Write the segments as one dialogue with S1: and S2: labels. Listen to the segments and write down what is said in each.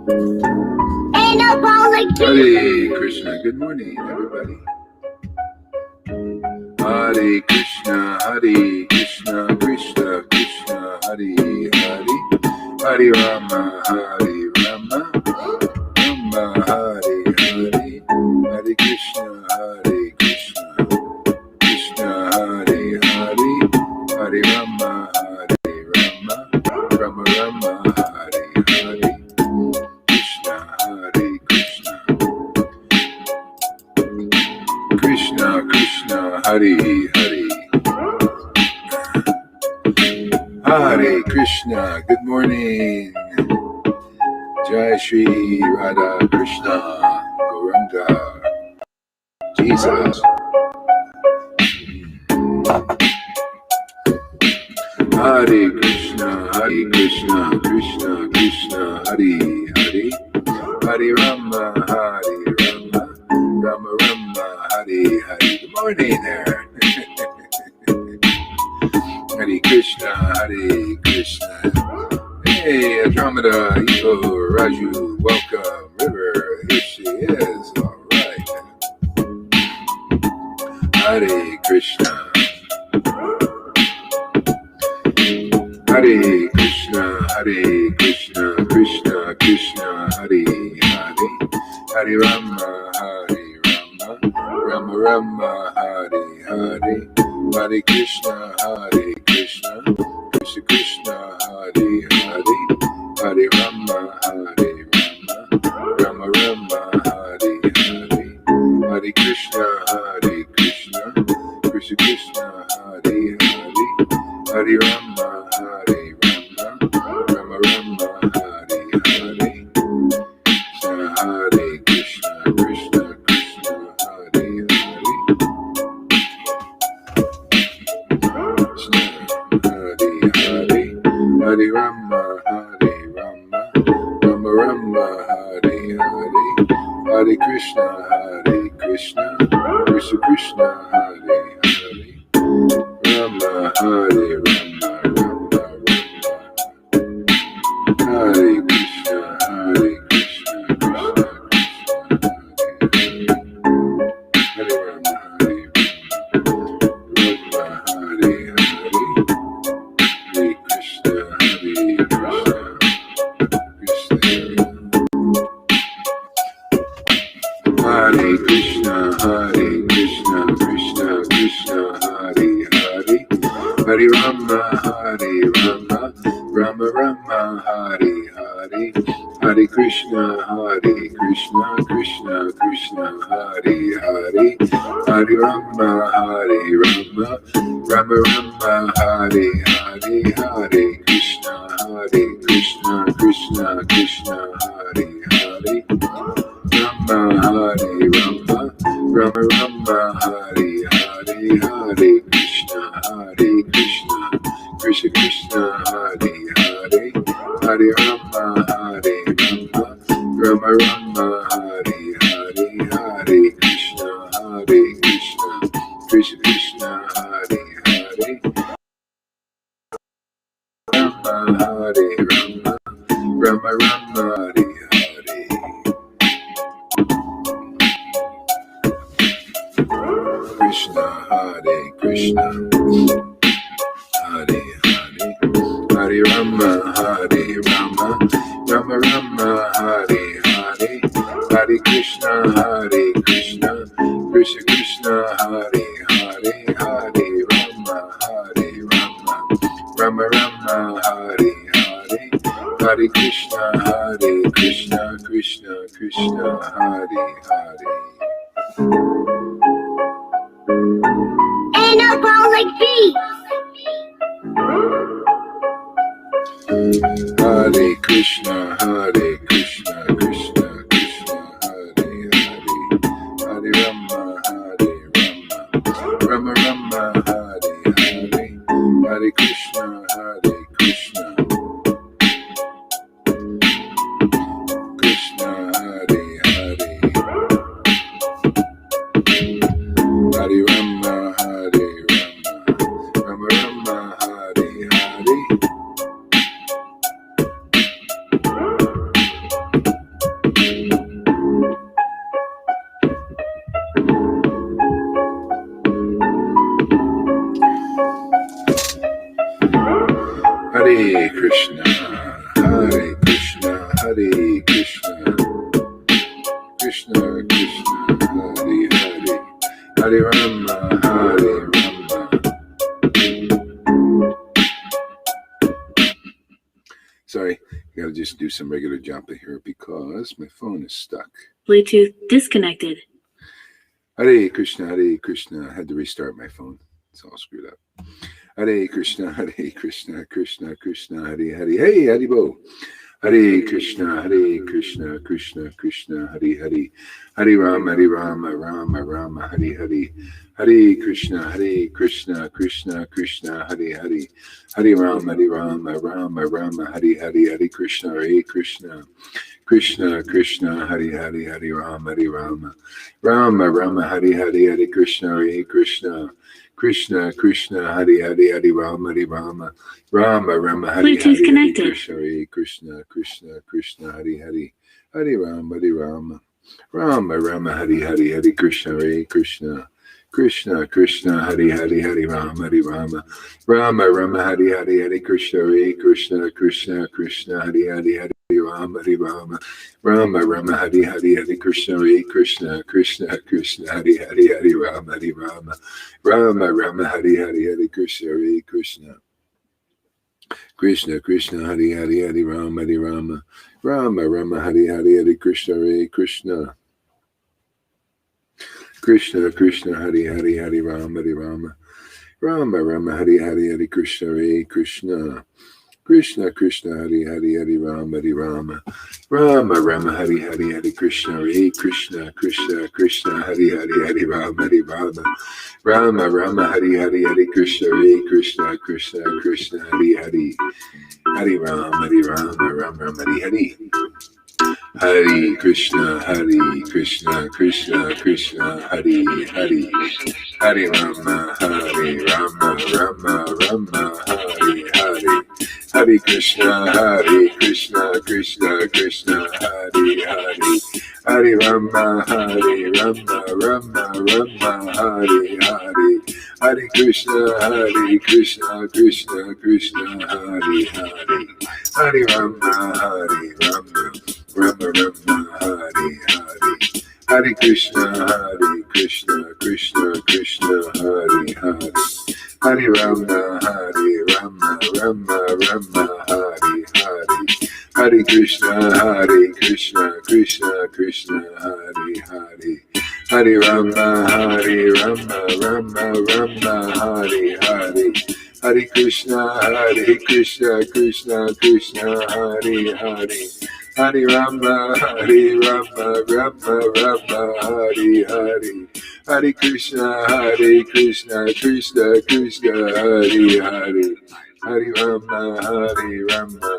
S1: Hare Krishna. Good morning, everybody. Hare Krishna, Krishna Krishna, Hare Hare, Hare Rama, Rama Hare Hare, Hare Krishna, Krishna Hare Hare, Hare Rama, Rama Hare Hare, Krishna Hare Krishna, Krishna Krishna, Hare Hare, Hare Krishna. Good morning. Jai Shri Radha Krishna Gauranga Jesus. Hare Krishna, Krishna Krishna, Hare Hare, Hare Rama, Rama Hare Hare. Good morning there. Hare Krishna. Hey, Andromeda, Ego, Raju, welcome. River, here she is. All right. Hare Krishna. Hare Krishna, Krishna Krishna, Hare Hare, Hare Rama, Rama Hare Hare, Hare Krishna, Krishna Krishna, Hare Hare, Hare Rama, Rama Hare Hare, Hare Krishna, Krishna Krishna, Hare Hare, Hare Rama, Rama Hare Hare, Hare Krishna, Krishna Hare Hare, Hare Rama, Rama Hare Hare, Hare Krishna, Krishna Hare Hare, Rama Hare Rama, Hare Krishna, Krishna Hare Rama, Hare Krishna, Hare Krishna, Krishna Hare Hare, Hare Rama, Rama Hare Hare, Hare Krishna, Krishna Hare Hare, Hare Rama, Rama Hare Hare, Hare Krishna, Krishna Hare Hare, Rama Hare Rama Hare Hare, Hare Krishna, Krishna Hare Hare, Hare Rama, Rama Hare Hare, Hare Krishna, Krishna Hare Hare, Rama Hare Rama Hare Hare. Krishna Hare Krishna, Hare Hare, Hare Rama, Rama Hare Hare, Hare Krishna, Krishna Hare Hare, Hare Rama, Rama Hare Hare, Hare Krishna, Krishna Hare Hare.
S2: Anabolic beat.
S1: Hare Krishna, Krishna Hare Hare, Hare Rama, Rama Hare Hare, Hare Krishna, Krishna Hare Hare, Hare Rama, Rama Hare Hare. Krishna, Hare Krishna, Hare Krishna, Krishna Krishna, Hare Hare, Hare Rama, Hare Rama. Sorry, I gotta just do some regular japa here because my phone is stuck.
S2: Bluetooth disconnected.
S1: Hare Krishna, Hare Krishna. I had to restart my phone. It's all screwed up. Hare Krishna, Hare Krishna, Krishna Krishna, Hare Hare. Hey, Haribo. Hare Krishna, Krishna Krishna, Hare Hare. Hare Rama, Rama Rama, Hare Hare. Hare Krishna, Krishna Krishna, Hare Hare. Hare Rama, Rama Rama, Hare Hare. Hare Krishna, Krishna Krishna, Hare Hare. Hare Rama, Rama Rama, Hare Hare. Hare Krishna, Krishna Krishna, Hare Hare. Hare Rama, Rama Rama, Hare Hare.
S2: Bluetooth connected.
S1: Krishna Krishna, Hare Hare. Hare Rama, Rama Rama, Hare Hare. Hare Krishna, Krishna Krishna, Hare Hare. Hare Rama, Rama Rama, Hare Hare. Hare Krishna, Krishna Krishna, Hare Hare. Hare Rama, Rama Rama, Hare Hare. Hare Krishna, Krishna Krishna, Hare Hare. Hare Rama, Rama Rama, Hare Hare. Hare Krishna, Krishna Krishna, Hare Hare. Hare Rama, Rama Rama, Hare Hare. Hare Krishna, Krishna Krishna, Hare Hare. Hare Rama, Rama Rama, Hare Hare. Hare Krishna, Krishna Krishna, Hare Hare. Hare Rama, Rama Rama, Hare Hare. Hare Krishna, Krishna Krishna, Hare Hare. Hare Rama, Rama Rama, Hare Hare. Hare Krishna, Krishna Krishna, Hare Hare. Hare Rama, Rama Rama, Hare Hare. Hare Krishna, Krishna Krishna, Hare Hare. Hare Rama, Rama Rama, Hare Hare. Hare Krishna, Krishna Krishna, Hare Hare. Hare Rama, Rama Rama, Hare Hare. Hare Krishna, Krishna Krishna, Hare Hare. Hare Rama, Rama Rama, Hare Hare. Hare Krishna, Krishna Krishna, Hare Hare. Hare Rama, Rama Rama, Hare Hare. Hare Krishna, Krishna Krishna, Hare Hare. Hare Rama, Rama Rama, Hare Hare. Hare Krishna, Krishna Krishna, Hare Hare. Hare Rama, Rama Rama, Hare Hare. Hare Krishna, Krishna Krishna, Hare Hare. Hare Rama,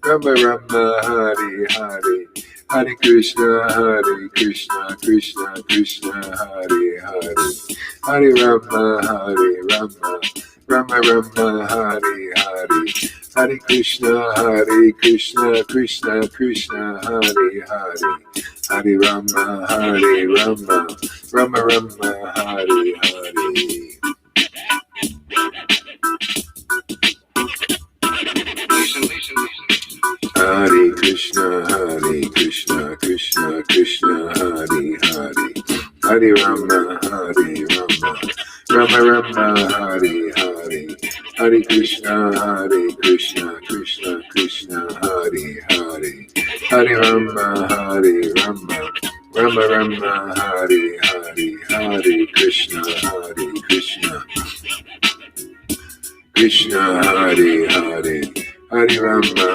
S1: Rama Rama, Hare Hare. Hare Krishna, Krishna Krishna, Hare Hare. Hare Rama, Rama Rama, Hare Hare. Hare Krishna, Krishna Krishna, Hare Hare. Hare Rama, Rama Rama, Hare Hare. Hare Krishna, Krishna Krishna, Hare Hare. Hare Rama, Rama Rama, Hare Hare. Hare Krishna, Krishna Krishna, Hare Hare. Hare Rama, Rama Rama, Hare Hare. Hare Krishna, Krishna Hare Hare. Hare Rama,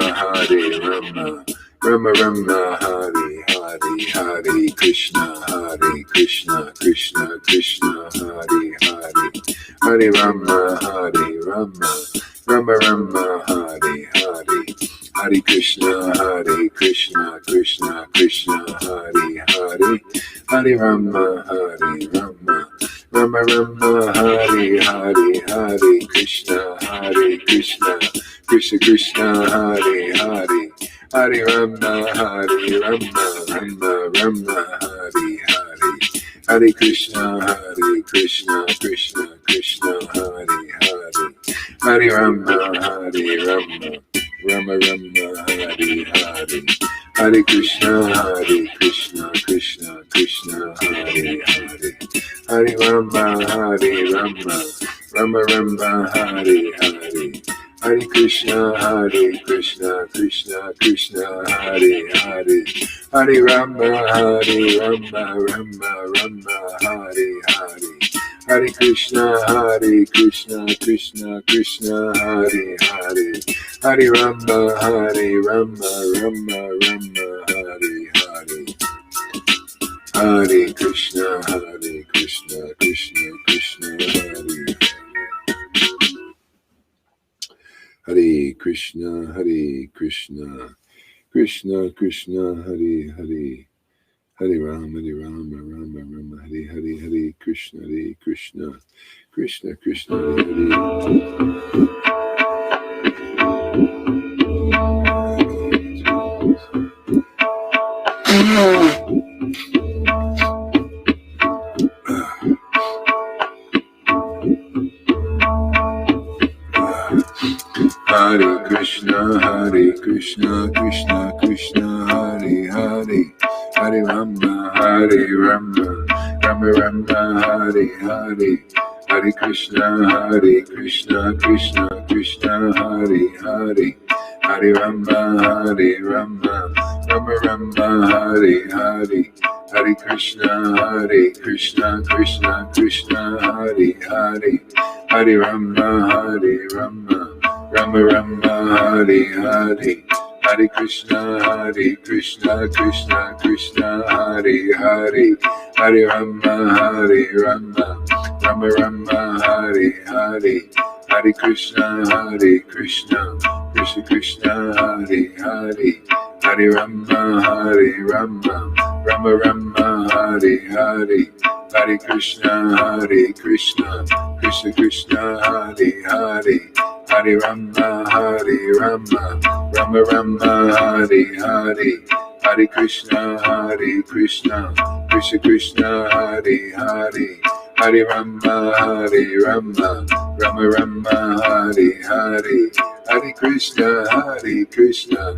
S1: Rama Rama, Hare Hare. Hare Krishna, Krishna Krishna, Hare Hare. Hare Rama, Rama Rama, Hare Hare. Hare Krishna, Krishna Krishna, Hare Hare. Hare Rama, Rama Rama, Hare Hare. Hare Krishna, Krishna Krishna, Hare Hare. Hare Rama, Rama Rama, Hare Hare. Hare Krishna, Krishna Krishna, Hare Hare. Hare Rama, Rama Rama, Hare Hare, Hare Krishna, Krishna Krishna, Hare Hare, Hare Rama, Rama Rama, Hare Hare, Hare Krishna, Krishna Krishna, Hare Hare, Hare Rama, Rama, Hare Hare, Hare Krishna, Krishna Krishna, Hare Hare, Hare Rama, Rama, Hare Hare, Hare Krishna, Krishna Krishna, Hare Hare Krishna, Krishna Krishna, Hare Hare, Hare Rama, Rama, Hare Hare, Hare Krishna, Krishna Krishna, Hare Hare Krishna, Krishna Krishna, Hare Hare, Hare Rama, Rama, Hare Hare, Hare Krishna, Krishna Krishna, Hare Hare, Hare Rama, Rama, Hare Hare, Hare Krishna, Krishna Krishna, Hare Hare, Hare Rama, Rama, Hare Hare, Hare Krishna, Krishna Krishna, Hare Hare, Hare Rama, Rama, Hare Hare, Hare Krishna, Krishna Krishna, Hare Hare, Hare Rama, Rama, Hare Hare, Hare Krishna, Krishna Krishna, Hare Hare, Hare Rama, Rama, Hare Hare, Hare Krishna, Krishna Krishna, Hare Hare, Hare Rama, Rama, Hare Hare, Hare Krishna,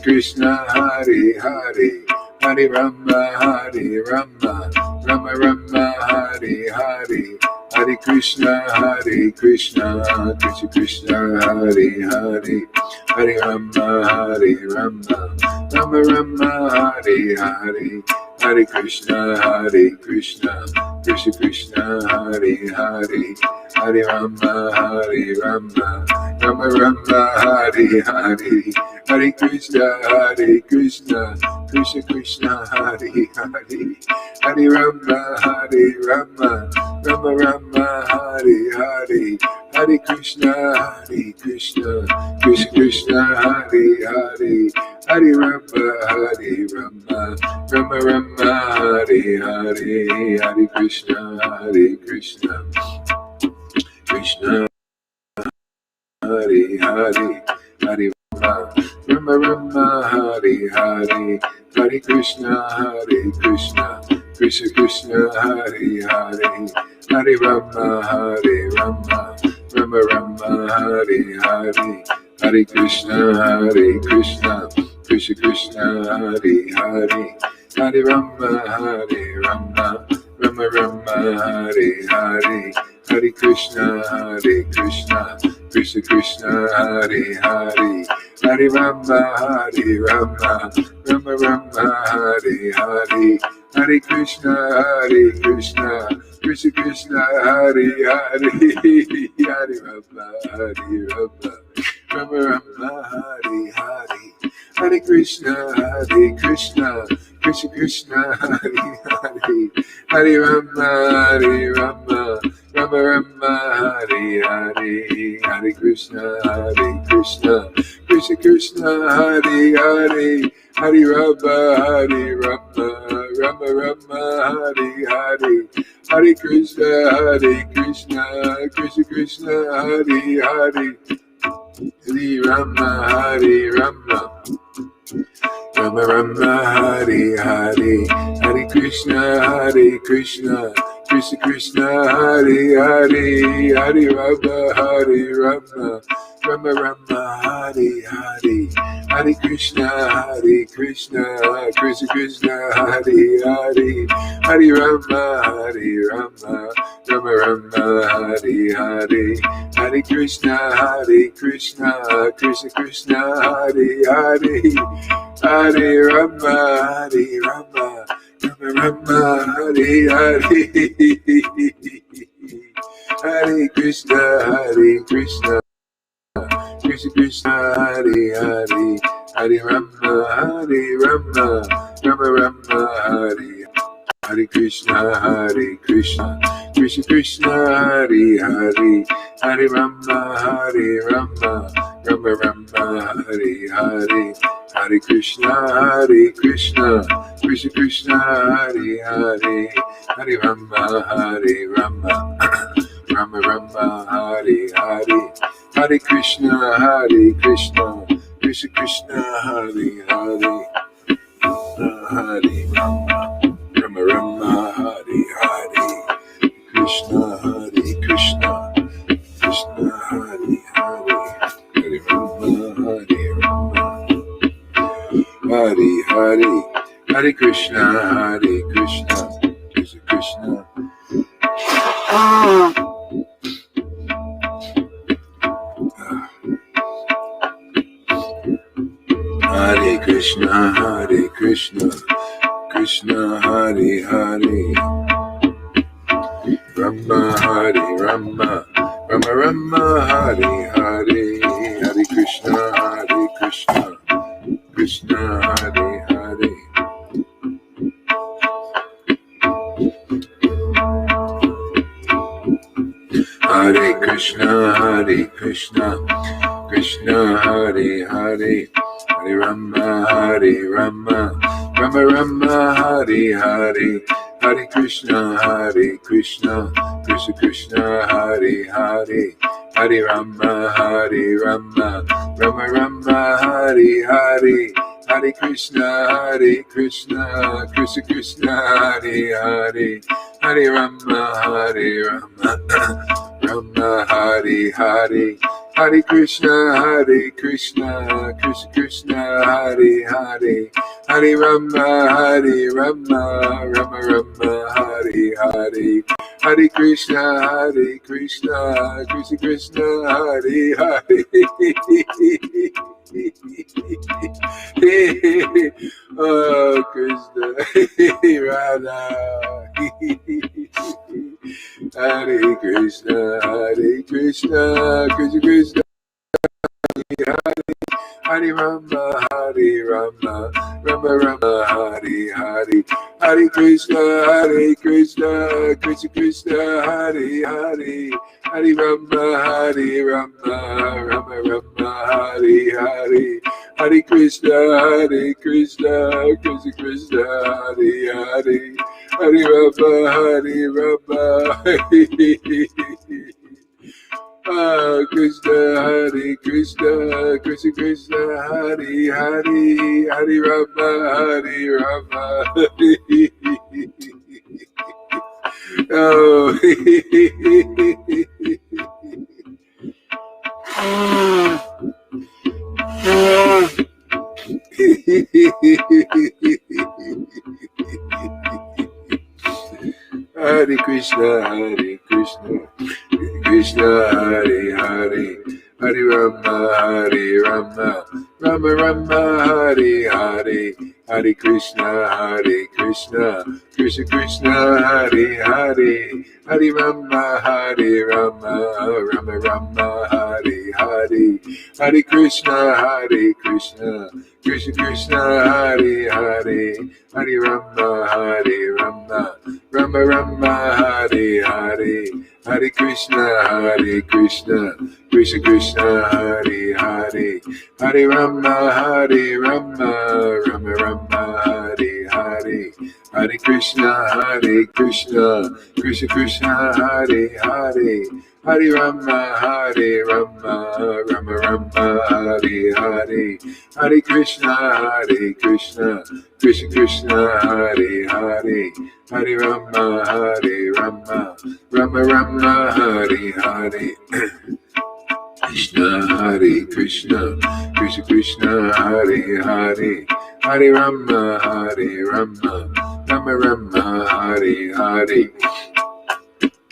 S1: Krishna, Hare Hare, Hare Rama, Rama, Hare Hare, Hare Krishna, Krishna Krishna, Hare Hare, Hare Rama, Rama, Hare Hare, Hare Krishna, Krishna Krishna, Hare Hare, Hare Rama, Rama, Hare Hare, Hare Krishna, Krishna Krishna, Hare Hare, Hare Rama, Rama, Hare Hare, Hare Krishna, Krishna, Hare Hare, Hare Rama, Rama, Hare Hare, Hare Krishna, Krishna, Hare Hare, Hare Rama, Hare Hare, Hare Krishna, Krishna, Hare Hare, Hare Rama, Rama, Hare Hare, Hare Krishna, Krishna, Hare Hare, Hare Rama, Rama, Hare Hare, Hare Krishna, Krishna, Hare Hare, Hare Rama, Rama, Hare Hare, Hare Krishna, Krishna, Hare Hare, Hare Rama, Rama, Hare Hare, Hare Krishna, Krishna, Hare Hare, Hare Rama, Rama, Hare Hare, Hare Krishna, Krishna, Hare Hare, Hare Rama, Hare Hare, Hare Krishna, Krishna, Hare Hare, Hare Rama, Rama, Hare Hare, Hare Krishna, Krishna, Hare Hare, Hare Rama, Rama Rama, Hare Hare, Hare Krishna, Krishna Krishna, Hare Hare, Hare Rama, Rama Rama, Hare Hare, Hare Krishna, Krishna Krishna, Hare Hare, Hare Rama, Rama Rama, Hare Hare, Hare Krishna, Krishna Krishna, Hare Hare, Hare Rama, Rama Rama, Hare Hare Krishna, Krishna Krishna, Hare Hare, Hare Rama, Rama Rama, Hare Hare, Hare Krishna, Krishna Krishna, Hare Hare, Hare Rama, Rama Rama, Hare Hare, Hare Krishna, Krishna Krishna, Hare Hare, Hare Rama, Rama, Hare Hare, Krishna, Krishna Krishna, Hare Hare, Hare Rama, Hare Hare, Hare Krishna, Krishna Krishna. Hare Krishna, Krishna Hare Hare, Rama Hare Rama, Rama Hare Hare, Hare Krishna, Krishna Hare Hare. Hare Krishna, Krishna Hare Hare, Hare Rama, Rama Hare Hare, Hare Krishna, Krishna Hare Hare, Hare Rama, Rama Hare Hare, Hare Krishna, Krishna Hare Hare, Hare Rama, Rama Hare Hare, Hare Krishna, Krishna Hare Hare, Hare Rama, Rama Hare Hare, Hare Krishna, Krishna Hare Hare. Oh, Krishna, Radha. Hare Krishna, Krishna Krishna, Hare Rama, Rama Hare Hare, Hare Krishna, Krishna Hare Hare, Hare Rama, Rama Hare Hare, Hare Krishna, Krishna Hare Hare, Hare Rama, Rama. Krishna, Krishna Hare Hare, Hare Rama, Rama. Oh. Hare Krishna, Krishna Hare Hare, Hare Rama, Rama Hare Hare, Hare Krishna, Krishna Hare Hare, Hare Rama, Rama Hare Hare, Hare Krishna, Krishna Hare Hare, Hare Rama, Rama Hare Hare, Hare Krishna, Krishna Hare Hare, Hare Rama, Rama Hare Hare, Hare Krishna, Krishna Hare Hare, Hare Rama, Rama Hare Hare, Hare Krishna, Krishna Hare Hare, Hare Rama, Rama Hare Hare. Hare Krishna, Krishna Krishna, Hare Hare, Hare Rama, Rama Rama, Hare Hare.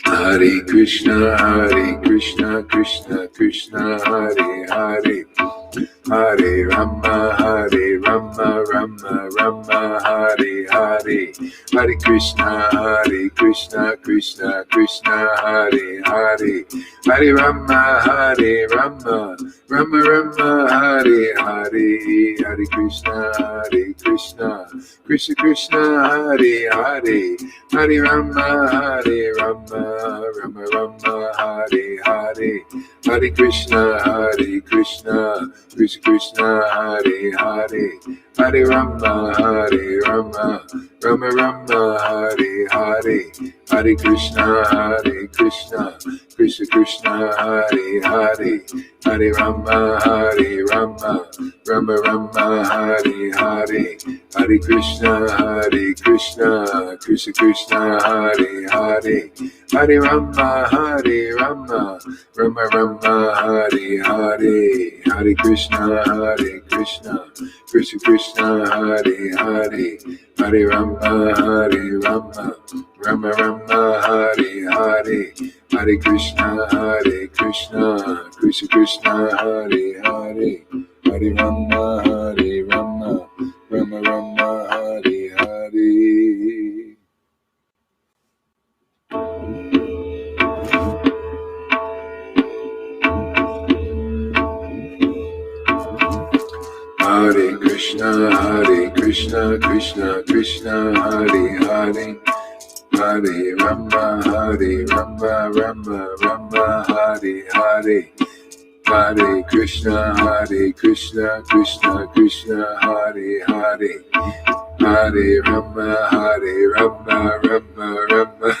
S1: Hare Krishna, Krishna Krishna, Hare Hare, Hare Rama, Rama, Hare Hare, Hare Krishna, Krishna Krishna, Hare Hare, Hare Rama, Rama, Hare Hare, Hare Krishna, Krishna Krishna, Hare Hare, Hare Rama, Rama, Hare Hare, Hare Krishna, Krishna Krishna, Hare Hare, Hare Rama, Rama, Hare Hare, Hare Krishna, Krishna Krishna, Hare Hare, Hare Rama, Rama, Hare Hare, Hare Krishna, Krishna Krishna, Hare Hare, Hare Rama, Rama, Hare Hare, Hare Krishna, Krishna Hare Hare, Hare Rama, Rama, Hare Hare, Hare Krishna, Krishna Hare Hare, Hare Rama, Rama, Hare Hare. Hare Krishna, Krishna Krishna, Hare Hare, Hare Rama, Rama, Hare Hare, Hare Krishna, Krishna Krishna, Hare Hare, Hare Rama, Rama.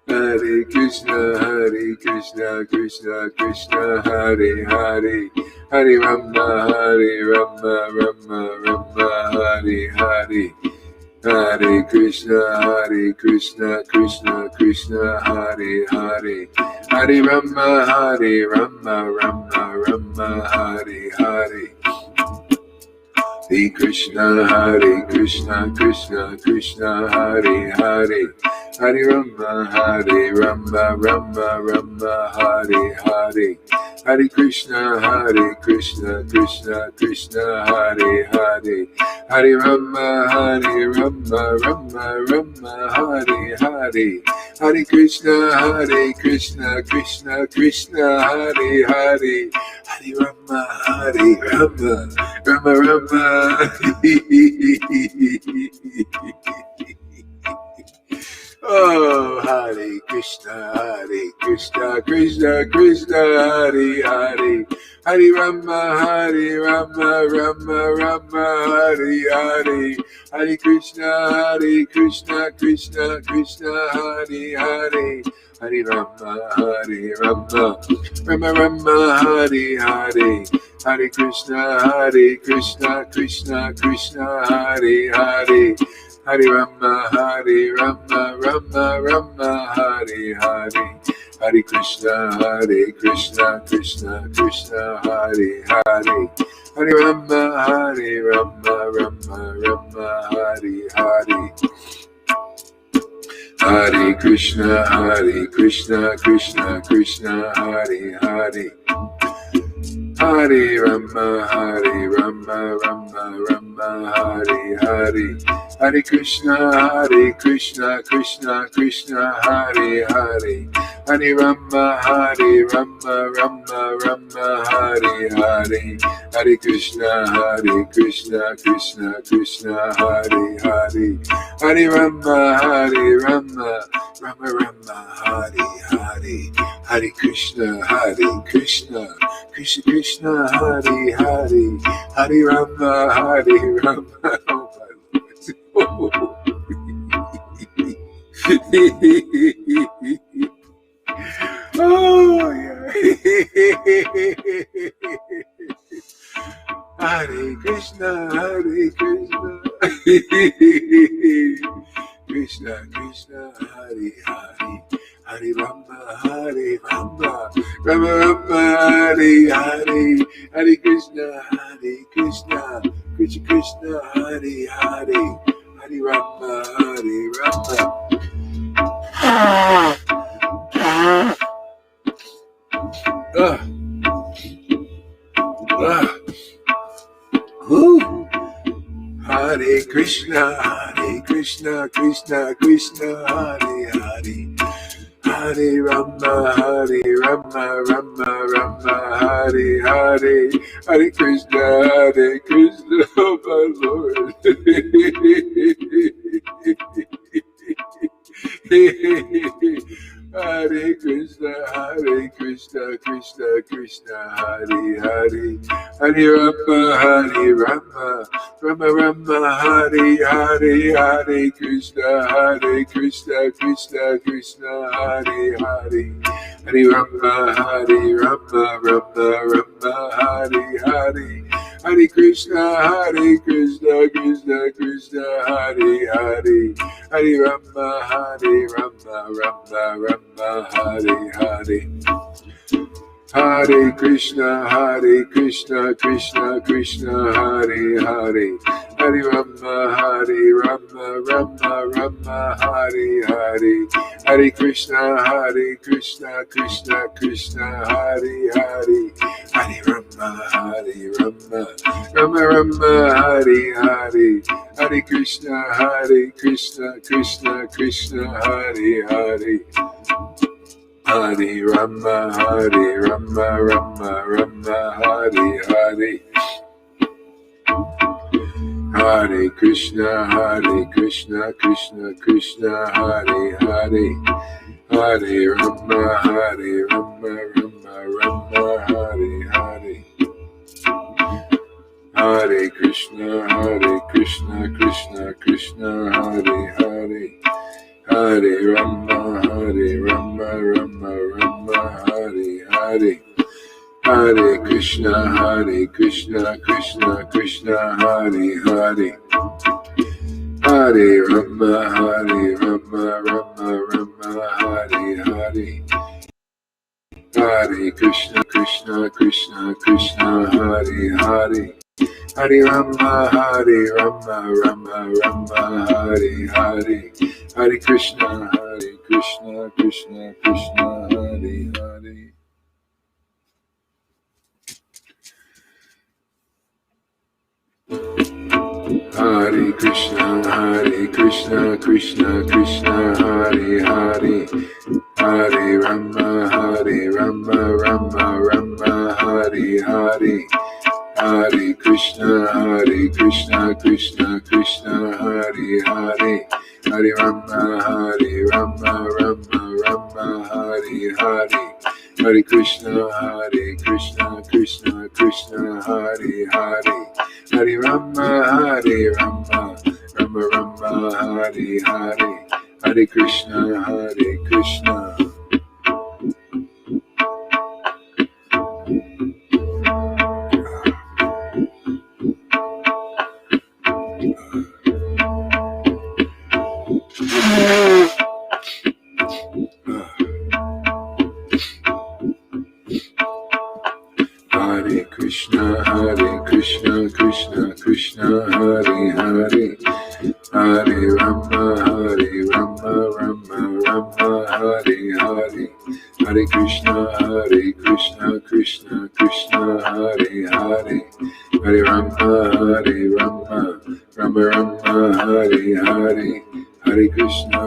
S1: Hare Krishna, Hare Krishna, Hare Krishna, Krishna, Hare Hare, Hare Rama, Rama, Hare Hare, Hare Krishna, Krishna, Hare Hare, Hare Rama, Rama, Hare Hare. Hare Krishna, Krishna, Hare Hare, Hare Rama, Rama, Hare Hare, Hare Krishna, Krishna, Hare Hare, Hare Rama, Rama, Hare Hare, Hare Krishna, Krishna, Hare Hare, Hare Rama, Rama. Oh, Hare Krishna, Krishna, Hare Hare, Hare Rama, Rama, Hare Hare, Hare Krishna, Krishna, Hare Hare, Hare Rama, Rama, Hare Hare, Hare Krishna, Krishna, Hare Hare, Hare Rama, Rama, Hare Hare, Hare Krishna, Krishna, Hare Hare, Hare Rama, Rama, Hare Hare. Hare Krishna, Krishna, Hare Hare, Hare Rama, Rama, Hare Hare, Hare Krishna, Krishna, Hare Hare, Hare Rama, Rama, Hare Hare, Hare Krishna, Krishna, Hare Hare, Hare Rama, Rama, Hare Hare, Hare Krishna, Krishna, Hare Hare, Hare Rama, oh my Lord. Oh yeah. Hare Krishna, Hare Krishna. Krishna, Krishna, Hare Hare. Hare Rama, Hare Rama. Rama Rama, Hare Hare. Hare Krishna, Hare Krishna. Krishna, Krishna, Hare Hare. Hare Rama, Hare Rama. Hare Krishna, Hare Krishna, Krishna Krishna, Hare Hare. Hare Rama, Hare Rama, Rama Rama, Hare Hare. Hare Krishna, oh my Lord. Hare Krishna, Krishna Krishna, Hare Hare. Hare Rama, Rama Rama, Hare Hare. Hare Krishna, Krishna Krishna, Hare Hare. Hare Rama, Rama Rama, Hare Hare. Hare Krishna, Krishna Krishna, Hare Hare. Hare Rama, Rama Rama, Hare Hare. Hare Krishna, Krishna Krishna, Hare Hare. Hare Rama, Rama Rama, Hare Hare. Hare Krishna, Krishna Krishna, Hare Hare. Hare Rama, Rama Rama, Hare Hare. Hare Krishna, Krishna Krishna, Hare Hare. Hare Rama, Rama Rama, Hare Hare. Hare Krishna, Krishna Krishna, Hare Hare. Hare Rama, Rama Rama, Hare Hare. Hare Krishna, Krishna Krishna, Hare Hare. Hare Rama, Rama Rama, Hare Hare. Hare Krishna, Krishna Krishna, Hare Hare. Hare Rama, Rama Rama, Hare Hare. Hare Krishna, Krishna Hare Hare. Hare Rama, Rama Rama, Hare Hare. Hare Krishna, Krishna Hare Hare. Hare Krishna, Krishna Hare Hare. Hare Rama, Rama Rama, Hare Hare. Hare Krishna, Krishna Hare Hare. Hare Rama, Rama Rama, Hare Hare. Hare Krishna, Krishna Hare Hare. Hare Rama, Rama Rama, Hare Hare. Hare Krishna, Krishna. Hare Krishna, Krishna Hare Hare. Hare Rama, Rama Rama, Hare Hare. Hare Krishna, Krishna Hare Hare. Hare Rama, Rama Rama, Hare Hare. Hare Krishna,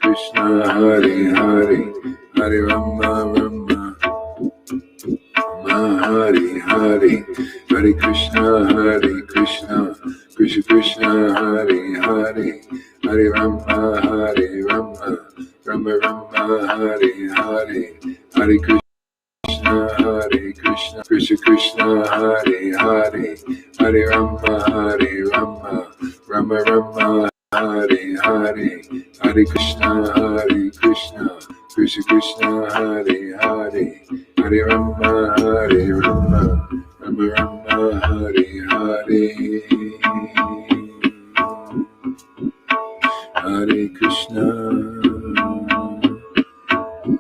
S1: Krishna Hare Hare. Hare Rama, Rama Hare Hare. Hare Krishna, Krishna Hare Hare. Hare Rama, Rama Rama, Hare Hare. Hare Krishna, Krishna Hare Hare. Hare Rama, Rama Rama, Hare Hare. Hare Krishna, Krishna Hare Hare. Hare Rama, Rama Hare Krishna,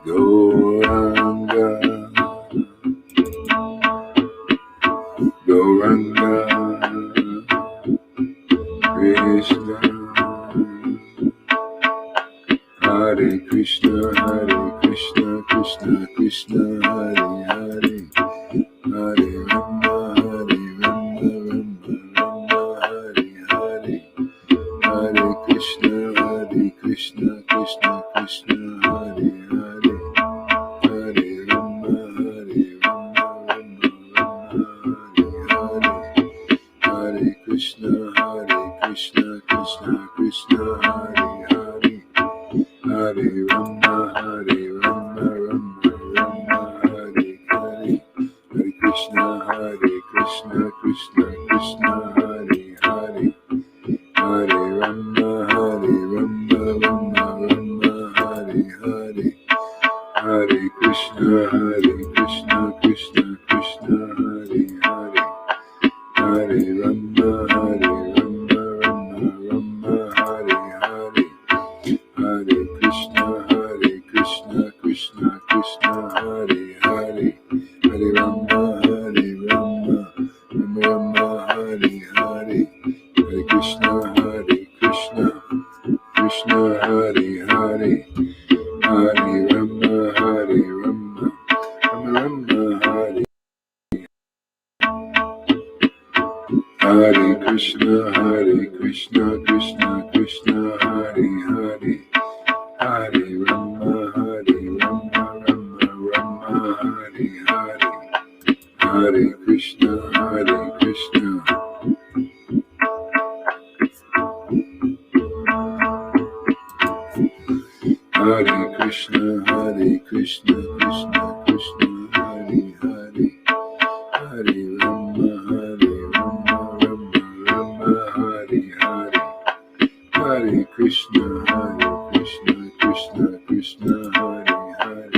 S1: Gauranga, Gauranga, Krishna, Hare Krishna, Krishna Krishna, Hare Hare, Hare Rama, Rama, Hare Hare, Hare Krishna, Krishna Krishna, Hare Hare, Hare Rama, Rama, Hare Krishna, Krishna Krishna, Hare Hare, Hare Rama, Rama, Hare Hare, Hare Krishna, Krishna Krishna, Hare Hare, Hare Rama, Rama, Hare Hare, Hare Krishna, Krishna Krishna, Hare Hare, Hare Rama, Rama, Hare Hare, Hare Krishna, Krishna Krishna, Hare Hare, Hare Rama, Rama, Hare Hare, Hare Krishna, Krishna Hare Hare, Hare Rama, Rama, Hare, Hare Krishna, Krishna Krishna, Hare Hare, Hare Rama, Rama, Hare Hare, Hare Krishna, Krishna. Hare Krishna, Krishna Krishna, Hare Hare, Hare Rama, Rama, Hare Hare, Hare Krishna, Krishna, Hare Hare.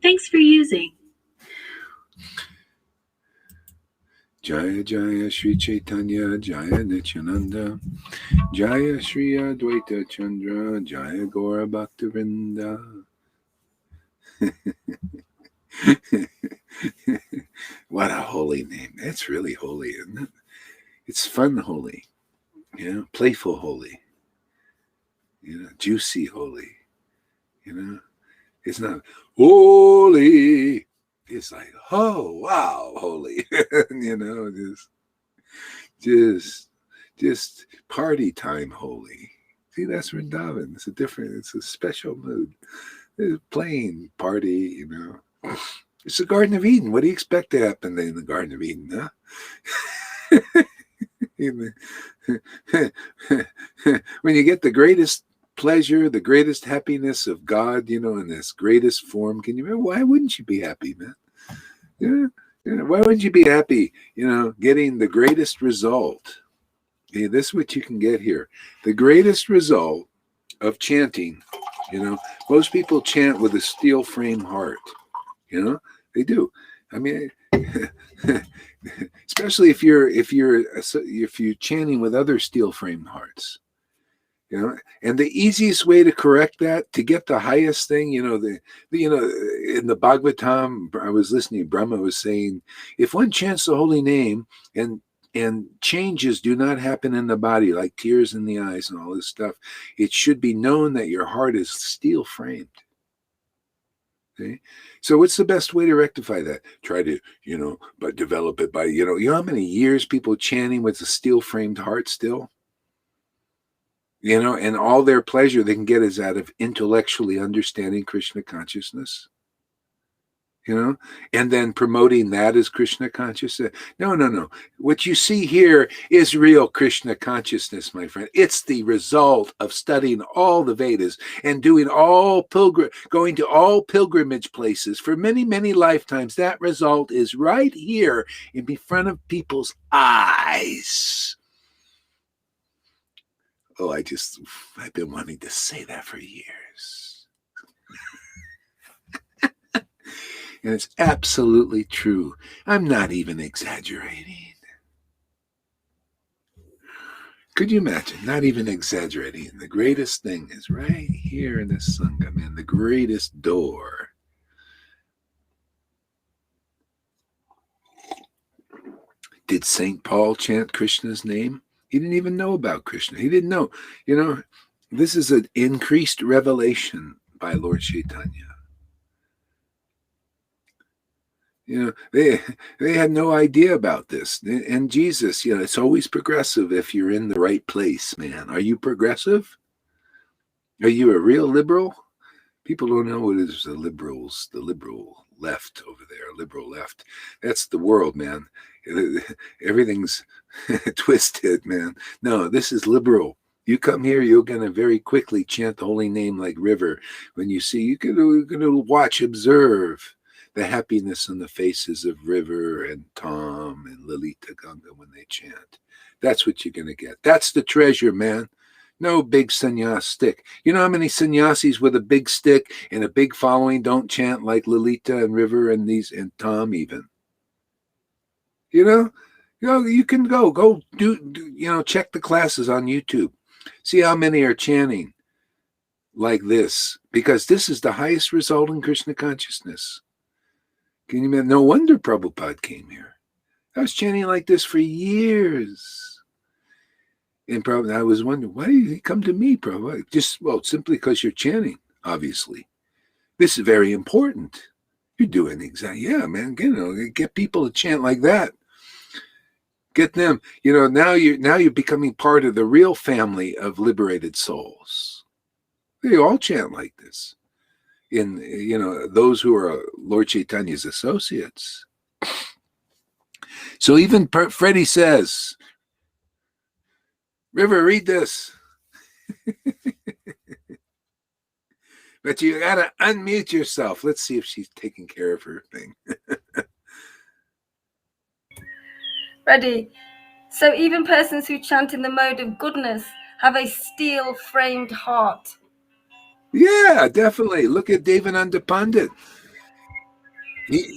S2: Thanks for using.
S1: Jaya Jaya Shri Chaitanya, Jaya Nityananda, Jaya Shri Advaita Chandra, Jaya Gaura Bhaktivinoda. What a holy name. It's really holy, isn't it? It's fun holy, playful holy, juicy holy, It's not holy. It's like, oh, wow, holy, just party time holy. See, that's Vrindavan. It's a special mood. It's playing party, It's the Garden of Eden. What do you expect to happen in the Garden of Eden, huh? When you get the greatest pleasure, the greatest happiness of God, in this greatest form, why wouldn't you be happy, man? Why wouldn't you be happy, getting the greatest result? Okay, this is what you can get here. The greatest result of chanting, most people chant with a steel frame heart, they do. I mean, especially if you're chanting with other steel frame hearts, and the easiest way to correct that, to get the highest thing, in the Bhagavatam, I was listening, Brahma was saying, if one chants the holy name and changes do not happen in the body, like tears in the eyes and all this stuff, it should be known that your heart is steel framed. Okay? So what's the best way to rectify that? Try to, but develop it by, you know how many years people chanting with a steel framed heart still? And all their pleasure they can get is out of intellectually understanding Krishna consciousness, and then promoting that as Krishna consciousness. No. What you see here is real Krishna consciousness, my friend. It's the result of studying all the Vedas and going to all pilgrimage places for many, many lifetimes. That result is right here in front of people's eyes. Oh, I've been wanting to say that for years. And it's absolutely true. I'm not even exaggerating. Could you imagine? Not even exaggerating. The greatest thing is right here in this Sangha, man. The greatest door. Did St. Paul chant Krishna's name? He didn't even know about Krishna. He didn't know. This is an increased revelation by Lord Chaitanya. They had no idea about this. And Jesus, it's always progressive if you're in the right place, man. Are you progressive? Are you a real liberal? People don't know what is the liberal left over there, liberal left. That's the world, man. Everything's twisted, man. No, this is liberal. You come here, you're going to very quickly chant the holy name like river. When you see, you're going to watch, observe the happiness on the faces of River and Tom and Lalita Ganga when they chant. That's what you're going to get. That's the treasure, man. No big sannyas stick. You know how many sannyasis with a big stick and a big following don't chant like Lalita and River and Tom even? You can go do check the classes on YouTube. See how many are chanting like this, because this is the highest result in Krishna consciousness. Can you imagine? No wonder Prabhupada came here. I was chanting like this for years. And probably I was wondering, why did he come to me, Prabhupada? Simply because you're chanting, obviously. This is very important. You're doing exactly, yeah, man. Get people to chant like that. Get them, now you're becoming part of the real family of liberated souls. They all chant like this. Those who are Lord Chaitanya's associates. So even Freddie says, River, read this. But you got to unmute yourself. Let's see if she's taking care of her thing.
S3: Ready. So even persons who chant in the mode of goodness have a steel-framed heart.
S1: Yeah, definitely. Look at Devananda Pandit.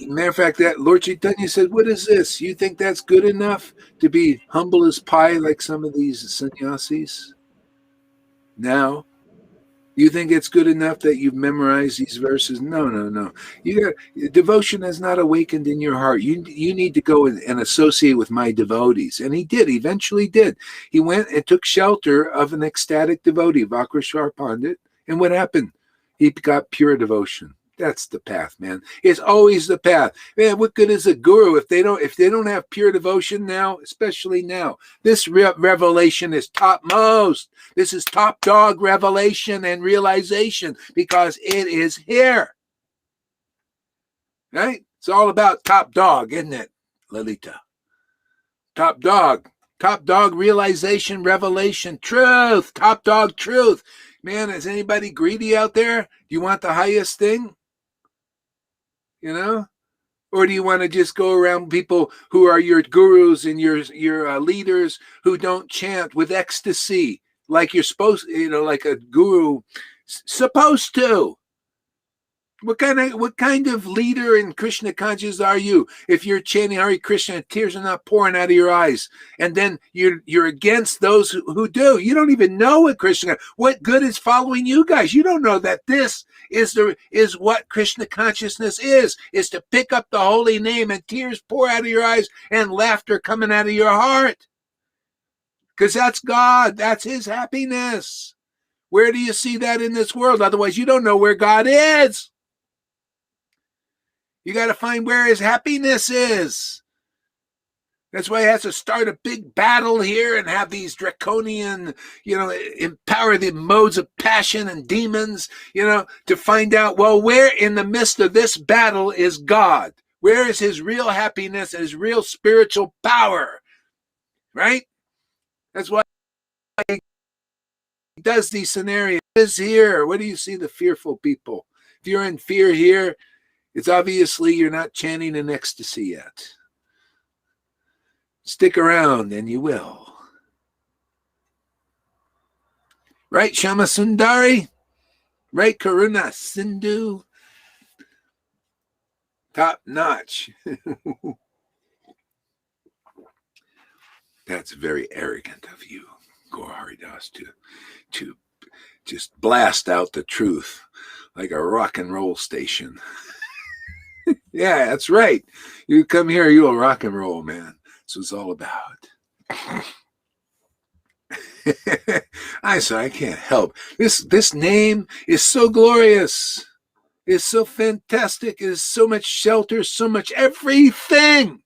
S1: Matter of fact, that Lord Chaitanya said, what is this? You think that's good enough to be humble as pie like some of these sannyasis? Now, you think it's good enough that you've memorized these verses? No. Devotion has not awakened in your heart. You need to go and associate with my devotees. And he eventually did. He went and took shelter of an ecstatic devotee, Vakreshwar Pandit. And what happened? He got pure devotion. That's the path, man. It's always the path. Man, what good is a guru if they don't have pure devotion now, especially now? This revelation is topmost. This is top dog revelation and realization because it is here. Right? It's all about top dog, isn't it, Lalita? Top dog realization, revelation, truth, top dog truth. Man, is anybody greedy out there? Do you want the highest thing? Or do you want to just go around people who are your gurus and your leaders who don't chant with ecstasy like you're supposed, like a guru supposed to? What kind of leader in Krishna consciousness are you if you're chanting Hare Krishna, tears are not pouring out of your eyes, and then you're against those who do? You don't even know what Krishna. What good is following you guys? You don't know that this is what Krishna consciousness is to pick up the holy name and tears pour out of your eyes and laughter coming out of your heart, because that's God. That's His happiness. Where do you see that in this world? Otherwise, you don't know where God is. You got to find where His happiness is. That's why He has to start a big battle here and have these draconian, empower the modes of passion and demons, to find out, well, where in the midst of this battle is God? Where is His real happiness and His real spiritual power? Right? That's why He does these scenarios. Is here. What do you see the fearful people? If you're in fear here, it's obviously you're not chanting in ecstasy yet. Stick around and you will. Right, Shama Sundari? Right, Karuna Sindhu? Top notch. That's very arrogant of you, Gaur Haridas, to just blast out the truth like a rock and roll station. Yeah, that's right. You come here, you'll rock and roll, man. That's what it's all about. I can't help. This name is so glorious. It's so fantastic. It's so much shelter, so much everything.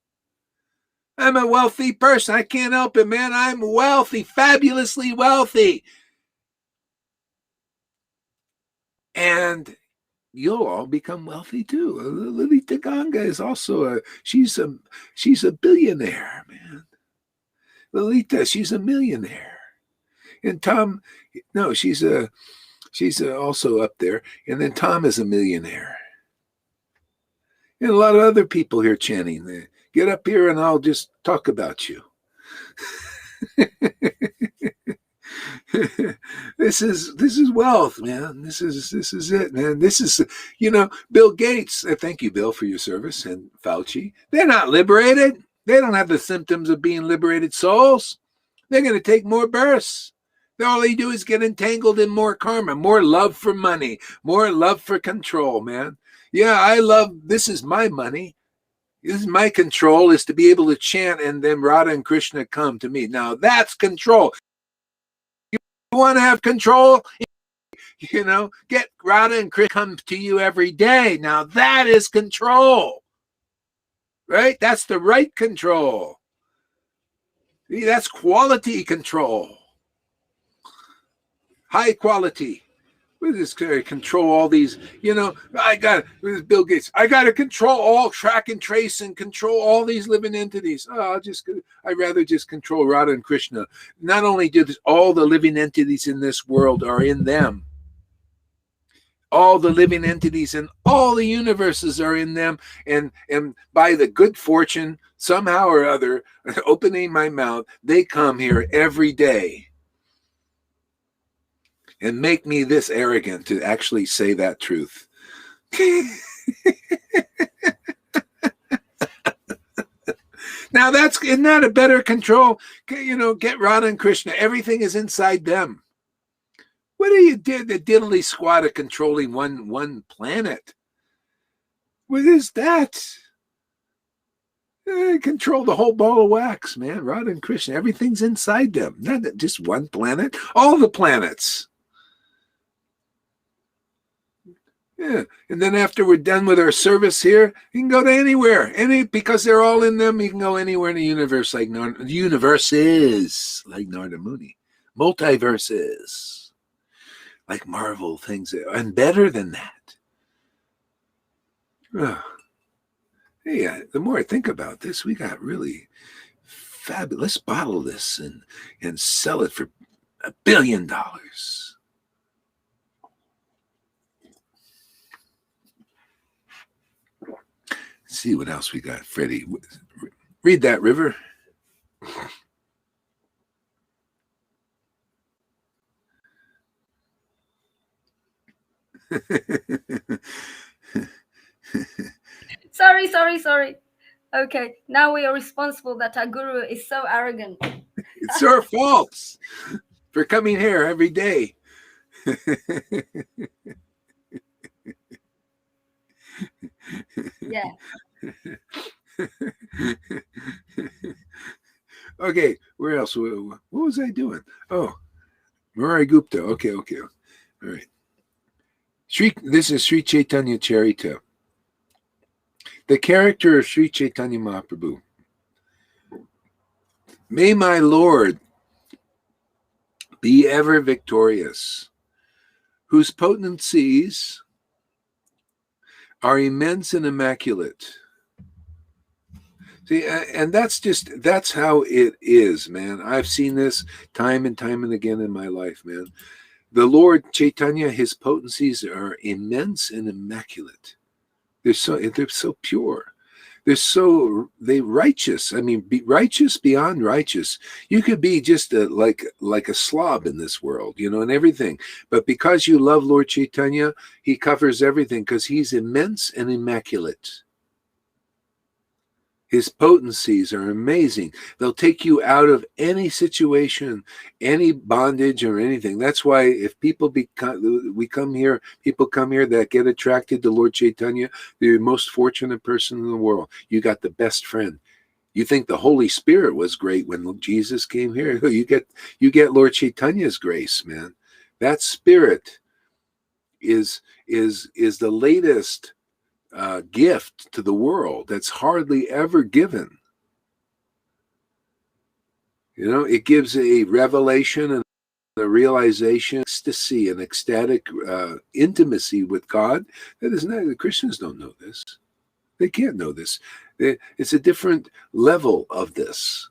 S1: I'm a wealthy person. I can't help it, man. I'm wealthy, fabulously wealthy. And you'll all become wealthy too. Lilita Ganga is also she's a billionaire, man. Lilita, she's a millionaire. And Tom, no, she's also up there. And then Tom is a millionaire. And a lot of other people here chanting, get up here and I'll just talk about you. This is wealth, man. This is it, man. This is, Bill Gates. Thank you, Bill, for your service, and Fauci. They're not liberated. They don't have the symptoms of being liberated souls. They're going to take more births. All they do is get entangled in more karma, more love for money, more love for control, man. Yeah, this is my money. This is my control, is to be able to chant and then Radha and Krishna come to me. Now that's control. You want to have control? Get Radha and Krishna come to you every day. Now that is control. Right? That's the right control. See, that's quality control. High quality. We just control all these, Bill Gates. I got to control all, track and trace and control all these living entities. I'd rather just control Radha and Krishna. Not only do this, all the living entities in this world are in them. All the living entities in all the universes are in them. And by the good fortune, somehow or other, opening my mouth, they come here every day. And make me this arrogant to actually say that truth. Now isn't that a better control? Get Radha and Krishna. Everything is inside them. What do you do? The diddly squat of controlling one planet. What is that? Control the whole ball of wax, man. Radha and Krishna. Everything's inside them. Not just one planet. All the planets. Yeah, and then after we're done with our service here, you can go to anywhere. Because they're all in them, you can go anywhere in the universe, like universes, like Narada Muni. Multiverses, like Marvel things, and better than that. Hey, the more I think about this, we got really fabulous. Let's bottle this and sell it for $1 billion. See what else we got, Freddie. Read that, River.
S3: Sorry. Okay, now we are responsible that our guru is so arrogant.
S1: It's our fault for coming here every day.
S3: Yeah.
S1: Okay, where else? What was I doing? Oh, Murari Gupta. Okay. All right. This is Sri Chaitanya Charita. The character of Sri Chaitanya Mahaprabhu. May my Lord be ever victorious, whose potencies are immense and immaculate. See, and that's how it is, man. I've seen this time and time and again in my life, man. The Lord Chaitanya, his potencies are immense and immaculate. They're so pure. they righteous. I mean, be righteous beyond righteous. You could be just like a slob in this world, and everything. But because you love Lord Chaitanya, he covers everything because he's immense and immaculate. His potencies are amazing. They'll take you out of any situation, any bondage or anything. That's why if people come here that get attracted to Lord Chaitanya, they're the most fortunate person in the world. You got the best friend. You think the Holy Spirit was great when Jesus came here. You get Lord Chaitanya's grace, man. That spirit is the latest gift to the world that's hardly ever given. It gives a revelation and a realization, ecstasy, and ecstatic intimacy with God. That is not, the Christians don't know this. They can't know this. It's a different level of this.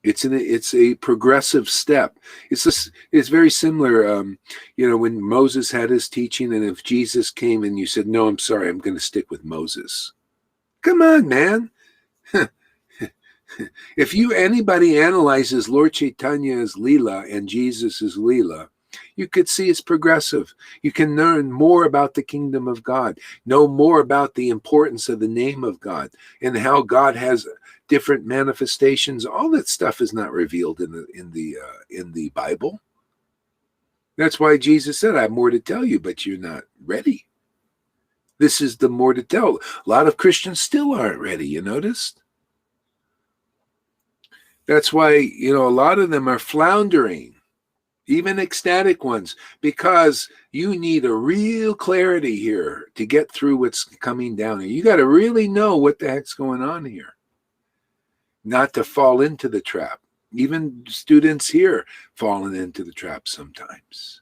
S1: It's a progressive step. It's very similar. When Moses had his teaching, and if Jesus came and you said, "No, I'm sorry, I'm going to stick with Moses." Come on, man. If anybody analyzes Lord Chaitanya's Leela and Jesus's Leela, you could see it's progressive. You can learn more about the kingdom of God, know more about the importance of the name of God, and how God has different manifestations. All that stuff is not revealed in the Bible. That's why Jesus said, "I have more to tell you, but you're not ready." This is the more to tell. A lot of Christians still aren't ready. You noticed? That's why a lot of them are floundering, even ecstatic ones, because you need a real clarity here to get through what's coming down here. You got to really know what the heck's going on here, not to fall into the trap. Even students here falling into the trap sometimes.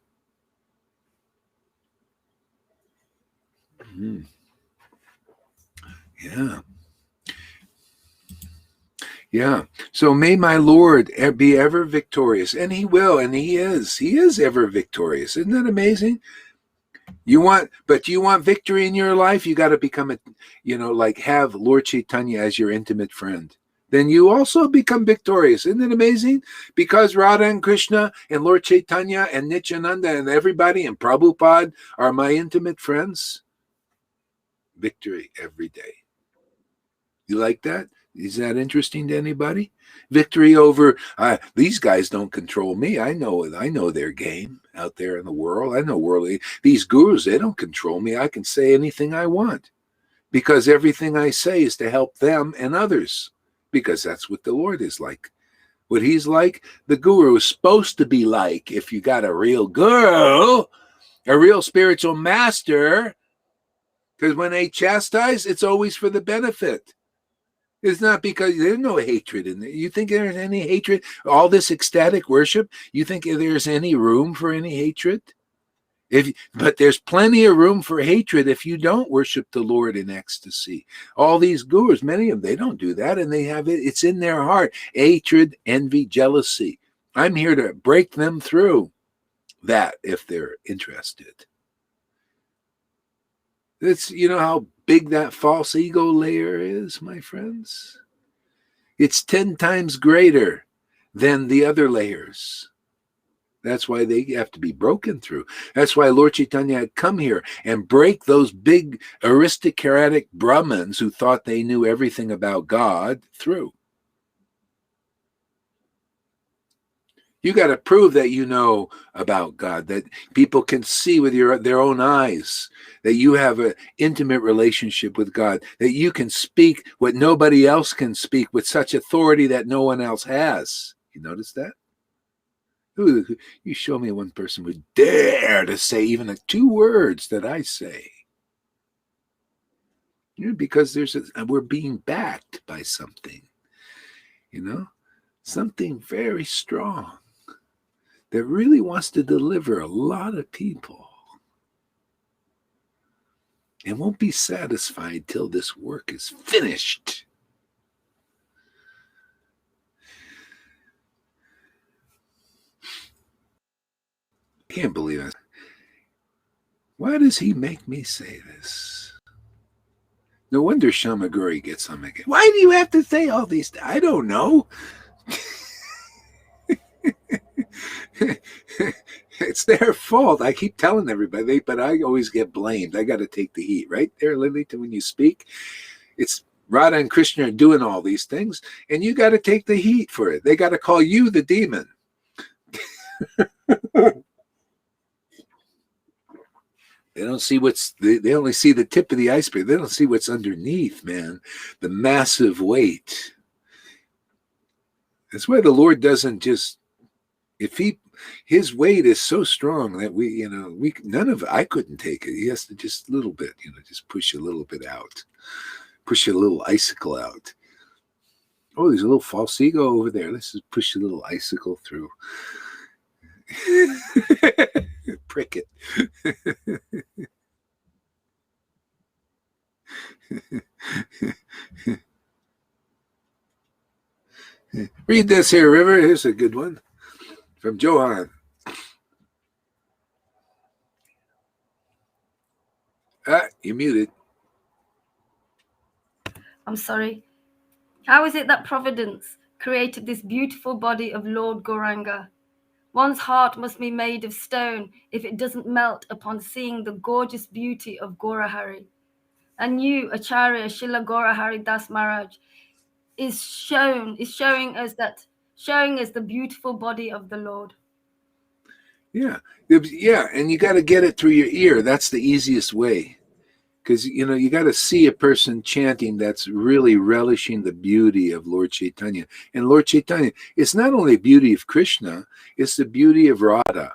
S1: Yeah. Yeah. So may my Lord be ever victorious. And he will, and he is. He is ever victorious. Isn't that amazing? You want victory in your life, you got to become have Lord Chaitanya as your intimate friend. Then you also become victorious. Isn't it amazing? Because Radha and Krishna and Lord Chaitanya and Nityananda and everybody and Prabhupada are my intimate friends. Victory every day. You like that? Is that interesting to anybody? Victory over these guys don't control me. I know their game out there in the world. I know these gurus, they don't control me. I can say anything I want because everything I say is to help them and others, because that's what the Lord is like. What he's like, the guru is supposed to be like. If you got a real guru, a real spiritual master, because when they chastise, it's always for the benefit. It's not because there's no hatred in there. You think there's any hatred? All this ecstatic worship, you think there's any room for any hatred? But there's plenty of room for hatred if you don't worship the Lord in ecstasy. All these gurus, many of them, they don't do that, and they have it. It's in their heart. Hatred, envy, jealousy. I'm here to break them through that if they're interested. It's, how big that false ego layer is, my friends. It's 10 times greater than the other layers. That's why they have to be broken through. That's why Lord Chaitanya had come here and break those big aristocratic Brahmins who thought they knew everything about God through. You got to prove that you know about God, that people can see with their own eyes, that you have an intimate relationship with God, that you can speak what nobody else can speak with such authority that no one else has. You notice that? You show me one person would dare to say even the 2 words that I say. Because we're being backed by something, something very strong that really wants to deliver a lot of people and won't be satisfied till this work is finished. Can't believe it. Why does he make me say this? No wonder Shamaguri gets on again. Why do you have to say all these? I don't know. It's their fault. I keep telling everybody, but I always get blamed. I got to take the heat, right there, Lily. When you speak, it's Radha and Krishna are doing all these things, and you got to take the heat for it. They got to call you the demon. They don't see they only see the tip of the iceberg. They don't see what's underneath, man. The massive weight. That's why the Lord doesn't just, his weight is so strong that I couldn't take it. He has to just a little bit, just push a little bit out, push a little icicle out. Oh, there's a little false ego over there. Let's just push a little icicle through. Prick it. Read this here, River. Here's a good one from Johan. You're muted.
S3: I'm sorry. How is it that Providence created this beautiful body of Lord Gauranga? One's heart must be made of stone if it doesn't melt upon seeing the gorgeous beauty of Gaurahari. And you, Acharya Srila Gaurahari Das Maharaj, is showing us the beautiful body of the Lord.
S1: Yeah, and you got to get it through your ear. That's the easiest way, because you got to see a person chanting that's really relishing the beauty of Lord Chaitanya. And Lord Chaitanya, it's not only the beauty of Krishna, it's the beauty of Radha.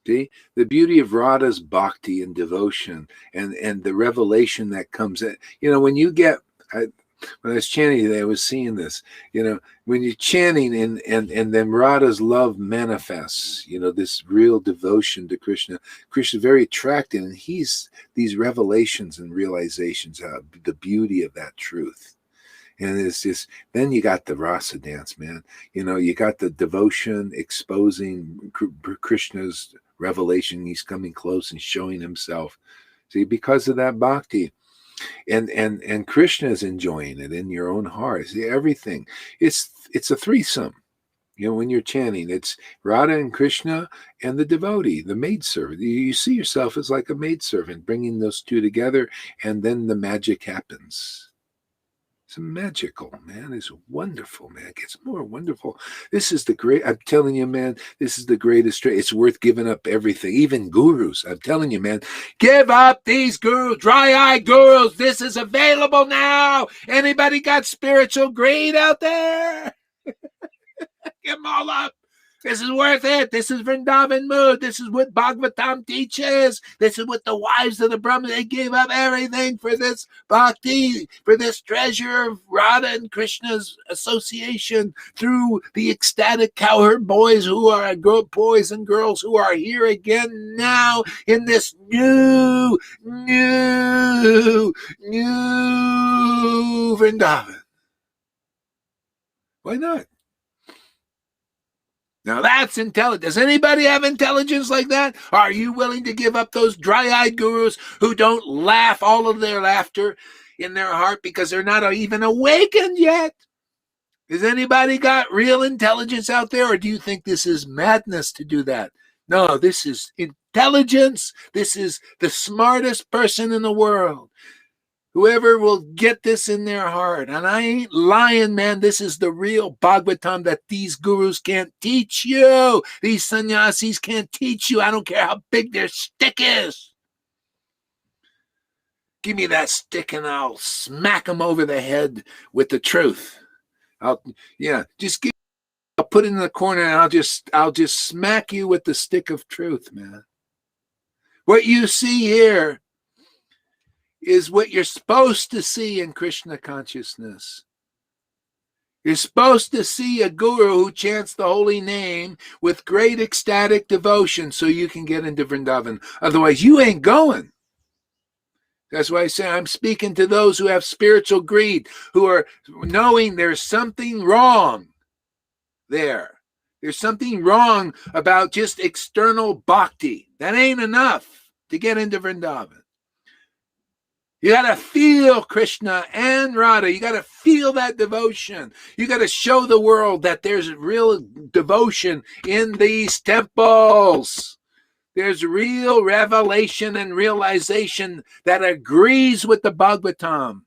S1: See, the beauty of Radha's bhakti and devotion, and the revelation that comes in. When you get, when I was chanting today, I was seeing this. When you're chanting and then Radha's love manifests, this real devotion to Krishna. Krishna is very attractive, and he's these revelations and realizations of the beauty of that truth. And it's just, then you got the rasa dance, man. You got the devotion exposing Krishna's revelation. He's coming close and showing himself. See, because of that bhakti. And Krishna is enjoying it in your own heart. See, everything. It's a threesome. When you're chanting, it's Radha and Krishna and the devotee, the maidservant. You see yourself as like a maidservant, bringing those two together, and then the magic happens. It's magical, man. It's wonderful, man. It gets more wonderful. This is I'm telling you, man, this is the greatest. It's worth giving up everything, even gurus. I'm telling you, man, give up these gurus, dry-eyed gurus. This is available now. Anybody got spiritual greed out there? Give them all up. This is worth it. This is Vrindavan mood. This is what Bhagavatam teaches. This is what the wives of the Brahma, they gave up everything for this bhakti, for this treasure of Radha and Krishna's association through the ecstatic cowherd boys boys and girls who are here again now in this new Vrindavan. Why not? Now that's intelligent. Does anybody have intelligence like that? Are you willing to give up those dry-eyed gurus who don't laugh all of their laughter in their heart because they're not even awakened yet? Has anybody got real intelligence out there, or do you think this is madness to do that? No, this is intelligence. This is the smartest person in the world. Whoever will get this in their heart, and I ain't lying, man, this is the real Bhagavatam that these gurus can't teach you. These sannyasis can't teach you. I don't care how big their stick is. Give me that stick and I'll smack them over the head with the truth. I'll put it in the corner and I'll just smack you with the stick of truth, man. What you see here is what you're supposed to see in Krishna consciousness. You're supposed to see a guru who chants the holy name with great ecstatic devotion so you can get into Vrindavan. Otherwise, you ain't going. That's why I say I'm speaking to those who have spiritual greed, who are knowing there's something wrong there. There's something wrong about just external bhakti. That ain't enough to get into Vrindavan. You got to feel Krishna and Radha. You got to feel that devotion. You got to show the world that there's real devotion in these temples. There's real revelation and realization that agrees with the Bhagavatam.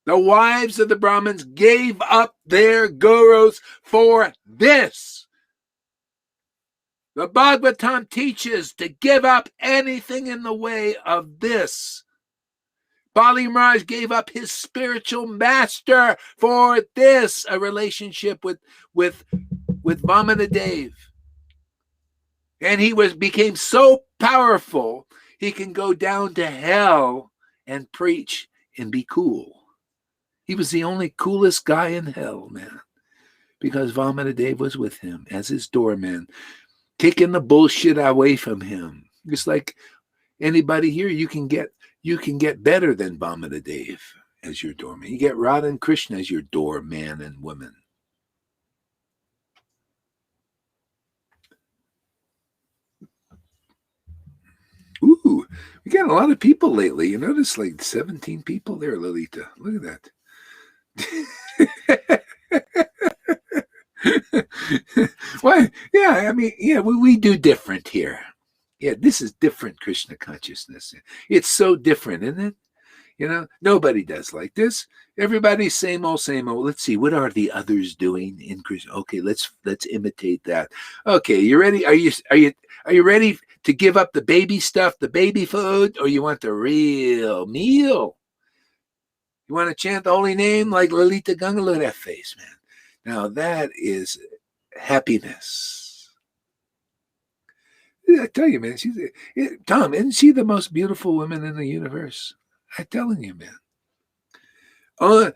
S1: The wives of the Brahmins gave up their gurus for this. The Bhagavatam teaches to give up anything in the way of this. Bali Maharaj gave up his spiritual master for this, a relationship with Vamana Dev. And he became so powerful, he can go down to hell and preach and be cool. He was the only coolest guy in hell, man, because Vamana Dev was with him as his doorman, taking the bullshit away from him. Just like anybody here, you can get better than Vamana Dev as your doorman. You get Radha and Krishna as your doorman and woman. Ooh, we got a lot of people lately. You notice like 17 people there, Lolita. Look at that. Well, yeah, I mean, yeah, we do different here. Yeah, this is different Krishna consciousness. It's so different, isn't it? You know, nobody does like this. Everybody's same old, same old. Let's see, what are the others doing in Krishna? Okay, let's imitate that. Okay, you ready? Are you ready to give up the baby stuff, the baby food, or you want the real meal? You want to chant the holy name like Lalita Ganga? Look at that face, man. Now that is happiness. I tell you, man, Tom, isn't she the most beautiful woman in the universe? I'm telling you, man. Oh,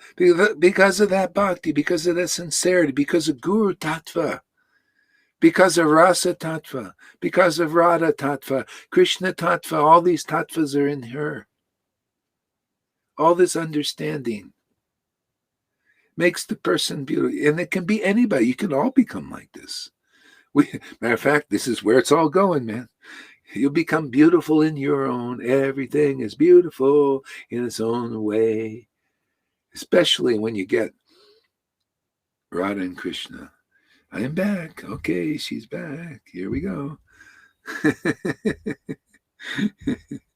S1: because of that bhakti, because of that sincerity, because of Guru Tattva, because of Rasa Tattva, because of Radha Tattva, Krishna Tattva, all these tattvas are in her. All this understanding makes the person beautiful. And it can be anybody. You can all become like this. Matter of fact, this is where it's all going, man. You'll become beautiful in your own. Everything is beautiful in its own way. Especially when you get Radha and Krishna. I am back. Okay, she's back. Here we go.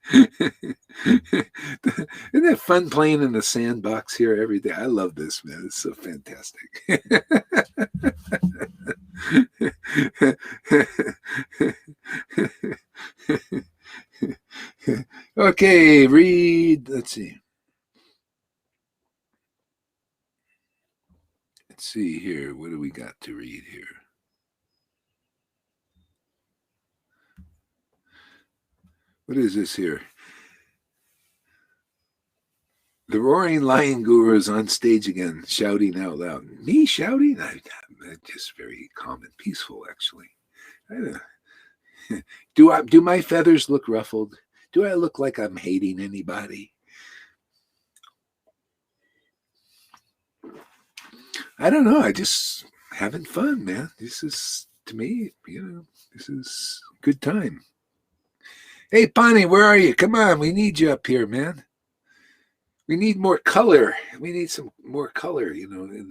S1: Isn't that fun playing in the sandbox here every day? I love this, man. It's so fantastic. Okay, read. Let's see. Let's see here. What do we got to read here? What is this here? The roaring lion guru is on stage again, shouting out loud. Me shouting? I'm just very calm and peaceful, actually. Do my feathers look ruffled? Do I look like I'm hating anybody? I don't know. I just having fun, man. This is, to me, this is a good time. Hey, Pani, where are you? Come on, we need you up here, man. We need more color. We need some more color, in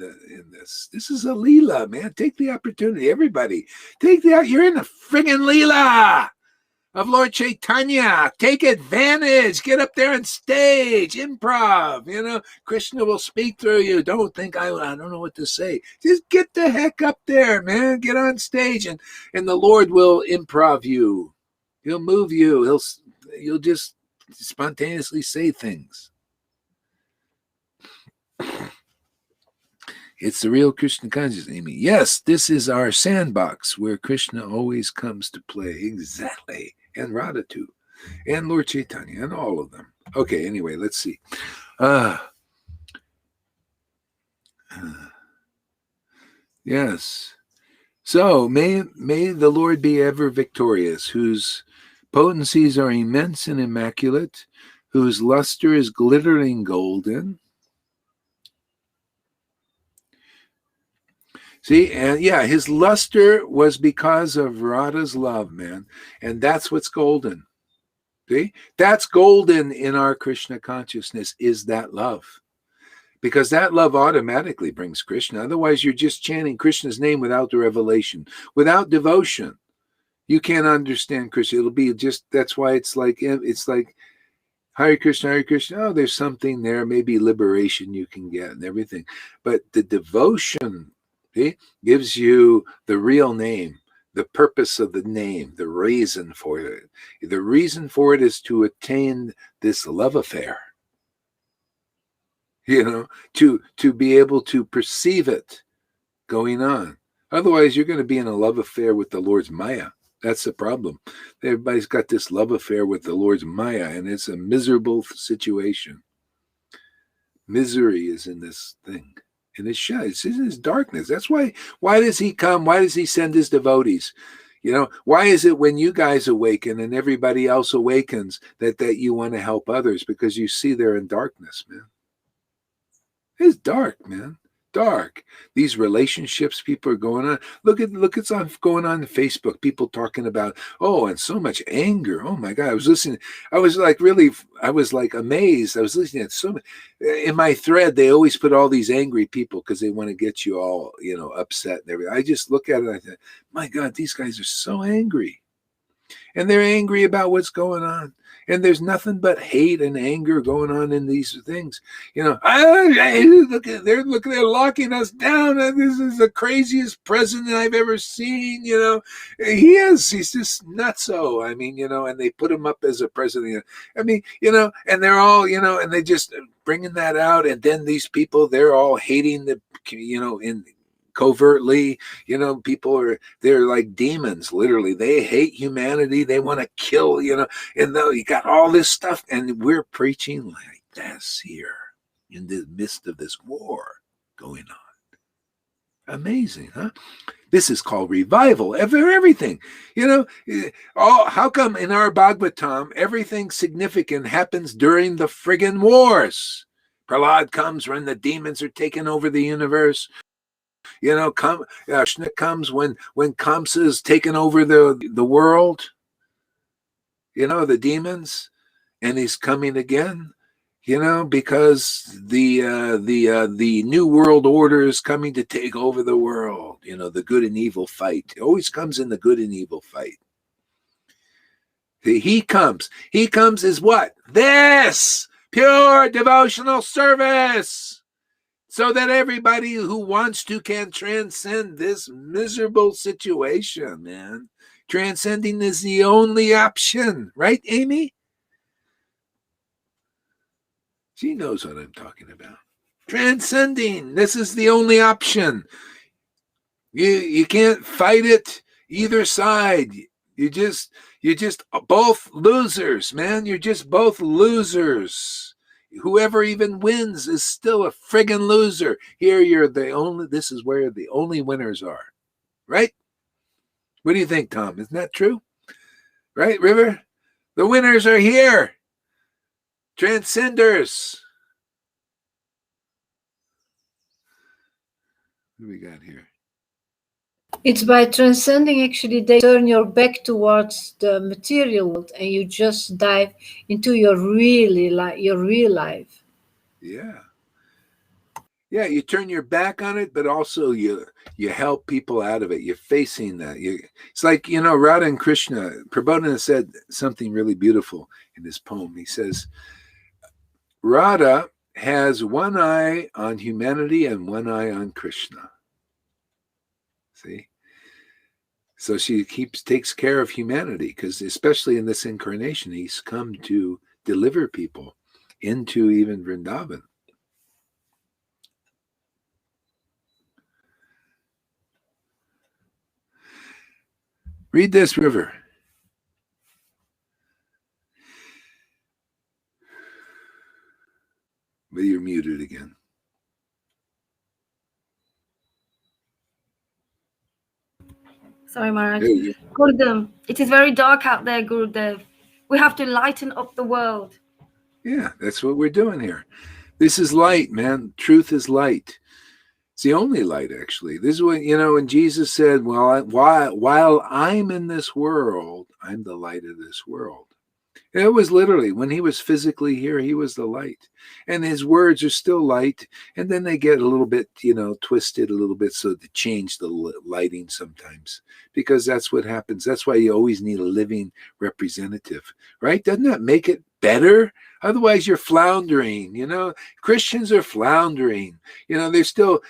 S1: this. This is a Leela, man. Take the opportunity. Everybody, you're in the friggin' Leela of Lord Chaitanya. Take advantage. Get up there on stage. Improv. Krishna will speak through you. Don't think I don't know what to say. Just get the heck up there, man. Get on stage, and the Lord will improv you. He'll move you. You'll just spontaneously say things. It's the real Krishna consciousness, Amy. Yes, this is our sandbox where Krishna always comes to play. Exactly. And Radha too. And Lord Chaitanya and all of them. Okay, anyway, let's see. Yes. So may the Lord be ever victorious, whose potencies are immense and immaculate, whose luster is glittering golden. See, and yeah, his luster was because of Radha's love, man. And that's what's golden. See, that's golden in our Krishna consciousness, is that love. Because that love automatically brings Krishna. Otherwise, you're just chanting Krishna's name without the revelation, without devotion. You can't understand Krishna. It'll be just, that's why it's like Hare Krishna, Hare Krishna. Oh, there's something there, maybe liberation you can get and everything. But the devotion, see, gives you the real name, the purpose of the name, the reason for it. The reason for it is to attain this love affair. To be able to perceive it going on. Otherwise, you're going to be in a love affair with the Lord's Maya. That's the problem. Everybody's got this love affair with the Lord's Maya, and it's a miserable situation. Misery is in this thing. And it's shy. It's in his darkness. That's why does he come? Why does he send his devotees? Why is it when you guys awaken and everybody else awakens that you want to help others? Because you see they're in darkness, man. It's dark, man. Dark. These relationships people are going on. Look at what's going on Facebook. People talking about, and so much anger. Oh my God. I was listening. I was like amazed. I was listening to so many. In my thread, they always put all these angry people because they want to get you all, upset and everything. I just look at it and I think, my God, these guys are so angry. And they're angry about what's going on. And there's nothing but hate and anger going on in these things. They're locking us down. This is the craziest president I've ever seen. He's just nutso. I mean, and they put him up as a president. I mean, and they're all, and they just bringing that out. And then these people, they're all hating in covertly, they're like demons, literally. They hate humanity. They want to kill, and though you got all this stuff, and we're preaching like this here in the midst of this war going on. Amazing, huh? This is called revival of everything. How come in our Bhagavatam, everything significant happens during the friggin' wars? Prahlad comes when the demons are taking over the universe. Krishna comes when Kamsa is taking over the world, the demons, and he's coming again, because the new world order is coming to take over the world. The good and evil fight. It always comes in the good and evil fight. He comes as what? This pure devotional service. So that everybody who wants to can transcend this miserable situation, man. Transcending is the only option. Right, Amy? She knows what I'm talking about. Transcending. This is the only option. You can't fight it either side. You just both losers, man. You're just both losers. Whoever even wins is still a friggin' loser. Here, this is where the only winners are. Right? What do you think, Tom? Isn't that true? Right, River? The winners are here. Transcenders. What do we got here?
S4: It's by transcending, actually, they turn your back towards the material world and you just dive into your real life.
S1: Yeah. Yeah, you turn your back on it, but also you help people out of it. You're facing that. It's like, Radha and Krishna. Prabodhana said something really beautiful in his poem. He says, Radha has one eye on humanity and one eye on Krishna. See? So she takes care of humanity, because especially in this incarnation, he's come to deliver people into even Vrindavan. Read this, River. But you're muted again.
S3: Sorry, Maharaj. Gurudev, it is very dark out there, Gurudev. We have to lighten up the world.
S1: Yeah, that's what we're doing here. This is light, man. Truth is light. It's the only light, actually. This is what, when Jesus said, well, while I'm in this world, I'm the light of this world. It was literally when he was physically here, he was the light. And his words are still light. And then they get a little bit, twisted a little bit so to change the lighting sometimes, because that's what happens. That's why you always need a living representative, right? Doesn't that make it better? Otherwise, you're floundering. Christians are floundering. They're still,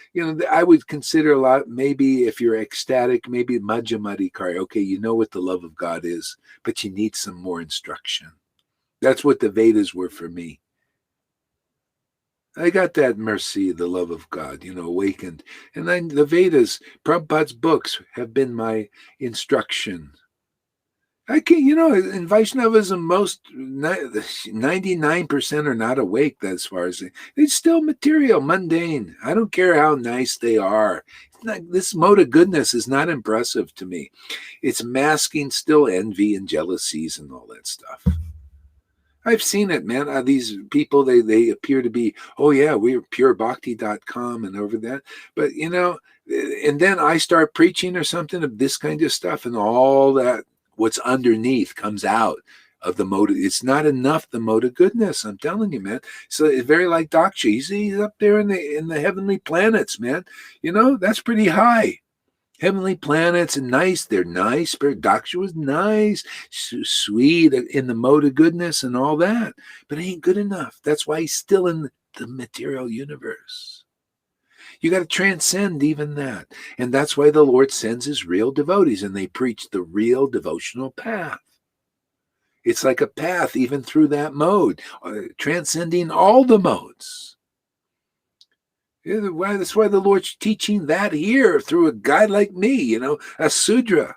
S1: I would consider a lot, maybe if you're ecstatic, maybe Majjamadikari. Okay, you know what the love of God is, but you need some more instruction. That's what the Vedas were for me. I got that mercy, the love of God, awakened. And then the Vedas, Prabhupada's books have been my instruction. I can't, in Vaishnavism, most 99% are not awake as far as it's still material, mundane. I don't care how nice they are. This mode of goodness is not impressive to me. It's masking still envy and jealousies and all that stuff. I've seen it, man. These people, they appear to be, oh yeah, we're purebhakti.com and over that. But, and then I start preaching or something of this kind of stuff, and all that, what's underneath comes out of the mode. It's not enough, the mode of goodness. I'm telling you, man. So it's very like Daksha. He's up there in the heavenly planets, man. That's pretty high. Heavenly planets and nice. They're nice. Daksha was nice, sweet in the mode of goodness and all that. But it ain't good enough. That's why he's still in the material universe. You got to transcend even that. And that's why the Lord sends his real devotees, and they preach the real devotional path. It's like a path even through that mode, transcending all the modes. That's why the Lord's teaching that here through a guy like me, a Sudra.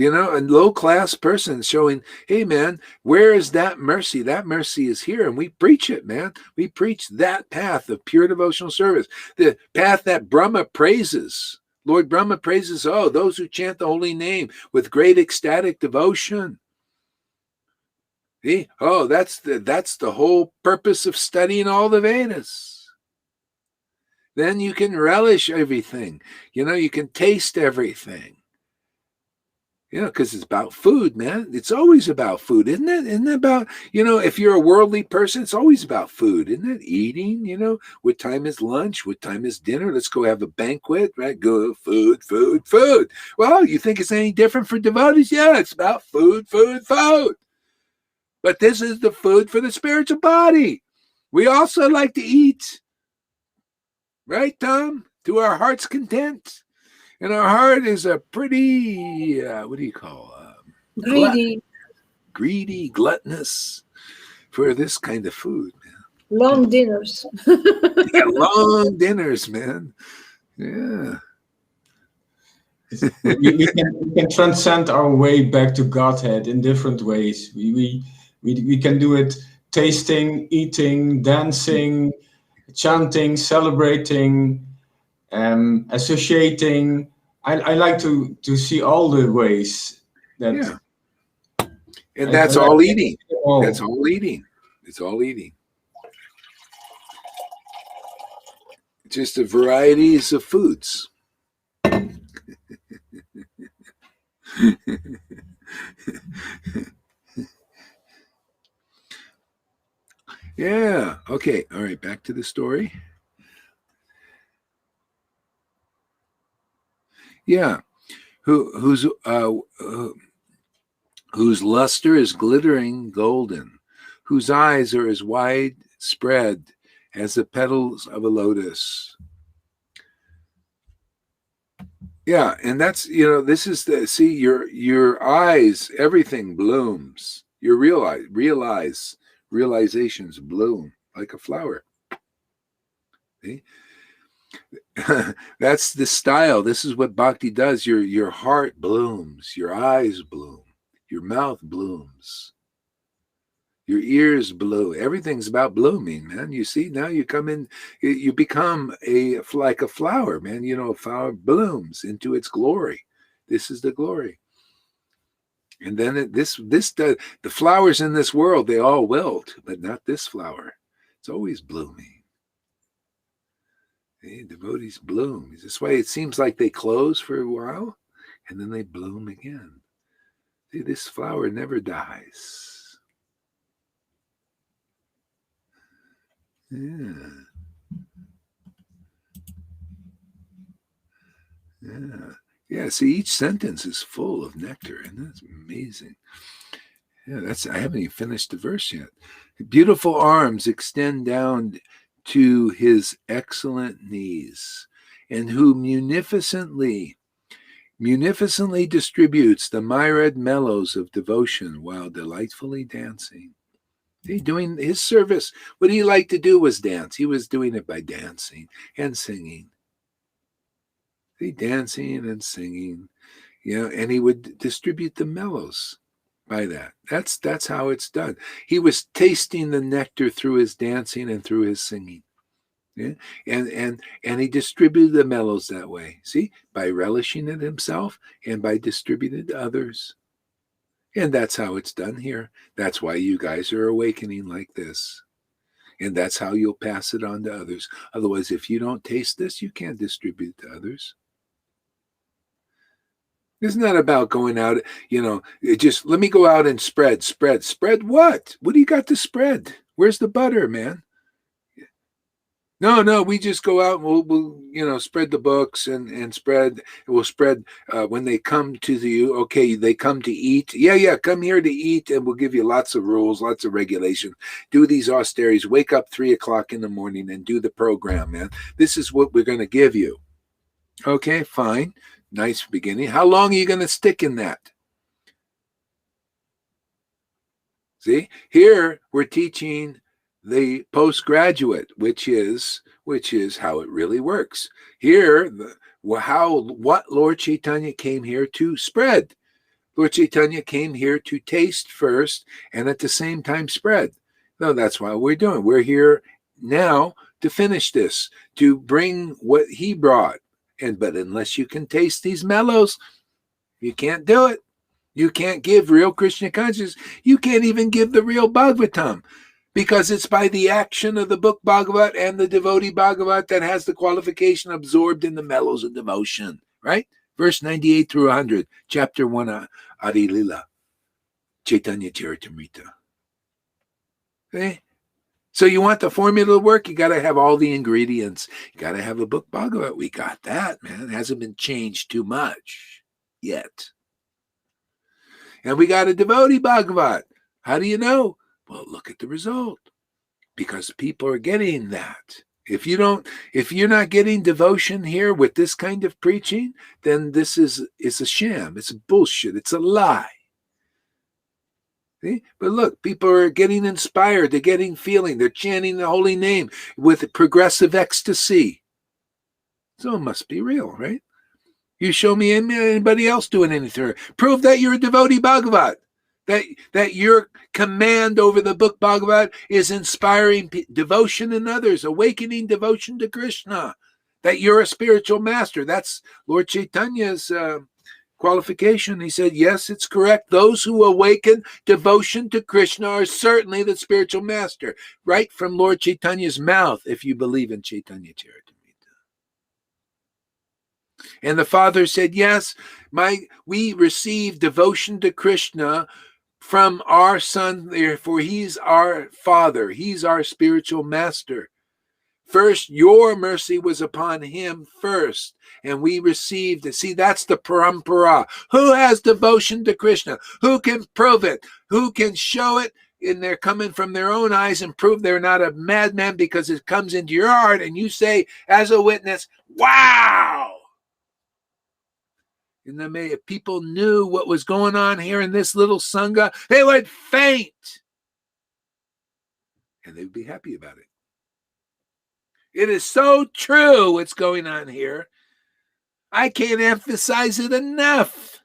S1: A low-class person showing, hey, man, where is that mercy? That mercy is here, and we preach it, man. We preach that path of pure devotional service, the path that Brahma praises. Lord Brahma praises, those who chant the holy name with great ecstatic devotion. See? That's the whole purpose of studying all the Vedas. Then you can relish everything. You can taste everything. Because it's about food, man. It's always about food, isn't it? Isn't it about, if you're a worldly person, it's always about food, isn't it? Eating, what time is lunch? What time is dinner? Let's go have a banquet, right? Go food, food, food. Well, you think it's any different for devotees? Yeah, it's about food, food, food. But this is the food for the spiritual body. We also like to eat. Right, Tom? To our heart's content. And our heart is a pretty, what do you call greedy, gluttonous for this kind of food, man.
S4: Long dinners.
S1: Yeah, long dinners, man. Yeah.
S5: we can transcend our way back to Godhead in different ways. We can do it tasting, eating, dancing, chanting, celebrating, associating. I like to see all the ways that.
S1: Yeah. And that's all eating. That's all eating. It's all eating. Just the varieties of foods. Yeah. Okay. All right. Back to the story. Yeah. Whose luster is glittering golden, whose eyes are as wide spread as the petals of a lotus. Yeah, and that's, this is your eyes, everything blooms. Your realizations bloom like a flower. See? That's the style. This is what bhakti does. Your heart blooms, your eyes bloom, your mouth blooms, your ears bloom. Everything's about blooming, man. You see, now you come in, you become like a flower, man. A flower blooms into its glory. This is the glory. And then the flowers in this world, they all wilt, but not this flower. It's always blooming. The devotees bloom. That's why it seems like they close for a while and then they bloom again. See, this flower never dies. Yeah. Yeah. Yeah. See, each sentence is full of nectar, and that's amazing. Yeah, I haven't even finished the verse yet. Beautiful arms extend down to his excellent knees, and who munificently distributes the myriad mellows of devotion while delightfully dancing. He doing his service. What he liked to do was dance. He was doing it by dancing and singing. He dancing and singing, and he would distribute the mellows by that. That's how it's done. He was tasting the nectar through his dancing and through his singing. Yeah? And he distributed the mellows that way. See, by relishing it himself and by distributing it to others. And that's how it's done here. That's why you guys are awakening like this. And that's how you'll pass it on to others. Otherwise, if you don't taste this, you can't distribute it to others. It's not about going out, just let me go out and spread. Spread what? What do you got to spread? Where's the butter, man? No, we just go out and we'll spread the books and spread. We'll spread when they come to you. Okay, they come to eat. Yeah, come here to eat, and we'll give you lots of rules, lots of regulation. Do these austerities. Wake up 3 o'clock in the morning and do the program, man. This is what we're going to give you. Okay, fine. Nice beginning. How long are you going to stick in that? See, here we're teaching the postgraduate, which is how it really works. Here, what Lord Chaitanya came here to spread. Lord Chaitanya came here to taste first and at the same time spread. No, that's what we're doing. We're here now to finish this, to bring what he brought. But unless you can taste these mellows, you can't do it. You can't give real Krishna consciousness. You can't even give the real Bhagavatam, because it's by the action of the book Bhagavat and the devotee Bhagavat that has the qualification absorbed in the mellows of devotion, right? Verse 98 through 100, chapter 1, Adi Lila, Chaitanya Charitamrita. Okay? So you want the formula to work, you got to have all the ingredients. You got to have a book Bhagavat. We got that, man. It hasn't been changed too much yet. And we got a devotee Bhagavat. How do you know? Well, look at the result. Because people are getting that. If you're not getting devotion here with this kind of preaching, then this is a sham. It's bullshit. It's a lie. See? But look, people are getting inspired. They're getting feeling. They're chanting the holy name with progressive ecstasy. So it must be real, right? You show me anybody else doing anything. Prove that you're a devotee Bhagavat. That your command over the book Bhagavat is inspiring devotion in others, awakening devotion to Krishna. That you're a spiritual master. That's Lord Chaitanya's qualification. He said, yes, it's correct. Those who awaken devotion to Krishna are certainly the spiritual master. Right from Lord Chaitanya's mouth, if you believe in Chaitanya Charitamrita. And the father said, yes, we receive devotion to Krishna from our son, therefore he's our father. He's our spiritual master. First, your mercy was upon him first, and we received it. See, that's the parampara. Who has devotion to Krishna? Who can prove it? Who can show it? And they're coming from their own eyes and prove they're not a madman, because it comes into your heart and you say, as a witness, wow! And then if people knew what was going on here in this little sangha, they would faint. And they'd be happy about it. It is so true what's going on here. I can't emphasize it enough.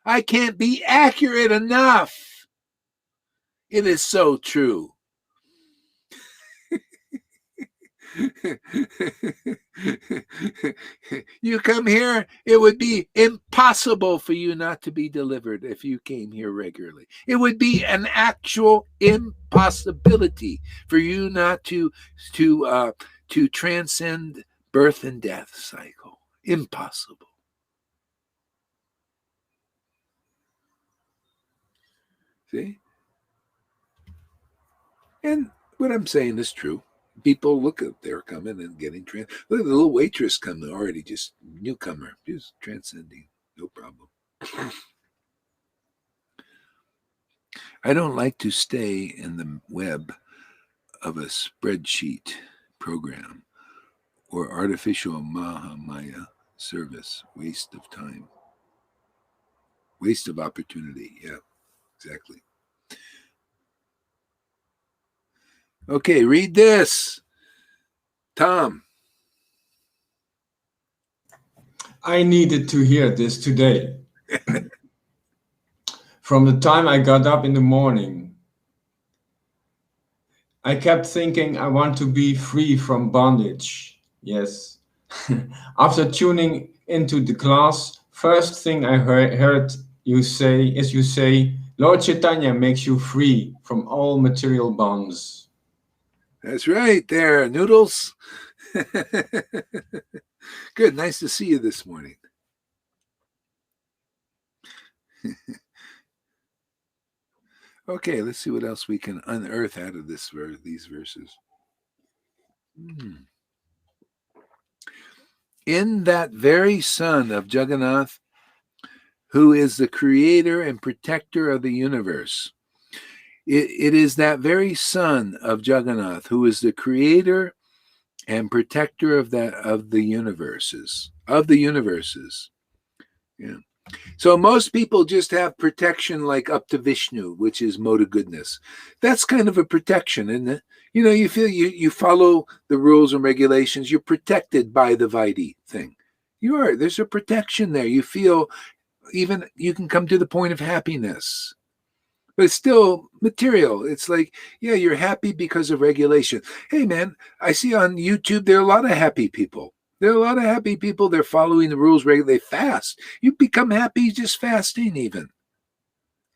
S1: I can't be accurate enough. It is so true. You come here, it would be impossible for you not to be delivered if you came here regularly. It would be an actual impossibility for you not to transcend birth and death cycle. Impossible. See? And what I'm saying is true. People look at they're coming and getting trans. Look at the little waitress coming already, just newcomer, just transcending, no problem. I don't like to stay in the web of a spreadsheet program or artificial Mahamaya service. Waste of time. Waste of opportunity. Yeah, exactly. Okay, read this. Tom.
S5: I needed to hear this today. From the time I got up in the morning, I kept thinking I want to be free from bondage. Yes. After tuning into the class, first thing I heard you say, Lord Chaitanya makes you free from all material bonds.
S1: That's right there, Noodles. Good, nice to see you this morning. Okay, let's see what else we can unearth out of these verses. In that very son of Jagannath, who is the creator and protector of the universe. It is that very son of Jagannath who is the creator and protector of the universes. Yeah. So most people just have protection like up to Vishnu, which is mode of goodness. That's kind of a protection, isn't it? You know, you feel you follow the rules and regulations. You're protected by the Vaidhi thing. There's a protection there. You feel even you can come to the point of happiness. But it's still material. It's like, yeah, you're happy because of regulation. Hey, man, I see on YouTube there are a lot of happy people. They're following the rules. They fast. You become happy just fasting even.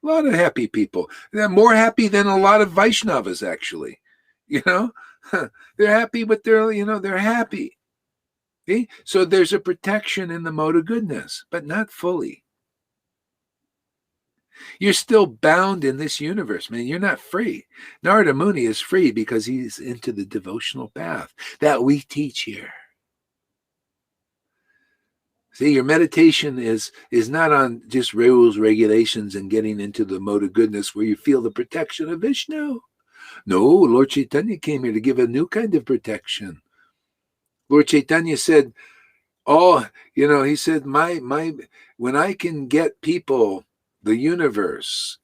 S1: A lot of happy people. They're more happy than a lot of Vaishnavas, actually. You know? They're happy, but they're happy. See? So there's a protection in the mode of goodness, but not fully. You're still bound in this universe, man. You're not free. Narada Muni is free because he's into the devotional path that we teach here. See, your meditation is not on just rules, regulations, and getting into the mode of goodness where you feel the protection of Vishnu. No, Lord Chaitanya came here to give a new kind of protection. Lord Chaitanya said, he said, when I can get people, the universe,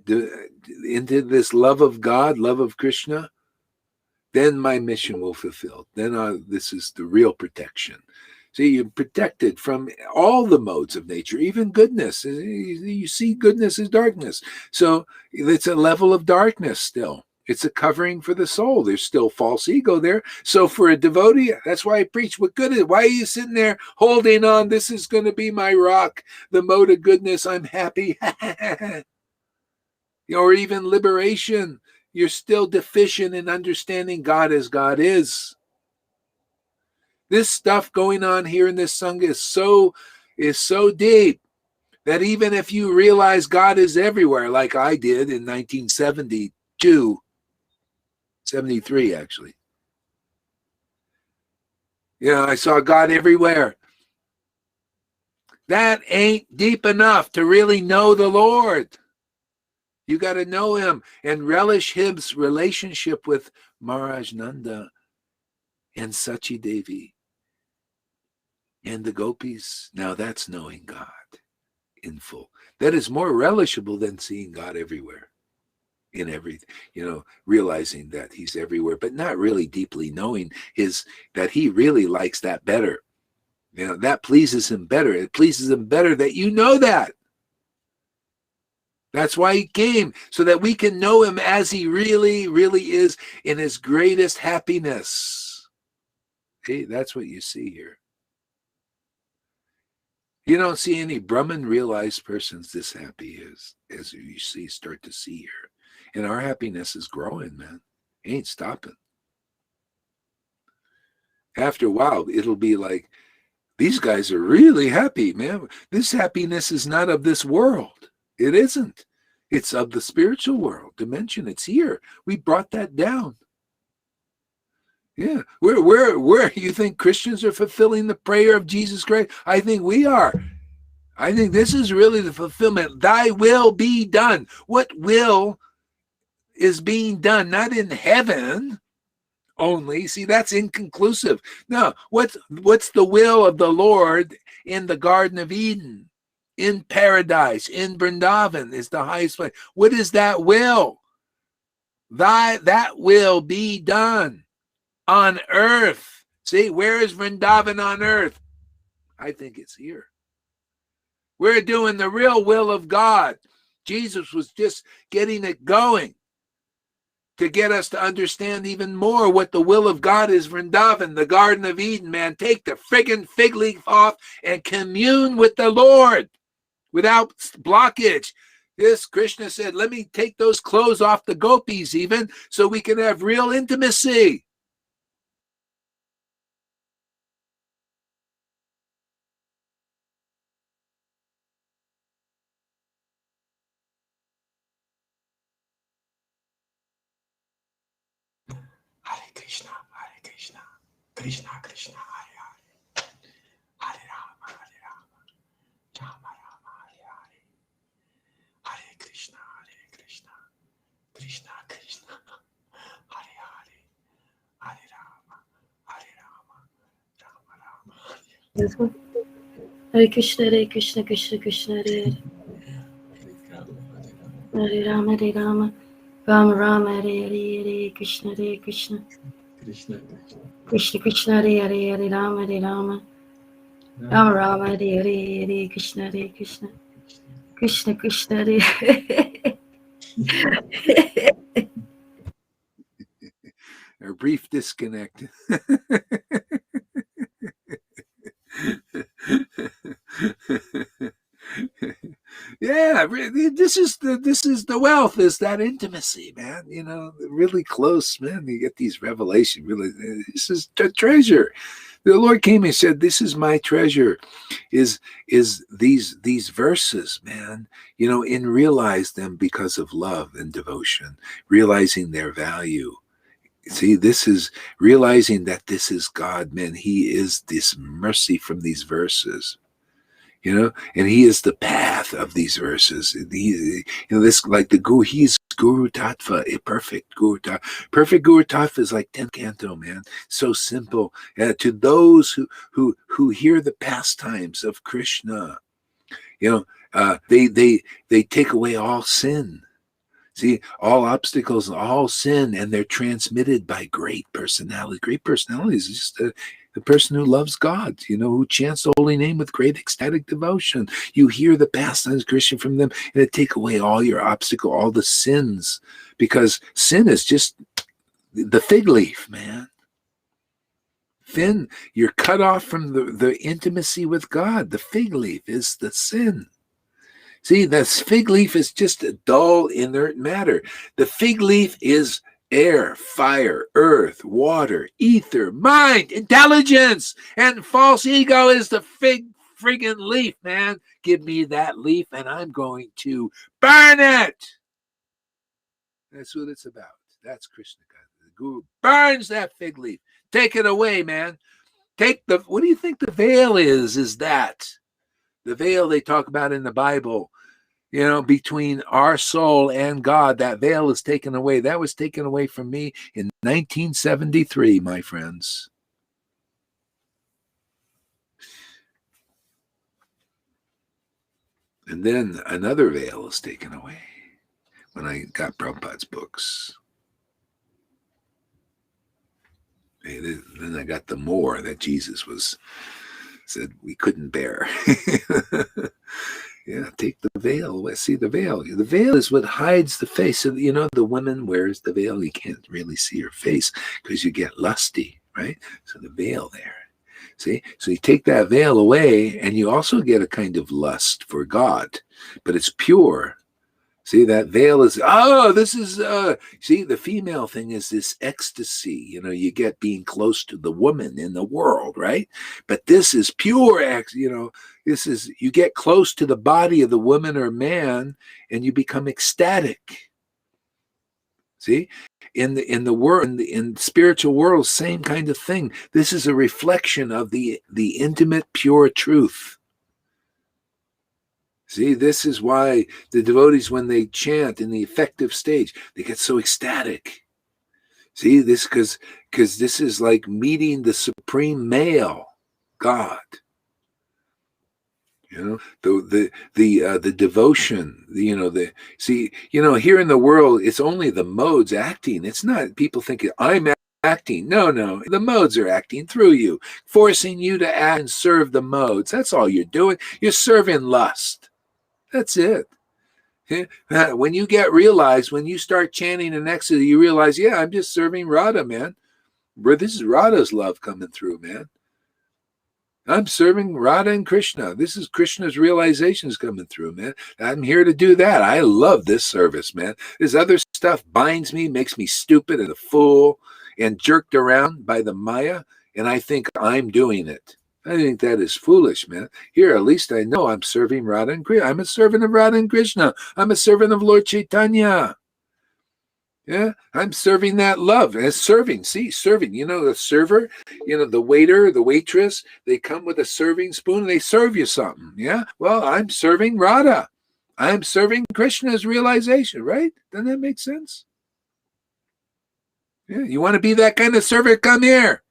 S1: into this love of God, love of Krishna, then my mission will fulfill. Then this is the real protection. See, you're protected from all the modes of nature, even goodness. You see goodness as darkness. So it's a level of darkness still. It's a covering for the soul. There's still false ego there. So for a devotee, that's why I preach what good is. Why are you sitting there holding on? This is going to be my rock, the mode of goodness. I'm happy. Or even liberation. You're still deficient in understanding God as God is. This stuff going on here in this Sangha is so deep that even if you realize God is everywhere, like I did in 1972, 73 actually. I saw God everywhere. That ain't deep enough to really know the Lord. You got to know him and relish his relationship with Maharaj Nanda and Sachi Devi and the gopis. Now that's knowing God in full. That is more relishable than seeing God everywhere. In everything, realizing that he's everywhere, but not really deeply knowing that he really likes that better. That pleases him better. It pleases him better that you know that. That's why he came, so that we can know him as he really, really is in his greatest happiness. Okay, that's what you see here. You don't see any Brahman realized persons this happy as you start to see here. And our happiness is growing, man. It ain't stopping. After a while, it'll be like, these guys are really happy, man. This happiness is not of this world. It isn't. It's of the spiritual world dimension. It's here. We brought that down. Yeah. Where you think Christians are fulfilling the prayer of Jesus Christ? I think we are. I think this is really the fulfillment. Thy will be done. What will is being done? Not in heaven only. See, that's inconclusive. No, what's the will of the Lord in the Garden of Eden, in paradise, in Vrindavan is the highest place. What is that will? That will be done on earth. See, where is Vrindavan on earth? I think it's here. We're doing the real will of God. Jesus was just getting it going to get us to understand even more what the will of God is. Vrindavan, the Garden of Eden, man. Take the friggin' fig leaf off and commune with the Lord without blockage. This Krishna said, let me take those clothes off the gopis even so we can have real intimacy.
S5: Hare Krishna, Krishna Krishna, Hare Hare, Hare Rama, Rama Rama, Hare Hare, Hare Krishna, Krishna Krishna, Hare Hare, Hare Rama, Rama Rama,
S3: This one. Hare Krishna, Krishna Krishna, Hare Hare. Hare Rama, Rama Rama, Hare Hare, Hare Krishna, Krishna. Krishna Krishna, Hare Hare, Hare Rama, Rama Rama, Hare Hare, Hare Krishna, Krishna. Krishna Krishna, Hare
S1: A brief disconnect. Yeah, this is the wealth, is that intimacy, man. You know, really close, man. You get these revelations. Really, this is the treasure. The Lord came and said, "This is my treasure." Is these verses, man? You know, and realize them because of love and devotion, realizing their value. See, this is realizing that this is God, man. He is this mercy from these verses. You know, and he is the path of these verses. He, you know, this like the Guru. He's Guru Tattva, a perfect Guru Tattva. Perfect Guru Tattva is like 10th canto, man. So simple. To those who hear the pastimes of Krishna, you know, they take away all sin. See, all obstacles, all sin, and they're transmitted by great personality. Great personality is just the person who loves God, you know, who chants the holy name with great ecstatic devotion. You hear the pastimes of Krishna from them, and it take away all your obstacle, all the sins, because sin is just the fig leaf, man. Sin, you're cut off from the intimacy with God. The fig leaf is the sin. See, the fig leaf is just a dull, inert matter. The fig leaf is air, fire, earth, water, ether, mind, intelligence, and false ego is the friggin' leaf, man. Give me that leaf and I'm going to burn it. That's what it's about. That's Krishna. The Guru burns that fig leaf. Take it away, man. What do you think the veil is? Is that the veil they talk about in the Bible? You know, between our soul and God, that veil is taken away. That was taken away from me in 1973, my friends. And then another veil is taken away when I got Prabhupada's books. And then I got the more that Jesus said we couldn't bear. Yeah, take the veil. See the veil. The veil is what hides the face. So, you know, the woman wears the veil. You can't really see her face because you get lusty, right? So the veil there. See? So you take that veil away and you also get a kind of lust for God, but it's pure. See, that veil is, oh, this is, see, the female thing is this ecstasy, you get being close to the woman in the world, right? But this is pure, this is, you get close to the body of the woman or man and you become ecstatic. See, in the world, in spiritual world, same kind of thing. This is a reflection of the intimate, pure truth. See, this is why the devotees, when they chant in the effective stage, they get so ecstatic. See, this because this is like meeting the supreme male, God. The devotion. Here in the world, it's only the modes acting. It's not people thinking I'm acting. No, the modes are acting through you, forcing you to act and serve the modes. That's all you're doing. You're serving lust. That's it. When you when you start chanting in ecstasy, you realize, yeah, I'm just serving Radha, man. This is Radha's love coming through, man. I'm serving Radha and Krishna. This is Krishna's realizations coming through, man. I'm here to do that. I love this service, man. This other stuff binds me, makes me stupid and a fool and jerked around by the Maya, and I think I'm doing it. I think that is foolish, man. Here, at least I know I'm serving Radha and Krishna. I'm a servant of Radha and Krishna. I'm a servant of Lord Chaitanya. Yeah, I'm serving that love. As serving, serving. The server, the waiter, the waitress, they come with a serving spoon and they serve you something. Yeah, well, I'm serving Radha. I'm serving Krishna's realization, right? Doesn't that make sense? Yeah, you want to be that kind of server? Come here.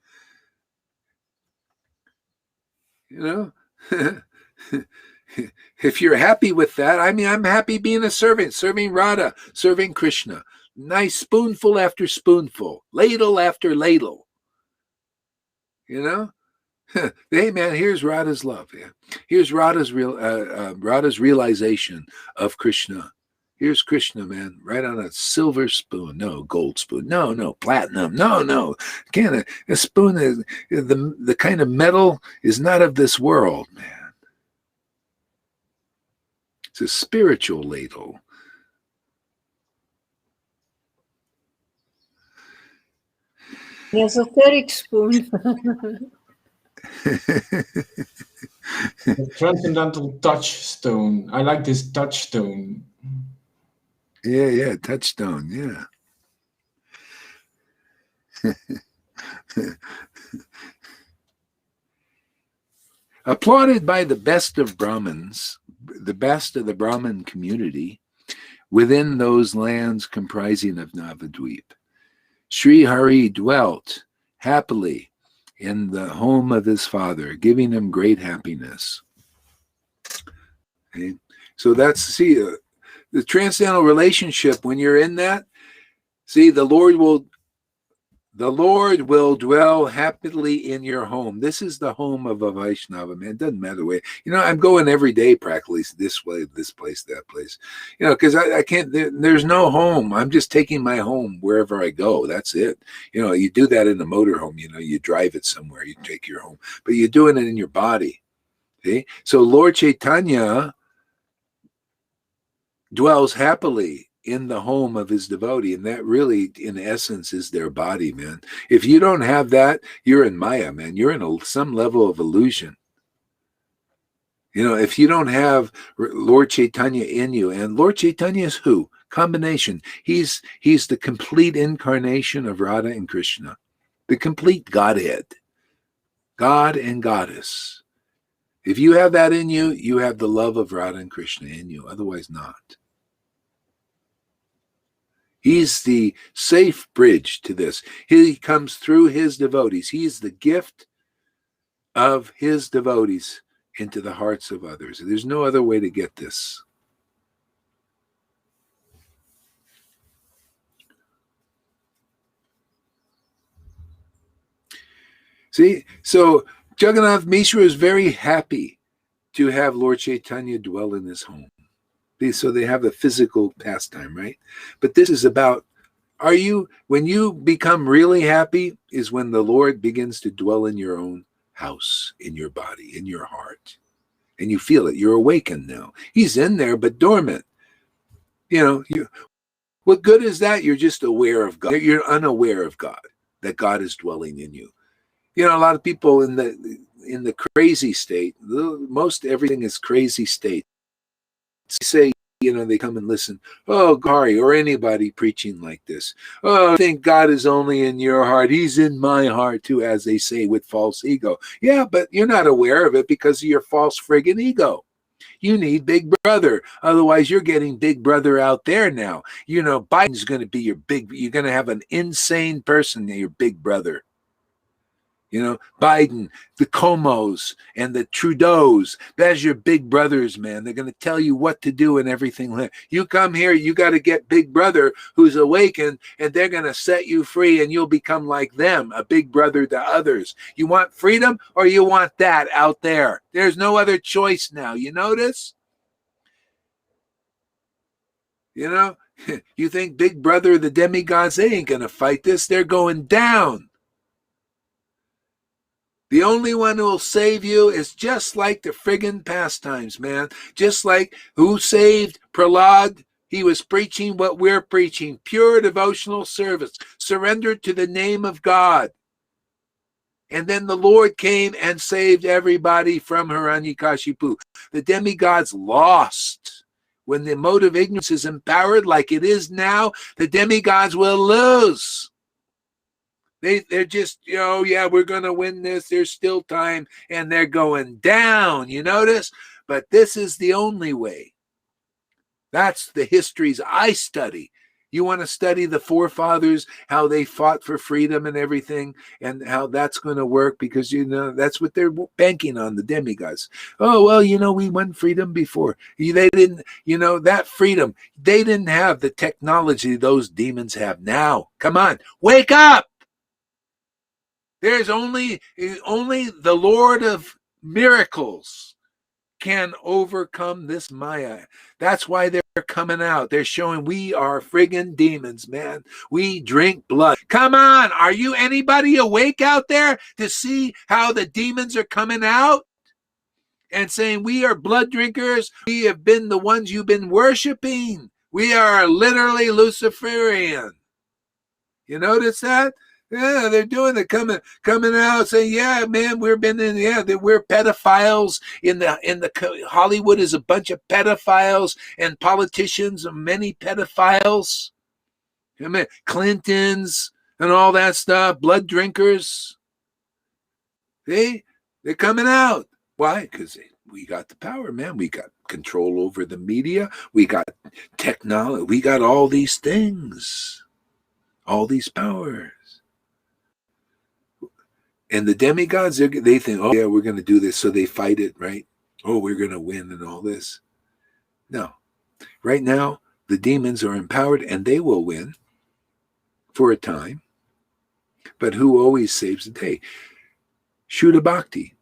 S1: If you're happy with that, I mean, I'm happy being a servant, serving Radha, serving Krishna. Nice spoonful after spoonful, ladle after ladle. Hey, man, here's Radha's love. Yeah, here's Radha's realization of Krishna. Here's Krishna, man, right on a silver spoon. No, gold spoon. No, platinum. No. Can't a spoon is the kind of metal is not of this world, man. It's a spiritual ladle.
S4: The esoteric spoon.
S5: The transcendental touchstone. I like this touchstone.
S1: Yeah, touchstone, yeah. Applauded by the best of Brahmins, the best of the Brahmin community, within those lands comprising of Navadvip, Sri Hari dwelt happily in the home of his father, giving him great happiness. Okay? So that's, the transcendental relationship, when you're in that, the Lord will dwell happily in your home. This is the home of a Vaishnava, man. It doesn't matter where. I'm going every day practically this way, this place, that place. Because I can't, there's no home. I'm just taking my home wherever I go. That's it. You do that in a motorhome, you drive it somewhere, you take your home. But you're doing it in your body. Okay? So Lord Chaitanya dwells happily in the home of his devotee, and that really, in essence, is their body, man. If you don't have that, you're in Maya, man. You're in some level of illusion. If you don't have Lord Chaitanya in you, and Lord Chaitanya is who? Combination. He's the complete incarnation of Radha and Krishna, the complete Godhead, God and Goddess. If you have that in you, you have the love of Radha and Krishna in you. Otherwise, not. He's the safe bridge to this. He comes through his devotees. He's the gift of his devotees into the hearts of others. There's no other way to get this. See, so Jagannath Mishra is very happy to have Lord Chaitanya dwell in his home. So they have a physical pastime, right? But this is about, when you become really happy is when the Lord begins to dwell in your own house, in your body, in your heart. And you feel it. You're awakened now. He's in there, but dormant. What good is that? You're just aware of God. You're unaware of God, that God is dwelling in you. A lot of people in the crazy state, most everything is crazy state. Say, they come and listen. Oh, Gary, or anybody preaching like this. Oh, I think God is only in your heart. He's in my heart too, as they say, with false ego. Yeah, but you're not aware of it because of your false friggin' ego. You need Big Brother. Otherwise, you're getting Big Brother out there now. Biden's going to be you're going to have an insane person, your Big Brother. Biden, the Comos, and the Trudeaus, that's your big brothers, man. They're going to tell you what to do and everything. You come here, you got to get Big Brother who's awakened, and they're going to set you free, and you'll become like them, a big brother to others. You want freedom, or you want that out there? There's no other choice now. You notice? You think Big Brother, the demigods, they ain't going to fight this. They're going down. The only one who will save you is just like the friggin' pastimes, man. Just like who saved Prahlad? He was preaching what we're preaching, pure devotional service, surrendered to the name of God. And then the Lord came and saved everybody from Hiranyakashipu. The demigods lost. When the mode of ignorance is empowered like it is now, the demigods will lose. They're just, yeah, we're going to win this. There's still time. And they're going down, you notice? But this is the only way. That's the histories I study. You want to study the forefathers, how they fought for freedom and everything, and how that's going to work because, that's what they're banking on, the demigods. Oh, well, we won freedom before. They didn't, that freedom, they didn't have the technology those demons have now. Come on, wake up! There's only the Lord of miracles can overcome this Maya. That's why they're coming out. They're showing we are friggin' demons, man. We drink blood. Come on, are you anybody awake out there to see how the demons are coming out? And saying we are blood drinkers. We have been the ones you've been worshiping. We are literally Luciferian. You notice that? Yeah, they're doing it, coming out saying, yeah, man, we're pedophiles in the Hollywood is a bunch of pedophiles and politicians, many pedophiles. I mean, Clintons and all that stuff, blood drinkers. See, they're coming out. Why? Because we got the power, man. We got control over the media. We got technology. We got all these things, all these powers. And the demigods, they think, oh, yeah, we're going to do this. So they fight it, right? Oh, we're going to win and all this. No. Right now, the demons are empowered and they will win for a time. But who always saves the day? Japa Bhakti,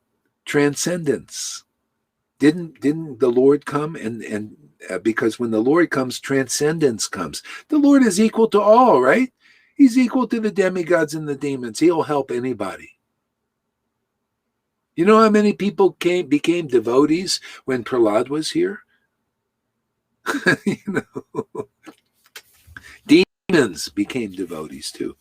S1: transcendence. Didn't the Lord come and because when the Lord comes, transcendence comes. The Lord is equal to all, right? He's equal to the demigods and the demons. He'll help anybody. You know how many people became devotees when Prahlad was here? Demons became devotees too.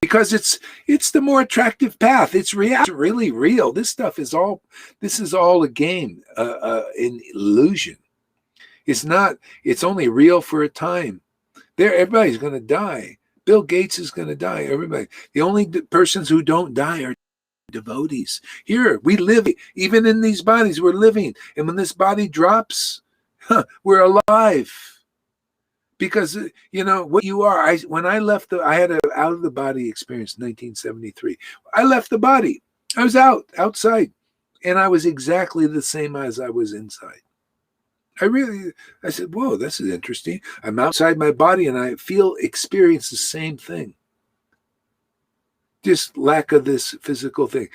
S1: Because it's the more attractive path. It's really real. This is all a game, an illusion. It's only real for a time. Everybody's going to die. Bill Gates is going to die. Everybody. The only persons who don't die are devotees. Here, we live, even in these bodies, we're living. And when this body drops, we're alive. Because, what you are, when I left, I had an out-of-the-body experience in 1973. I left the body. I was outside. And I was exactly the same as I was inside. I said, whoa, this is interesting. I'm outside my body and I experience the same thing. Just lack of this physical thing.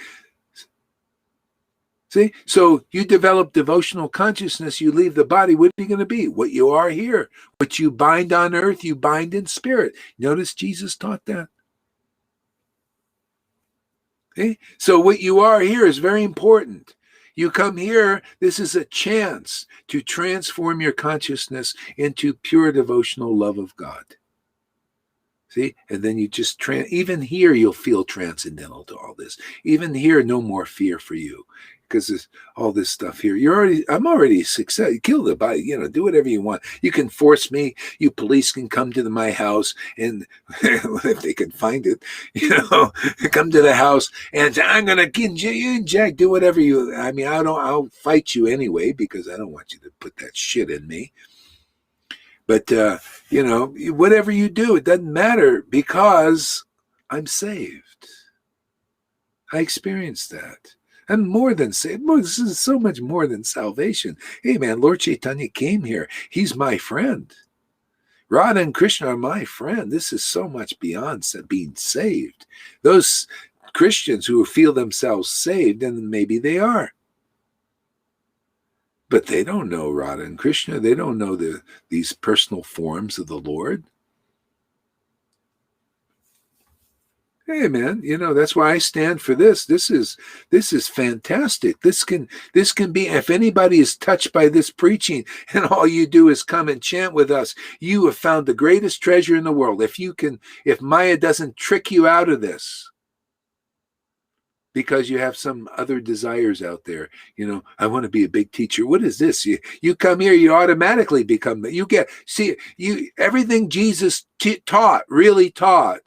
S1: See? So you develop devotional consciousness, you leave the body, what are you going to be? What you are here. What you bind on earth, you bind in spirit. Notice Jesus taught that. Okay? So what you are here is very important. You come here, this is a chance to transform your consciousness into pure devotional love of God. See? And then you just, even here, you'll feel transcendental to all this. Even here, no more fear for you. Because there's all this stuff here. I'm already success. Kill the body, do whatever you want. You can force me. You police can come to my house, and if they can find it, come to the house and say, I'm gonna inject, do whatever you. I mean, I'll fight you anyway because I don't want you to put that shit in me. But whatever you do, it doesn't matter because I'm saved. I experienced that. I'm more than saved. This is so much more than salvation. Hey, man, Lord Chaitanya came here. He's my friend. Radha and Krishna are my friend. This is so much beyond being saved. Those Christians who feel themselves saved, and maybe they are. But they don't know Radha and Krishna. They don't know these personal forms of the Lord. Hey, man, that's why I stand for this. This is fantastic. This can be, if anybody is touched by this preaching and all you do is come and chant with us, you have found the greatest treasure in the world. If Maya doesn't trick you out of this, because you have some other desires out there, I want to be a big teacher. What is this? You come here, you automatically become, everything Jesus really taught,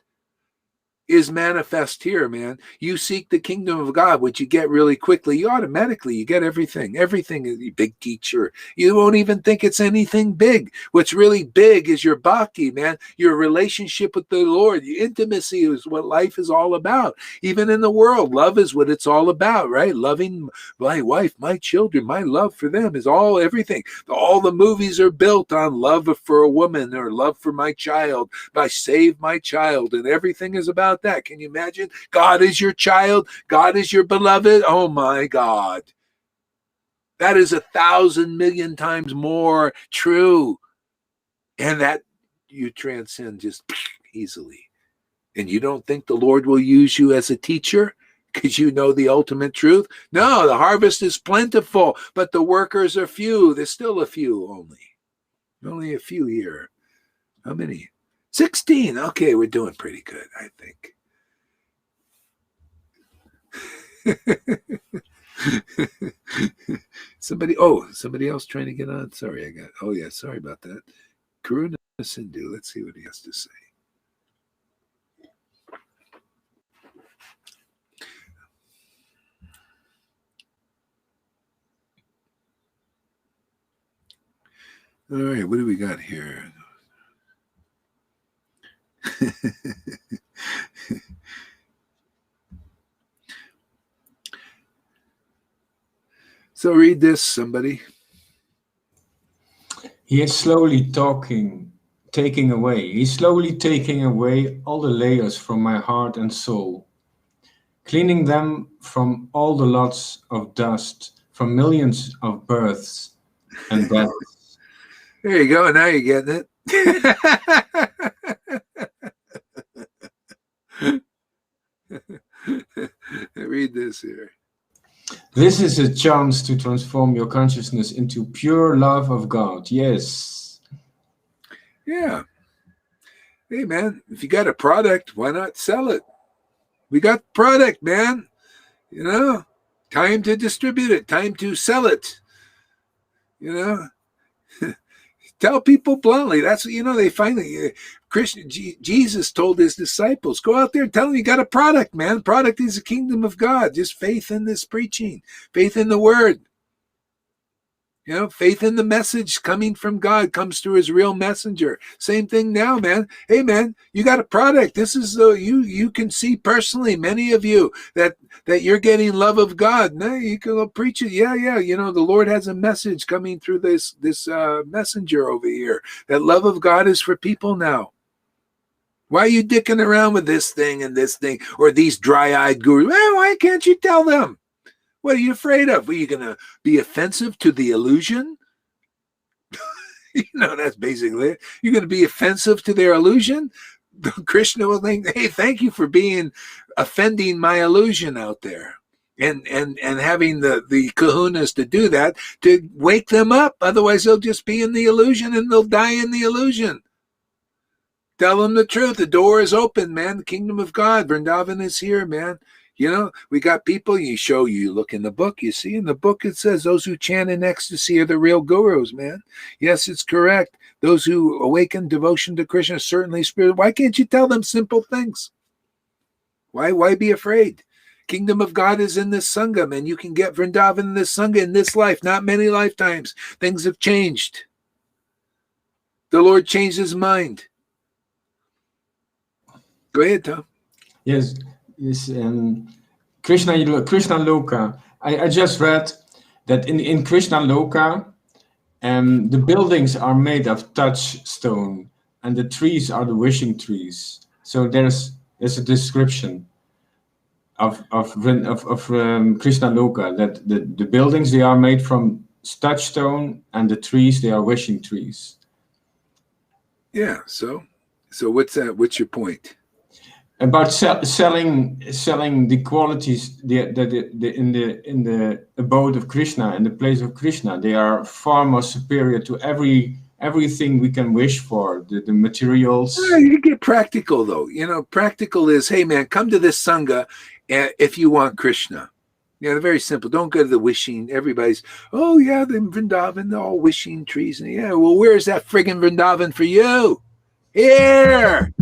S1: is manifest here, man. You seek the kingdom of God, which you get really quickly. You get everything. Everything is a big teacher. You won't even think it's anything big. What's really big is your bhakti, man. Your relationship with the Lord. Your intimacy is what life is all about. Even in the world, love is what it's all about, right? Loving my wife, my children, my love for them is everything. All the movies are built on love for a woman or love for my child. I save my child, and everything is about that. Can you imagine? God is your child. God is your beloved. Oh my God. That is 1,000 million times more true. And that you transcend just easily. And you don't think the Lord will use you as a teacher because you know the ultimate truth? No, the harvest is plentiful, but the workers are few. There's still a few only. Only a few here. How many? 16. Okay, we're doing pretty good, I think. Somebody else trying to get on. Sorry, sorry about that. Karuna Sindhu, let's see what he has to say. All right, what do we got here? So read this, somebody.
S5: He is slowly taking away. He's slowly taking away all the layers from my heart and soul, cleaning them from all the lots of dust, from millions of births and deaths.
S1: There you go. Now you're getting it. Read this here.
S5: This is a chance to transform your consciousness into pure love of God. Yes.
S1: Yeah. Hey, man, if you got a product, why not sell it? We got product, man. Time to distribute it. Time to sell it. Tell people bluntly. That's they finally. Jesus told his disciples, go out there and tell them you got a product, man. Product is the kingdom of God. Just faith in this preaching, faith in the word. Faith in the message coming from God comes through his real messenger. Same thing now, man. Hey, man, you got a product. This is you can see personally, many of you, that you're getting love of God. Now you can go preach it. Yeah. The Lord has a message coming through this messenger over here. That love of God is for people now. Why are you dicking around with this thing and this thing, or these dry-eyed gurus? Well, why can't you tell them? What are you afraid of? Are you going to be offensive to the illusion? That's basically it. You're going to be offensive to their illusion? Krishna will think, hey, thank you for offending my illusion out there. and having the kahunas to do that, to wake them up. Otherwise, they'll just be in the illusion and they'll die in the illusion. Tell them the truth. The door is open, man. The kingdom of God, Vrindavan is here, man. You know, we got people, you look in the book, you see in the book it says those who chant in ecstasy are the real gurus, man. Yes, it's correct. Those who awaken devotion to Krishna are certainly spiritual. Why can't you tell them simple things? Why be afraid? Kingdom of God is in this Sangha, man. You can get Vrindavan in this Sangha in this life, not many lifetimes. Things have changed. The Lord changed his mind. Go ahead, Tom.
S5: Yes. Krishna Loka. I just read that in Krishna Loka, the buildings are made of touchstone, and the trees are the wishing trees. So there's a description of Krishna Loka, that the buildings, they are made from touchstone, and the trees, they are wishing trees.
S1: Yeah. So what's that? What's your point?
S5: About selling the qualities in the abode of Krishna, in the place of Krishna, they are far more superior to everything we can wish for, the materials.
S1: You get practical, though. You know, practical is, hey man, come to this Sangha if you want Krishna. Yeah, they're very simple. Don't go to the wishing. Everybody's, oh yeah, the Vrindavan, they're all wishing trees. And yeah, well, where's that friggin' Vrindavan for you? Here.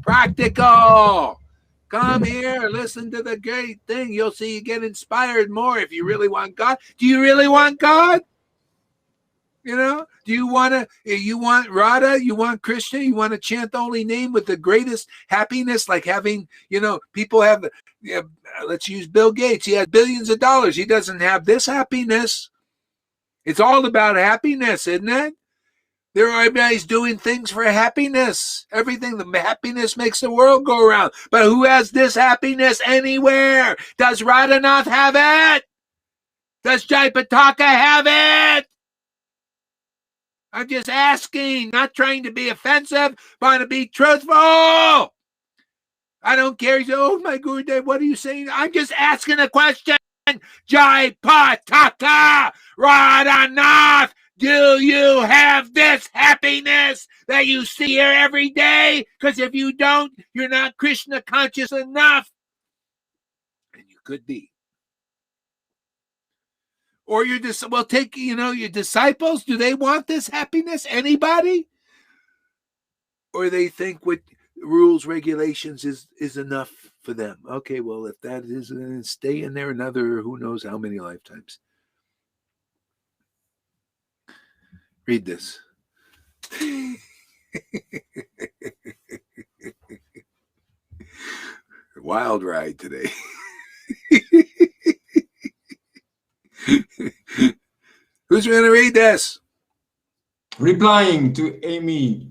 S1: Practical. Come here, listen to the great thing. You'll see you get inspired more if you really want God. Do you really want God? You know, do you want Radha? You want Krishna? You want to chant the holy name with the greatest happiness, like having, you know, people have, let's use Bill Gates. He has billions of dollars. He doesn't have this happiness. It's all about happiness, isn't it? Everybody's doing things for happiness. Everything, the happiness makes the world go around. But who has this happiness anywhere? Does Radhanath have it? Does Jayapataka have it? I'm just asking, not trying to be offensive, but to be truthful. I don't care. Oh, my Gurudev, what are you saying? I'm just asking a question. Jayapataka, Radhanath, do you have this happiness that you see here every day? Because if you don't, you're not Krishna conscious enough. And you could be. Or you're just, well, take, you know, your disciples, do they want this happiness? Anybody? Or they think what rules, regulations is enough for them. Okay, well, if that is, then stay in there another who knows how many lifetimes. Read this. Wild ride today. Who's going to read this?
S5: Replying to Amy.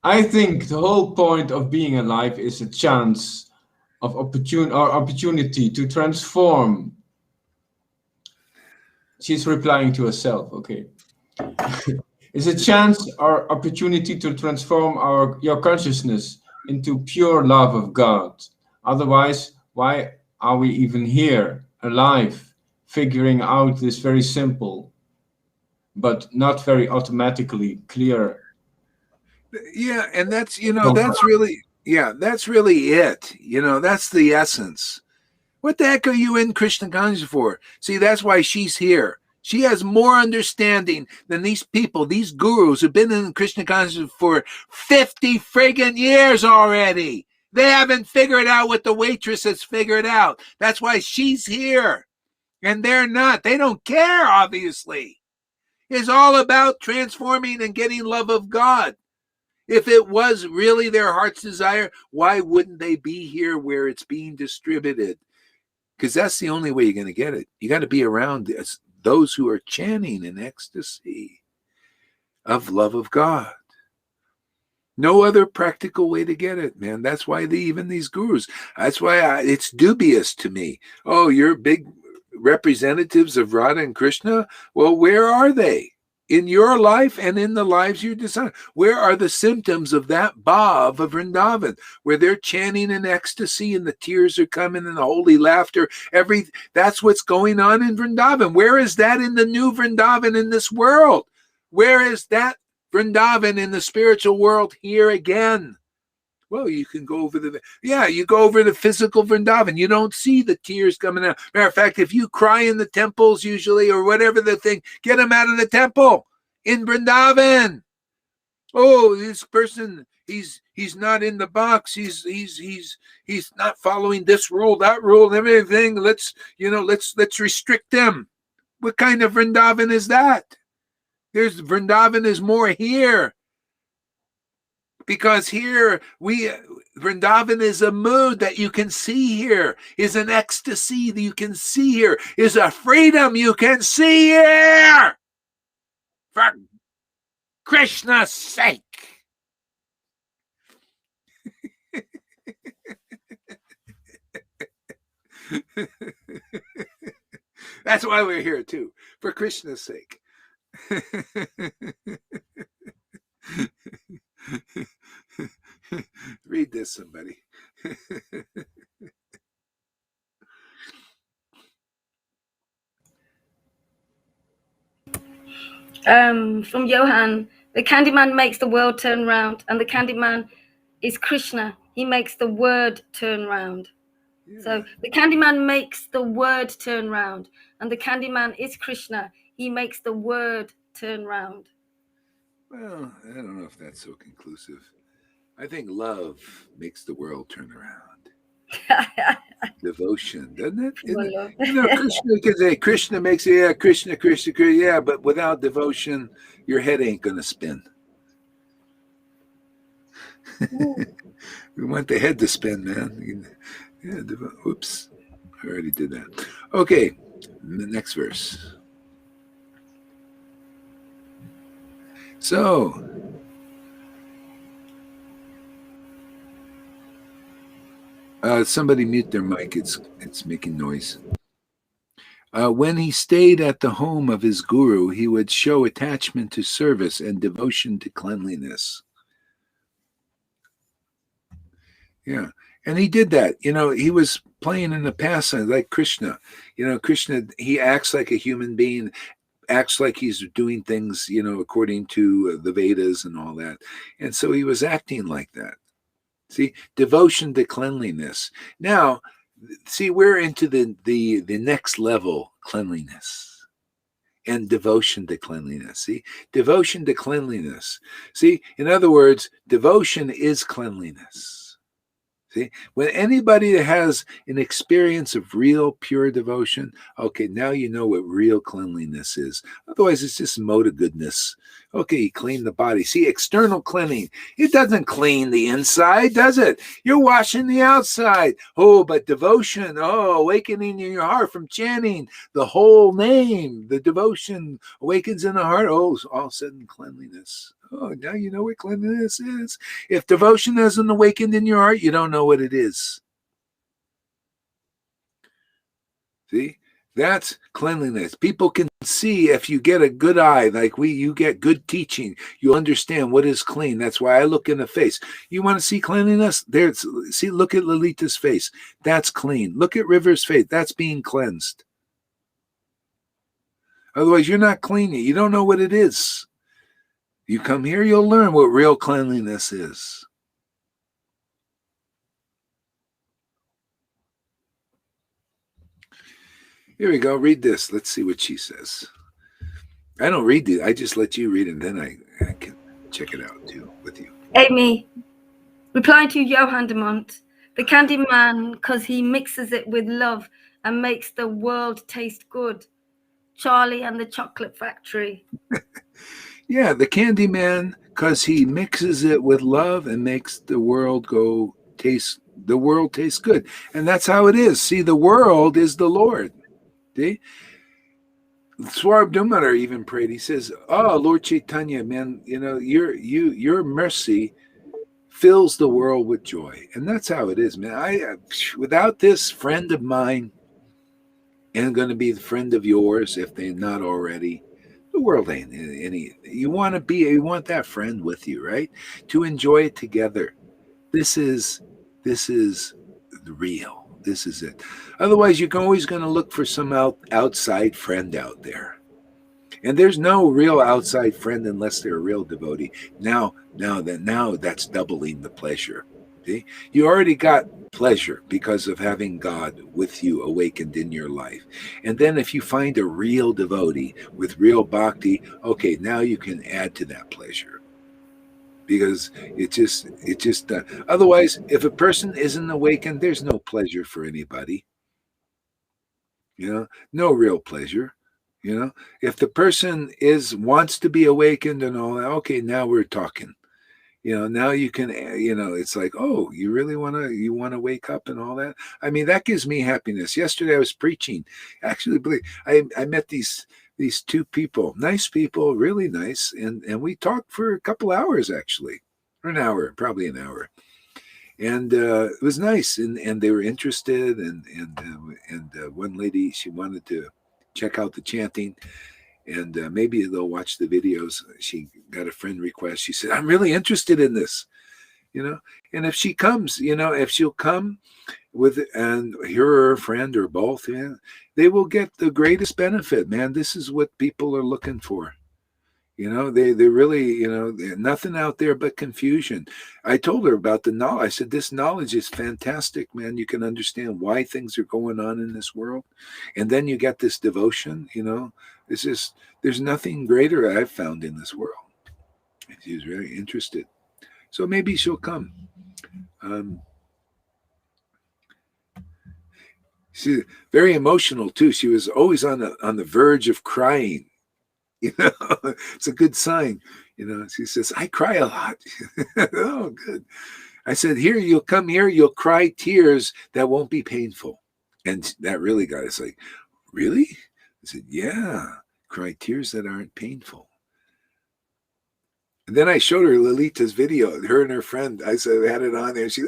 S5: I think the whole point of being alive is a chance of opportunity to transform. She's replying to herself, okay. It's a chance or opportunity to transform your consciousness into pure love of God. Otherwise, why are we even here, alive, figuring out this very simple, but not very automatically clear?
S1: Yeah, and that's, you know, that's really it. You know, that's the essence. What the heck are you in Krishna consciousness for? See, that's why she's here. She has more understanding than these people, these gurus who've been in Krishna consciousness for 50 friggin' years already. They haven't figured out what the waitress has figured out. That's why she's here. And they're not. They don't care, obviously. It's all about transforming and getting love of God. If it was really their heart's desire, why wouldn't they be here where it's being distributed? Because that's the only way you're going to get it. You got to be around those who are chanting in ecstasy of love of God. No other practical way to get it, man. That's why even these gurus, that's why it's dubious to me. Oh, you're big representatives of Radha and Krishna? Well, where are they? in your life and in the lives you design? Where are the symptoms of that bhav of Vrindavan, where they're chanting in ecstasy and the tears are coming and the holy laughter? That's what's going on in Vrindavan. Where is that in the new Vrindavan in this world? Where is that Vrindavan in the spiritual world here again? Well, you can go over you go over the physical Vrindavan. You don't see the tears coming out. Matter of fact, if you cry in the temples usually or whatever the thing, get them out of the temple in Vrindavan. Oh, this person, he's not in the box. He's not following this rule, that rule, and everything. Let's restrict them. What kind of Vrindavan is that? Vrindavan is more here. Because here Vrindavan is a mood that you can see here, is an ecstasy that you can see here, is a freedom you can see here. For Krishna's sake. That's why we're here too, for Krishna's sake. Read this, somebody.
S3: From Johan, the Candyman makes the world turn round, and the Candyman is Krishna. He makes the word turn round. Yeah. So the Candyman makes the word turn round, and the Candyman is Krishna. He makes the word turn round.
S1: Well, I don't know if that's so conclusive. I think love makes the world turn around. Devotion, doesn't it? Krishna can say Krishna makes it, Krishna, yeah, but without devotion, your head ain't gonna spin. We want the head to spin, man. Yeah, oops, I already did that. Okay, the next verse. So, somebody mute their mic. It's making noise. When he stayed at the home of his guru, he would show attachment to service and devotion to cleanliness. Yeah, and he did that. He was playing in the pastime like Krishna. Krishna, he acts like a human being, acts like he's doing things, according to the Vedas and all that. And so he was acting like that. See, devotion to cleanliness. Now, see, we're into the next level, cleanliness and devotion to cleanliness. See, devotion to cleanliness. See, in other words, devotion is cleanliness. See, when anybody that has an experience of real pure devotion, okay, now you know what real cleanliness is. Otherwise, it's just mode of goodness. Okay, you clean the body. See, external cleaning, it doesn't clean the inside, does it? You're washing the outside. Oh, but devotion, awakening in your heart from chanting the whole name. The devotion awakens in the heart. Oh, all of a sudden, cleanliness. Oh, now you know what cleanliness is. If devotion hasn't awakened in your heart, you don't know what it is. See, that's cleanliness. People can see if you get a good eye, like you get good teaching, you'll understand what is clean. That's why I look in the face. You want to see cleanliness? Look at Lalita's face. That's clean. Look at River's face. That's being cleansed. Otherwise, you're not clean yet. You don't know what it is. You come here, you'll learn what real cleanliness is. Here we go. Read this. Let's see what she says. I don't read it. I just let you read it, and then I can check it out too with you.
S3: Amy, replying to Johan de Mont, the candy man, because he mixes it with love and makes the world taste good. Charlie and the Chocolate Factory.
S1: Yeah, the candy man, because he mixes it with love and makes the world taste good. And that's how it is. See, the world is the Lord. See? Swarab Dumar even prayed. He says, "Oh, Lord Chaitanya, man, your mercy fills the world with joy." And that's how it is, man. Without this friend of mine, and going to be the friend of yours, if they're not already, The world ain't any. You want that friend with you, right? To enjoy it together. This is real. This is it. Otherwise, you're always going to look for some outside friend out there. And there's no real outside friend unless they're a real devotee. Now that's doubling the pleasure. See? You already got pleasure because of having God with you awakened in your life. And then if you find a real devotee with real bhakti, okay, now you can add to that pleasure. Because it just otherwise, if a person isn't awakened, there's no pleasure for anybody. No real pleasure. If the person wants to be awakened and all that, okay, now we're talking. Now you can, it's like, oh, you really want to wake up and all that. I mean, that gives me happiness. Yesterday I was preaching. Actually, I met these two people, nice people, really nice, and we talked for a couple hours actually, or an hour, probably an hour. And it was nice, and they were interested, and one lady, she wanted to check out the chanting, and maybe they'll watch the videos. She got a friend request. She said, I'm really interested in this, and if she comes, if she'll come with, and her or her friend or both, they will get the greatest benefit, man. This is what people are looking for. They really, nothing out there but confusion. I told her about the knowledge. I said, this knowledge is fantastic, man. You can understand why things are going on in this world. And then you get this devotion, there's nothing greater I've found in this world. And she's very interested. So maybe she'll come. She's very emotional too. She was always on the verge of crying. It's a good sign. She says, I cry a lot. Oh, good. I said, you'll come here, you'll cry tears that won't be painful. And that really got us like, really? I said, yeah, cry tears that aren't painful. And then I showed her Lolita's video, her and her friend. I said, I had it on there. She,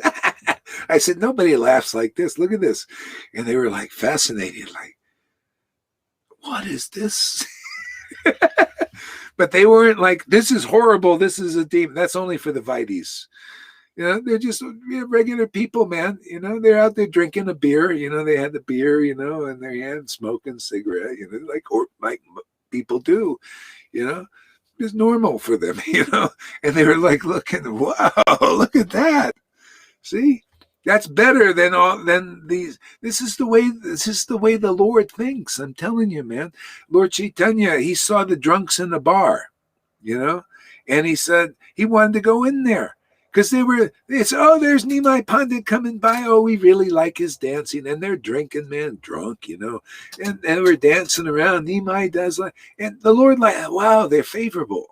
S1: I said, nobody laughs like this. Look at this. And they were like fascinated, like, what is this? But they weren't like, this is horrible, this is a demon. That's only for the Vaides. They're just regular people, man. They're out there drinking a beer. They had the beer, in their hand, smoking cigarette, like people do, It's normal for them, And they were like looking, wow, look at that. See? That's better than these. This is the way the Lord thinks. I'm telling you, man. Lord Chaitanya, he saw the drunks in the bar, and he said he wanted to go in there because they said, oh, there's Nimai Pandit coming by. Oh, we really like his dancing, and they're drinking, man, drunk, and we're dancing around. Nimai does like, and the Lord like, wow, they're favorable.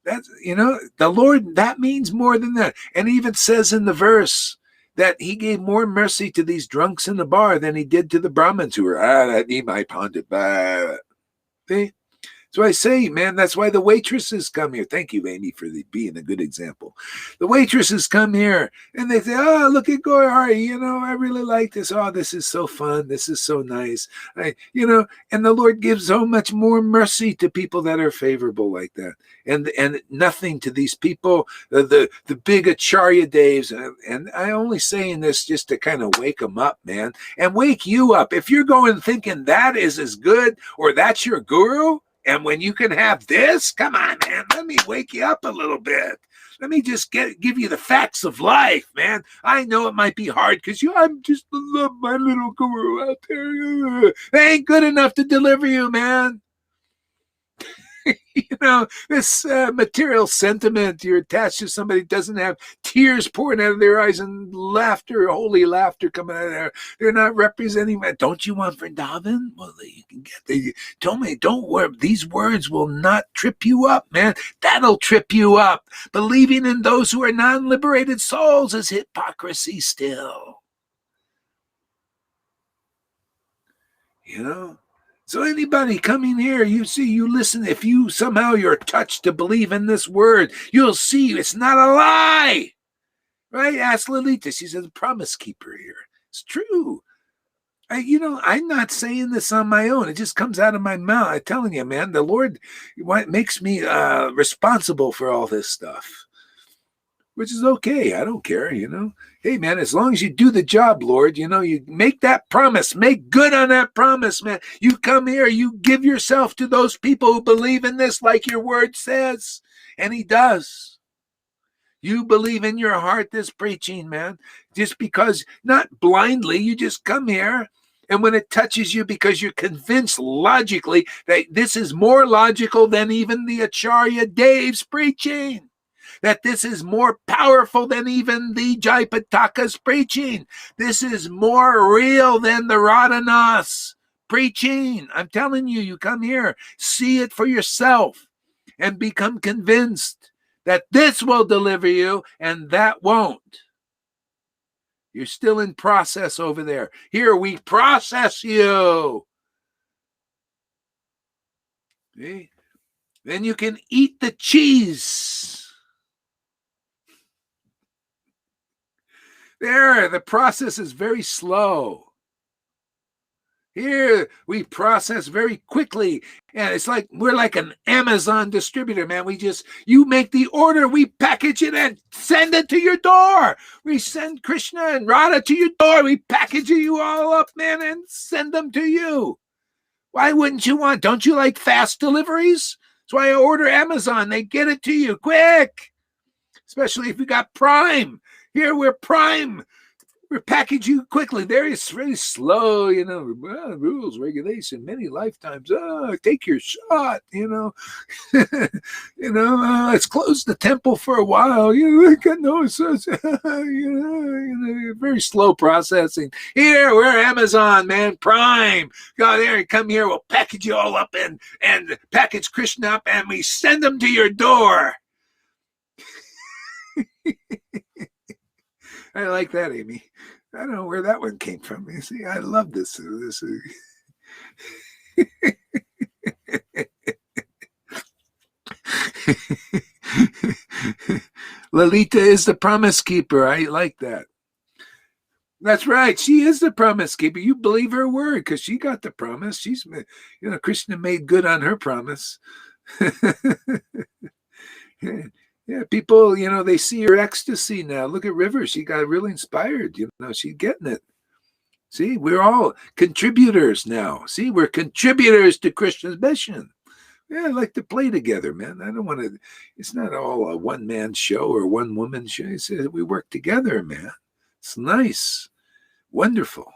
S1: That's the Lord. That means more than that, and he even says in the verse that he gave more mercy to these drunks in the bar than he did to the Brahmins who were, that Nimai Pandit. See? So I say, man, that's why the waitresses come here. Thank you, Amy, for being a good example. The waitresses come here and they say, oh, look at Gauri, I really like this. Oh, this is so fun. This is so nice. And the Lord gives so much more mercy to people that are favorable like that. And nothing to these people, the big Acharya Devs. And I only saying this just to kind of wake them up, man, and wake you up. If you're going thinking that is as good or that's your guru, and when you can have this, come on, man, let me wake you up a little bit. Let me just give you the facts of life, man. I know it might be hard because I'm just love my little guru out there. They ain't good enough to deliver you, man. This material sentiment, you're attached to somebody who doesn't have tears pouring out of their eyes and laughter, holy laughter coming out of there. They're not representing that. Don't you want Vrindavan? Well, you can get told me, don't worry. These words will not trip you up, man. That'll trip you up. Believing in those who are non-liberated souls is hypocrisy still. So anybody coming here, you listen, if you somehow you're touched to believe in this word, you'll see it's not a lie. Right? Ask Lolita. She's a promise keeper here. It's true. I'm not saying this on my own. It just comes out of my mouth. I'm telling you, man, the Lord makes me responsible for all this stuff, which is okay. I don't care, Hey, man, as long as you do the job, Lord, you make that promise, make good on that promise, man. You come here, you give yourself to those people who believe in this like your word says, and he does. You believe in your heart this preaching, man, just because, not blindly, you just come here. And when it touches you because you're convinced logically that this is more logical than even the Acharya Dave's preaching, that this is more powerful than even the Jayapataka's preaching, this is more real than the Radhanath's preaching. I'm telling you, you come here, see it for yourself, and become convinced that this will deliver you and that won't. You're still in process over there. Here, we process you. See? Then you can eat the cheese. There, the process is very slow. Here, we process very quickly. And it's like we're like an Amazon distributor, man. You make the order, we package it and send it to your door. We send Krishna and Radha to your door. We package you all up, man, and send them to you. Why wouldn't you want? Don't you like fast deliveries? That's why I order Amazon. They get it to you quick. Especially if you got Prime. Here, we're Prime. We package you quickly. There is very slow, rules, regulation, many lifetimes. Take your shot, let's close the temple for a while. Very slow processing. Here, we're Amazon, man, Prime. Go there and come here. We'll package you all up and package Krishna up, and we send them to your door. I like that, Amy. I don't know where that one came from. You see, I love this. Lalita is the promise keeper. I like that. That's right. She is the promise keeper. You believe her word because she got the promise. She's, Krishna made good on her promise. Yeah, people, they see her ecstasy now. Look at River. She got really inspired. She's getting it. See, we're all contributors now. See, we're contributors to Krishna's mission. Yeah, I like to play together, man. I don't want to, it's not all a one-man show or one-woman show. It's, we work together, man. It's nice. Wonderful.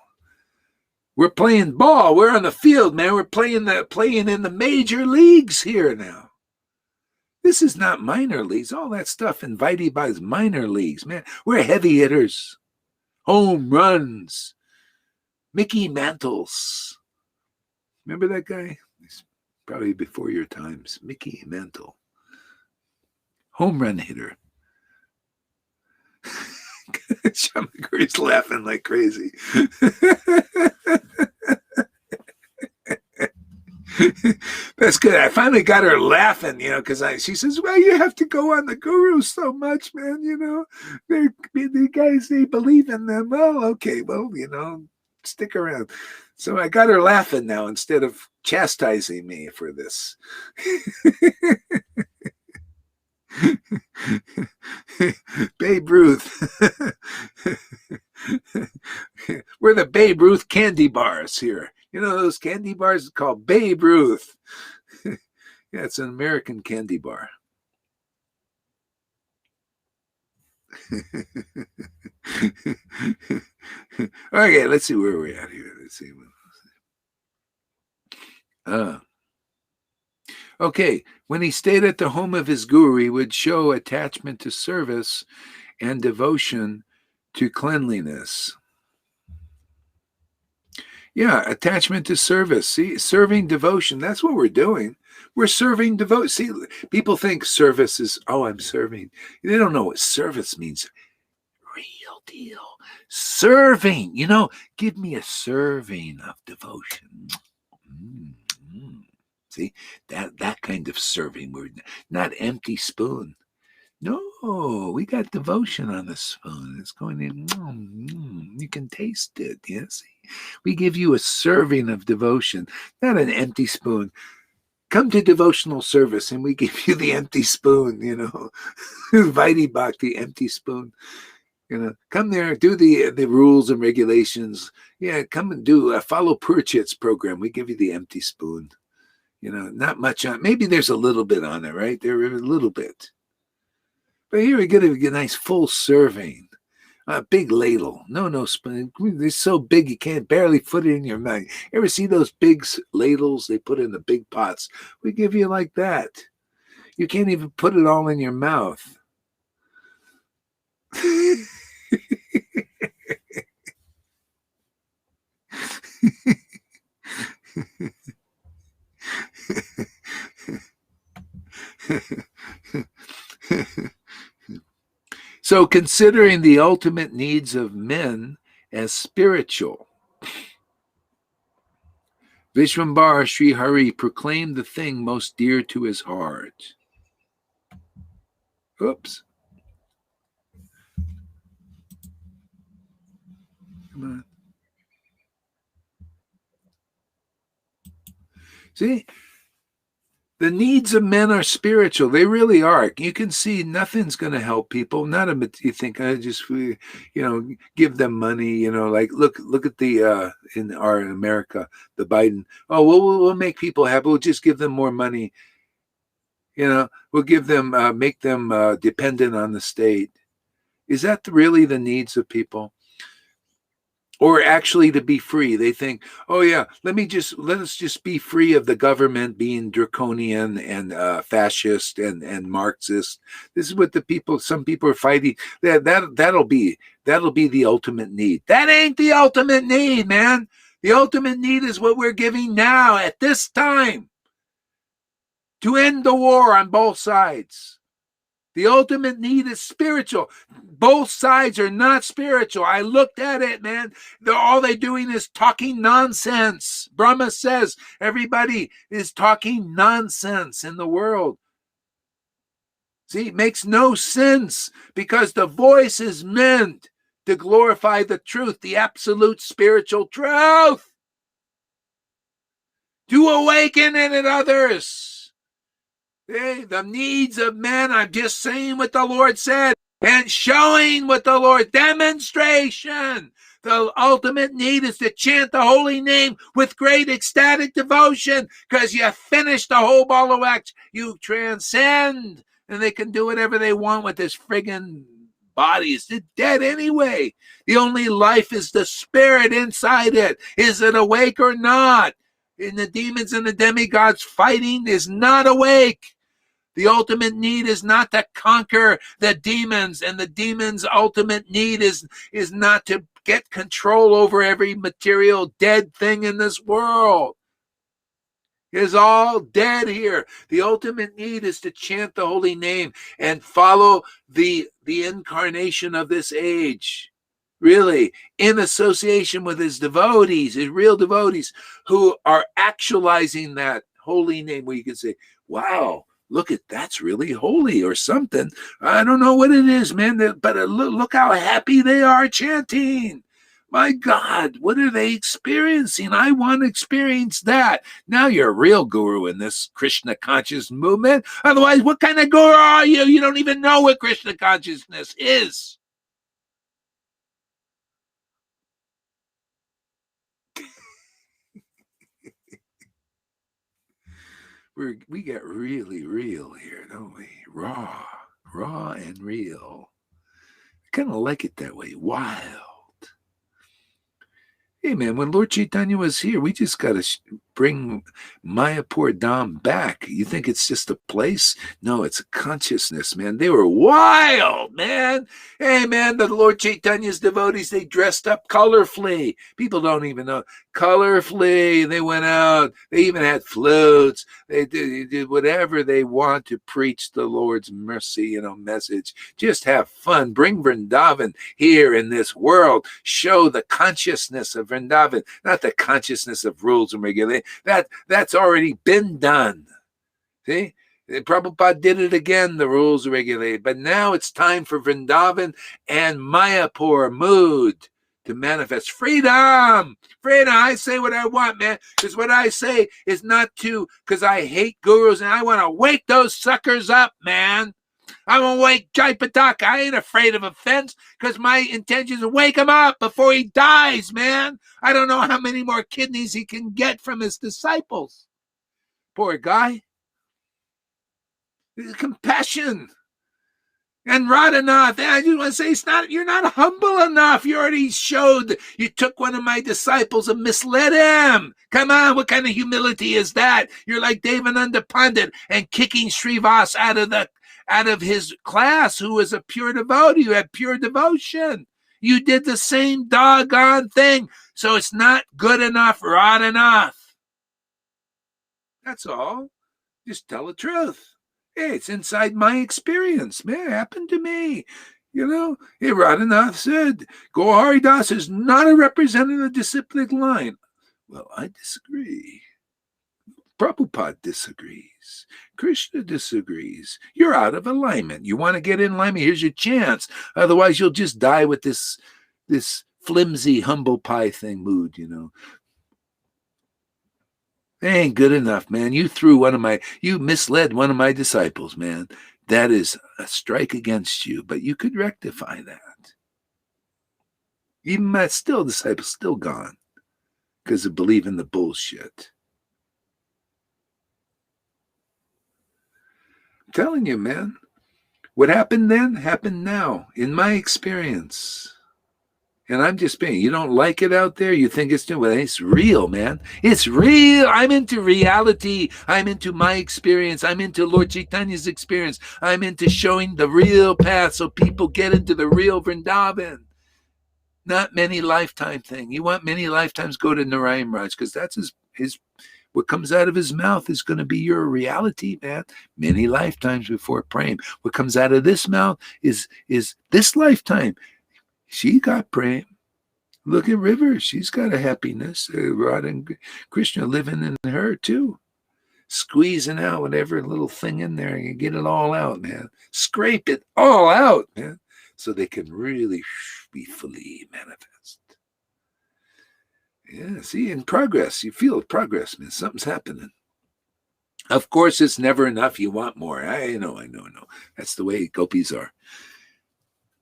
S1: We're playing ball. We're on the field, man. We're playing in the major leagues here now. This is not minor leagues. All that stuff in Vaidhi is minor leagues, man. We're heavy hitters. Home runs. Mickey Mantles. Remember that guy? He's probably before your times. Mickey Mantle. Home run hitter. Shamaguri's laughing like crazy. That's good. I finally got her laughing, because she says, well, you have to go on the guru so much, man, the guys, they believe in them. Well, okay, well, stick around. So I got her laughing now instead of chastising me for this. Babe Ruth. We're the Babe Ruth candy bars here. Those candy bars called Babe Ruth. Yeah, it's an American candy bar. Okay, let's see where we're at here. Let's see. Okay, when he stayed at the home of his guru, he would show attachment to service and devotion to cleanliness. Yeah, attachment to service. See, serving devotion. That's what we're doing. We're serving devotion. See, people think service is, I'm serving. They don't know what service means. Real deal. Serving. Give me a serving of devotion. See, that kind of serving. We're not empty spoon. No, we got devotion on the spoon. It's going in. You can taste it. Yes, we give you a serving of devotion, not an empty spoon. Come to devotional service, and we give you the empty spoon. Vidi Bhakti, empty spoon. Come there, do the rules and regulations. Yeah, come and do follow Purchit's program. We give you the empty spoon. Not much on. Maybe there's a little bit on it, right? There a little bit. But here we get a nice full serving. A big ladle. No spoon. They're so big you can't barely fit it in your mouth. Ever see those big ladles they put in the big pots? We give you like that. You can't even put it all in your mouth. So considering the ultimate needs of men as spiritual, Vishvambara Sri Hari proclaimed the thing most dear to his heart. Oops. Come on. See? The needs of men are spiritual. They really are. You can see nothing's going to help people. You think I just, give them money. Like look at the in America, the Biden. Oh, we'll make people happy. We'll just give them more money. We'll give them, make them dependent on the state. Is that really the needs of people? Or actually to be free? They think, oh yeah, let us just be free of the government being draconian and fascist and Marxist. This is what some people are fighting. That'll be the ultimate need. That ain't the ultimate need, man. The ultimate need is what we're giving now at this time to end the war on both sides. The ultimate need is spiritual. Both sides are not spiritual. I looked at it, man. All they're doing is talking nonsense. Brahma says everybody is talking nonsense in the world. See, it makes no sense because the voice is meant to glorify the truth, the absolute spiritual truth, to awaken it in others. The needs of men, I'm just saying what the Lord said and showing what the Lord, demonstration. The ultimate need is to chant the holy name with great ecstatic devotion because you finished the whole ball of wax. You transcend, and they can do whatever they want with this friggin' bodies. They're dead anyway. The only life is the spirit inside it. Is it awake or not? And the demons and the demigods fighting is not awake. The ultimate need is not to conquer the demons, and the demons' ultimate need is not to get control over every material dead thing in this world. It is all dead here. The ultimate need is to chant the holy name and follow the incarnation of this age. Really, in association with his devotees, his real devotees, who are actualizing that holy name, where you can say, wow, look at that's really holy or something. I don't know what it is, man, but look how happy they are chanting. My God, what are they experiencing? I want to experience that. Now you're a real guru in this Krishna conscious movement. Otherwise, what kind of guru are you? You don't even know what Krishna consciousness is. We get really real here, don't we? Raw and real. I kind of like it that way. Wild. Hey, man, when Lord Chaitanya was here, we just got to bring Mayapur Dham back. You think it's just a place? No, it's a consciousness, man. They were wild, man. Hey, man, the Lord Chaitanya's devotees, they dressed up colorfully. People don't even know. Colorfully, they went out. They even had flutes. They did whatever they want to preach the Lord's mercy, message. Just have fun. Bring Vrindavan here in this world. Show the consciousness of Vrindavan, not the consciousness of rules and regulations. That's already been done. See? Prabhupada did it again, the rules are regulated. But now it's time for Vrindavan and Mayapur mood to manifest freedom. Freedom. I say what I want, man. Because what I say is not because I hate gurus and I want to wake those suckers up, man. I want to wake Japa Bhakti. I ain't afraid of offense because my intention is to wake him up before he dies, man. I don't know how many more kidneys he can get from his disciples. Poor guy. Compassion. And Radhanath, I just want to say you're not humble enough. You already showed you took one of my disciples and misled him. Come on, what kind of humility is that? You're like Devananda Pandit and kicking Srivas out of his class, who was a pure devotee, who had pure devotion. You did the same doggone thing. So it's not good enough, Radhanath. That's all. Just tell the truth. Hey, it's inside my experience, man. It happened to me. Radhanath said, Gauri Das is not a representative of the disciplic line. Well, I disagree. Prabhupada disagrees. Krishna disagrees. You're out of alignment. You want to get in alignment? Here's your chance. Otherwise, you'll just die with this flimsy, humble pie thing mood, It ain't good enough, man. You misled one of my disciples, man. That is a strike against you, but you could rectify that. Even my disciple's still gone because of believing the bullshit. I'm telling you, man. What happened then happened now, in my experience. And I'm just being, you don't like it out there? You think it's new? Well, it's real, man. It's real. I'm into reality. I'm into my experience. I'm into Lord Chaitanya's experience. I'm into showing the real path so people get into the real Vrindavan. Not many lifetime thing. You want many lifetimes, go to Narayan Raj, because that's his what comes out of his mouth is going to be your reality, man. Many lifetimes before praying. What comes out of this mouth is this lifetime. She got praying. Look at River. She's got a happiness. Radha and Krishna living in her too. Squeezing out whatever little thing in there. You get it all out, man. Scrape it all out, man. So they can really be fully manifest. Yeah, see, in progress. You feel progress, man. Something's happening. Of course, it's never enough. You want more. I know. That's the way gopis are.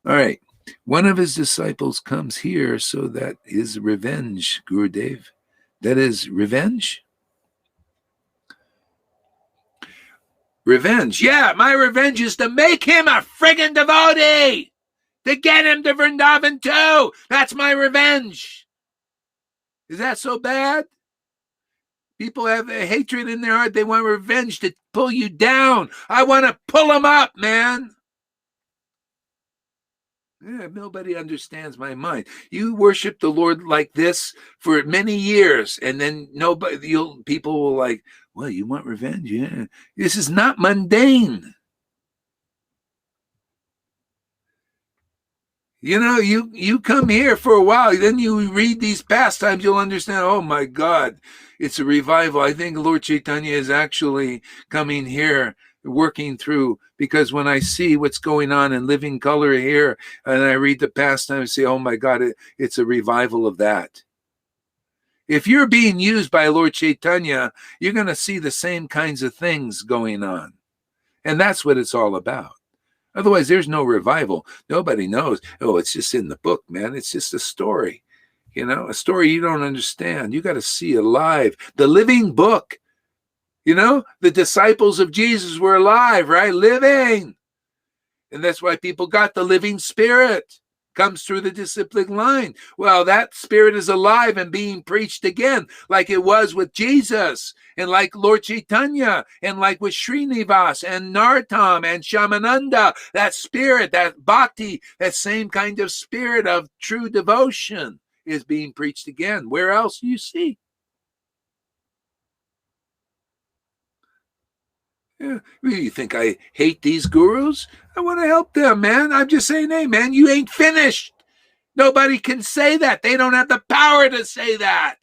S1: All right. One of his disciples comes here so that his revenge, Gurudev, that is revenge. Revenge. Yeah, my revenge is to make him a friggin' devotee, to get him to Vrindavan too. That's my revenge. Is that so bad? People have a hatred in their heart. They want revenge to pull you down. I want to pull them up, man. Yeah, nobody understands my mind. You worship the Lord like this for many years, and then people will like, well, you want revenge? Yeah. This is not mundane. You come here for a while, then you read these pastimes, you'll understand, oh my God, it's a revival. I think Lord Chaitanya is actually coming here, working through, because when I see what's going on in living color here, and I read the pastime, I say, oh my God, it's a revival of that. If you're being used by Lord Chaitanya, you're going to see the same kinds of things going on. And that's what it's all about. Otherwise, there's no revival. Nobody knows. Oh, it's just in the book, man. It's just a story. A story you don't understand. You got to see it live. The living book. The disciples of Jesus were alive, right? Living. And that's why people got the living spirit. Comes through the disciplic line. Well, that spirit is alive and being preached again, like it was with Jesus, and like Lord Chaitanya, and like with Srinivas and Narottam and Shamananda. That spirit, that bhakti, that same kind of spirit of true devotion is being preached again. Where else do you see? Yeah. You think I hate these gurus? I want to help them, man. I'm just saying, hey, man, you ain't finished. Nobody can say that. They don't have the power to say that.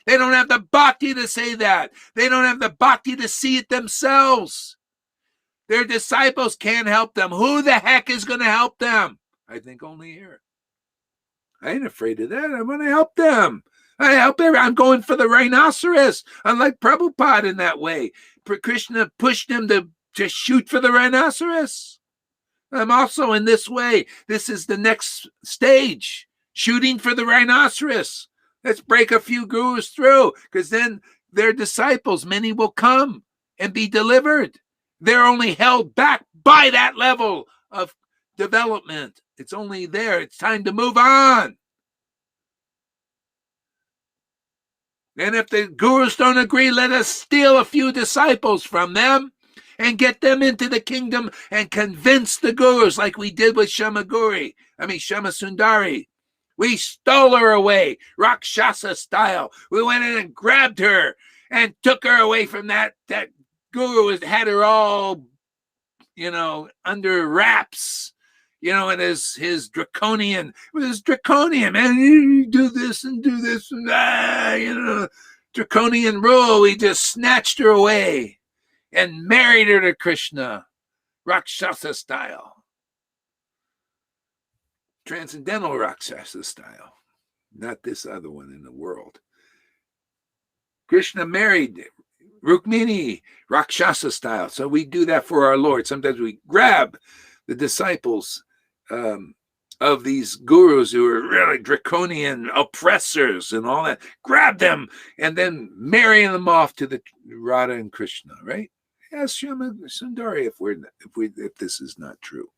S1: They don't have the bhakti to say that. They don't have the bhakti to see it themselves. Their disciples can't help them. Who the heck is going to help them? I think only here. I ain't afraid of that. I'm going to help them. I help everyone. I'm going for the rhinoceros. Unlike Prabhupada in that way. Krishna pushed him to just shoot for the rhinoceros. I'm also in this way. This is the next stage. Shooting for the rhinoceros. Let's break a few gurus through, because then their disciples, many will come and be delivered. They're only held back by that level of development. It's only there. It's time to move on. And if the gurus don't agree, let us steal a few disciples from them and get them into the kingdom and convince the gurus, like we did with Shama Sundari. We stole her away, Rakshasa style. We went in and grabbed her and took her away from that guru had her all, under wraps, and his draconian, man, you do this and that, draconian rule. We just snatched her away and married her to Krishna, Rakshasa style. Transcendental Rakshasa style, not this other one in the world. Krishna married Rukmini, Rakshasa style. So we do that for our Lord. Sometimes we grab the disciples of these gurus who are really draconian oppressors and all that, grab them and then marry them off to the Radha and Krishna, right? Ask Shama Sundari if this is not true.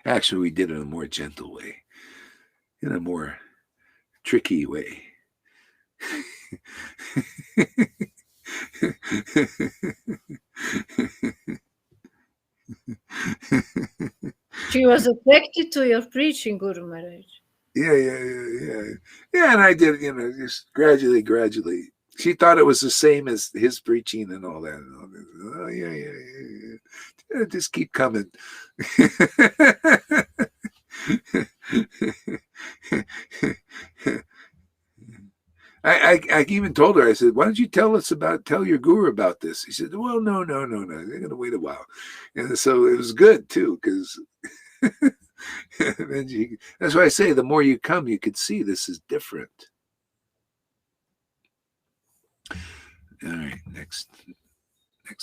S1: Actually, we did it in a more gentle way, in a more tricky way.
S4: She was attracted to your preaching, Guru Maharaj.
S1: Yeah, and I did, just gradually. She thought it was the same as his preaching and all that. Oh, yeah. Just keep coming. I even told her, I said, why don't you tell your guru about this? He said, well, no. They're going to wait a while. And so it was good too, because that's why I say the more you come, you could see this is different. All right, next.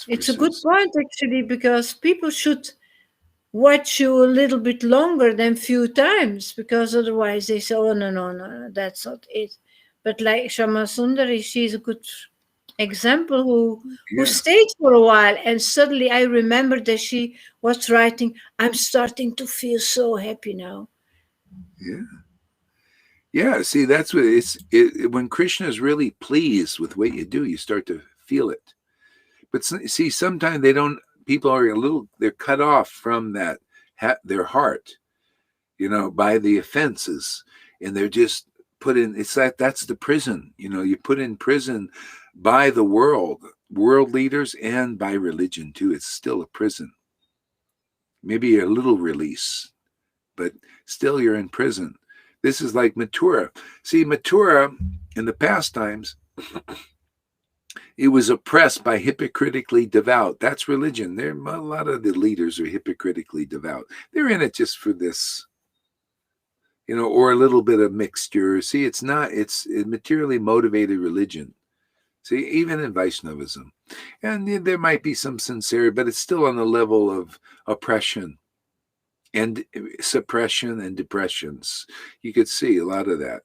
S4: It's a good point, actually, because people should watch you a little bit longer than few times, because otherwise they say, oh, no, that's not it. But like Shama Sundari, she's a good example who stayed for a while, and suddenly I remember that she was writing, I'm starting to feel so happy now.
S1: Yeah, see, that's what when Krishna is really pleased with what you do, you start to feel it. But see, sometimes people are they're cut off from that, their heart, by the offenses, and they're just put in, it's like, that's the prison, you put in prison by the world leaders, and by religion too. It's still a prison. Maybe a little release, but still you're in prison. This is like Mathura. See, Mathura in the past times, it was oppressed by hypocritically devout. That's religion. A lot of the leaders are hypocritically devout. They're in it just for this, or a little bit of mixture. See, it's a materially motivated religion. See, even in Vaishnavism. And there might be some sincerity, but it's still on the level of oppression and suppression and depressions. You could see a lot of that.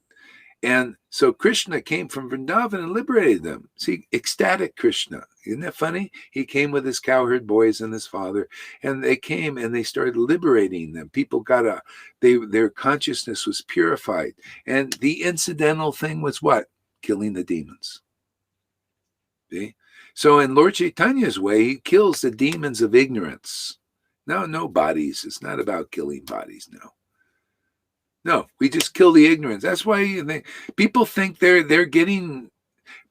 S1: And so Krishna came from Vrindavan and liberated them. See, ecstatic Krishna. Isn't that funny? He came with his cowherd boys and his father, and they came and they started liberating them. People their consciousness was purified. And the incidental thing was what? Killing the demons. See? So in Lord Chaitanya's way, he kills the demons of ignorance. No bodies. It's not about killing bodies now. No, we just kill the ignorance. That's why people think they're getting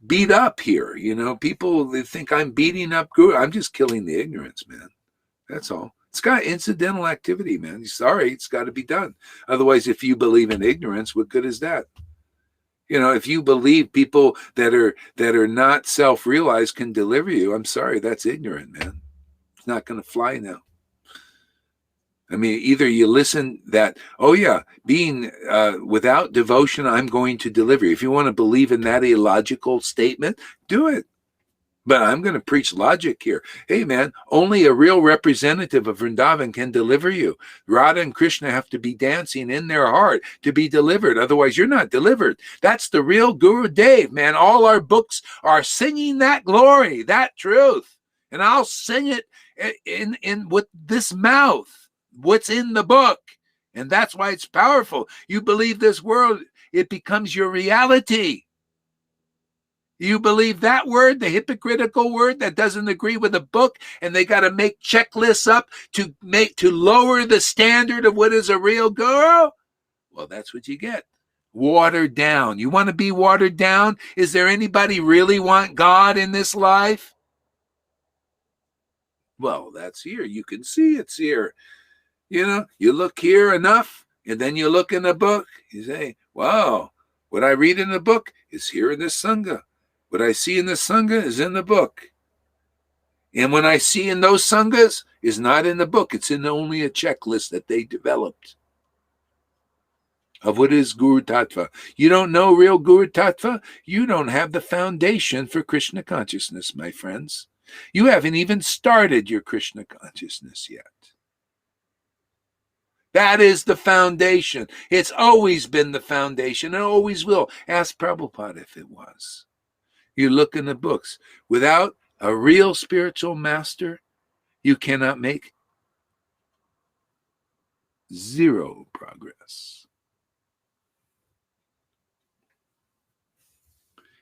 S1: beat up here. They think I'm beating up Guru. I'm just killing the ignorance, man. That's all. It's got incidental activity, man. Sorry, it's got to be done. Otherwise, if you believe in ignorance, what good is that? You know, if you believe people that are not self-realized can deliver you, I'm sorry, that's ignorant, man. It's not going to fly now. I mean, either you listen that, oh yeah, being without devotion, I'm going to deliver you. If you want to believe in that illogical statement, do it. But I'm going to preach logic here. Hey, man, only a real representative of Vrindavan can deliver you. Radha and Krishna have to be dancing in their heart to be delivered. Otherwise, you're not delivered. That's the real Guru Dev, man. All our books are singing that glory, that truth. And I'll sing it in with this mouth, what's in the book. And that's why it's powerful. You believe this world, it becomes your reality. You believe that word, the hypocritical word that doesn't agree with the book, and they got to make checklists up to lower the standard of what is a real guru? Well, that's what you get. Watered down. You want to be watered down? Is there anybody really want God in this life? Well, that's here. You can see it's here. You know, you look here enough, and then you look in the book. You say, wow, what I read in the book is here in this Sangha. What I see in the Sangha is in the book. And when I see in those Sanghas is not in the book. It's in only a checklist that they developed of what is Guru Tattva. You don't know real Guru Tattva? You don't have the foundation for Krishna consciousness, my friends. You haven't even started your Krishna consciousness yet. That is the foundation. It's always been the foundation and always will. Ask Prabhupada if it was. You look in the books. Without a real spiritual master, you cannot make zero progress.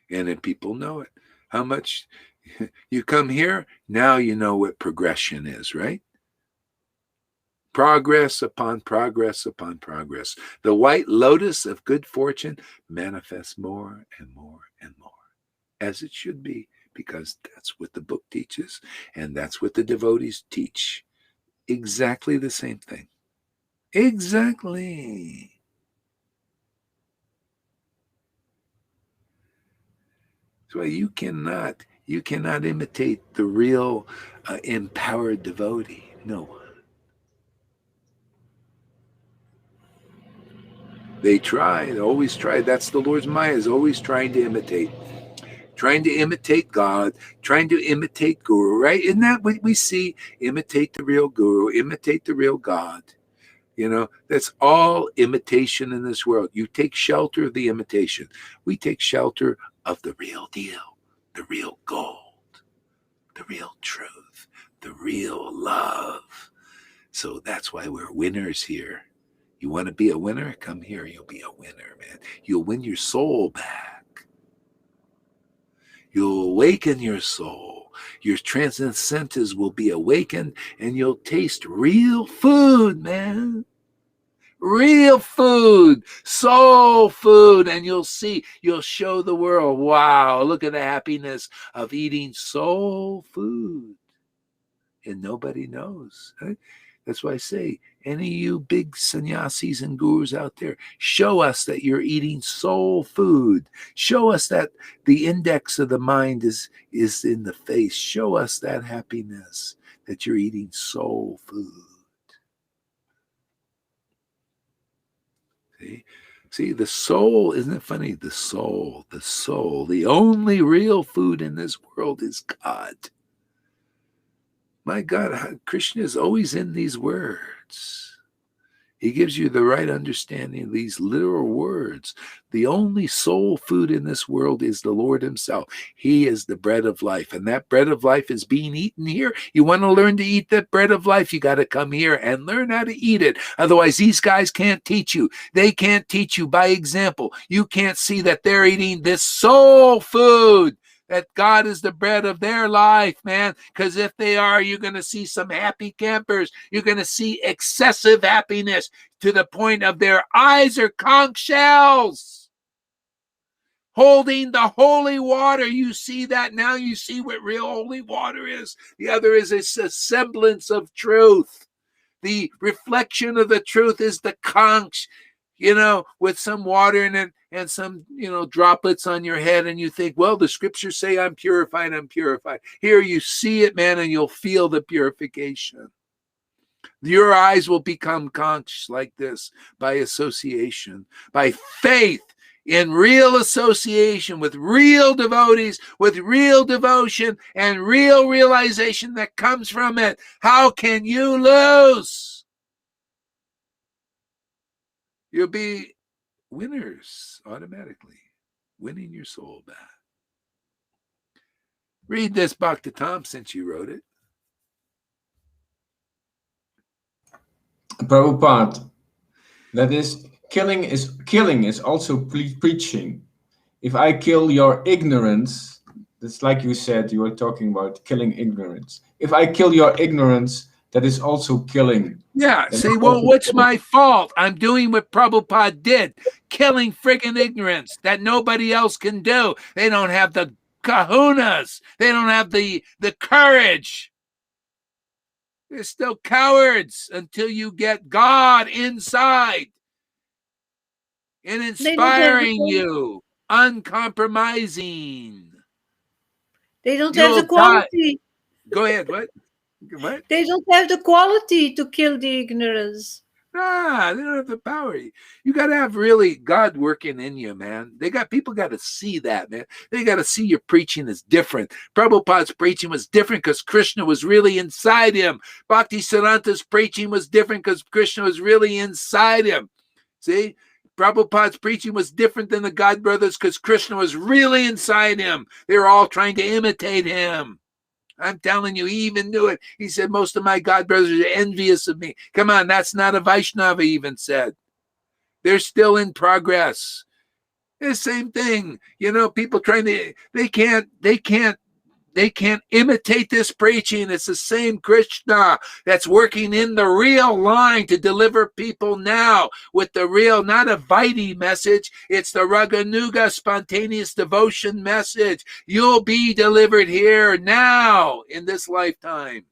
S1: And then people know it. How much you come here, now you know what progression is, right? Progress upon progress upon progress. The white lotus of good fortune manifests more and more and more. As it should be, because that's what the book teaches, and that's what the devotees teach. Exactly the same thing. Exactly. So you cannot imitate the real empowered devotee. No one. They try, they always try. That's the Lord's Maya, is always trying to imitate. Trying to imitate God, trying to imitate Guru, right? Isn't that what we see? Imitate the real Guru, imitate the real God. You know, that's all imitation in this world. You take shelter of the imitation. We take shelter of the real deal, the real gold, the real truth, the real love. So that's why we're winners here. You want to be a winner? Come here. You'll be a winner, man. You'll win your soul back. You'll awaken your soul. Your transcendence will be awakened, and you'll taste real food, man. Real food, soul food, and you'll show the world, wow, look at the happiness of eating soul food. And nobody knows, right? That's why I say, any of you big sannyasis and gurus out there, show us that you're eating soul food. Show us that the index of the mind is in the face. Show us that happiness, that you're eating soul food. See, the soul, isn't it funny? The soul, the only real food in this world is God. My God, Krishna is always in these words. He gives you the right understanding of these literal words. The only soul food in this world is the Lord himself. He is the bread of life, and that bread of life is being eaten here. You want to learn to eat that bread of life, you got to come here and learn how to eat it. Otherwise, these guys can't teach you. They can't teach you by example. You can't see that they're eating this soul food, that God is the bread of their life, man. Because if they are, you're going to see some happy campers. You're going to see excessive happiness to the point of their eyes are conch shells. Holding the holy water. You see that now? You see what real holy water is. The other is a semblance of truth. The reflection of the truth is the conch. with some water in it and some, droplets on your head, and you think, well, the scriptures say I'm purified, I'm purified. Here you see it, man, and you'll feel the purification. Your eyes will become conscious like this by association, by faith, in real association with real devotees, with real devotion and real realization that comes from it. How can you lose? You'll be winners automatically, winning your soul back. Read this, Bhakti Tom, since you wrote it.
S5: Prabhupada, that is, killing is also preaching. If I kill your ignorance, it's like you said, you were talking about killing ignorance. If I kill your ignorance, that is also killing.
S1: Yeah, say, well, what's my fault? I'm doing what Prabhupada did, killing friggin' ignorance that nobody else can do. They don't have the kahunas. They don't have the courage. They're still cowards until you get God inside and inspiring you, uncompromising.
S4: They don't have the quality.
S1: Go ahead, what?
S4: They don't have the quality to kill the ignorance.
S1: They don't have the power. You got to have really God working in you, man. People got to see that, man. They got to see your preaching is different. Prabhupada's preaching was different because Krishna was really inside him. Bhakti Siddhanta's preaching was different because Krishna was really inside him. See? Prabhupada's preaching was different than the God brothers because Krishna was really inside him. They were all trying to imitate him. I'm telling you, he even knew it. He said, most of my God brothers are envious of me. Come on, that's not a Vaishnava even said. They're still in progress. The same thing. People trying to, they can't imitate this preaching. It's the same Krishna that's working in the real line to deliver people now with the real, not a Vaidhi message. It's the Raganuga spontaneous devotion message. You'll be delivered here now in this lifetime.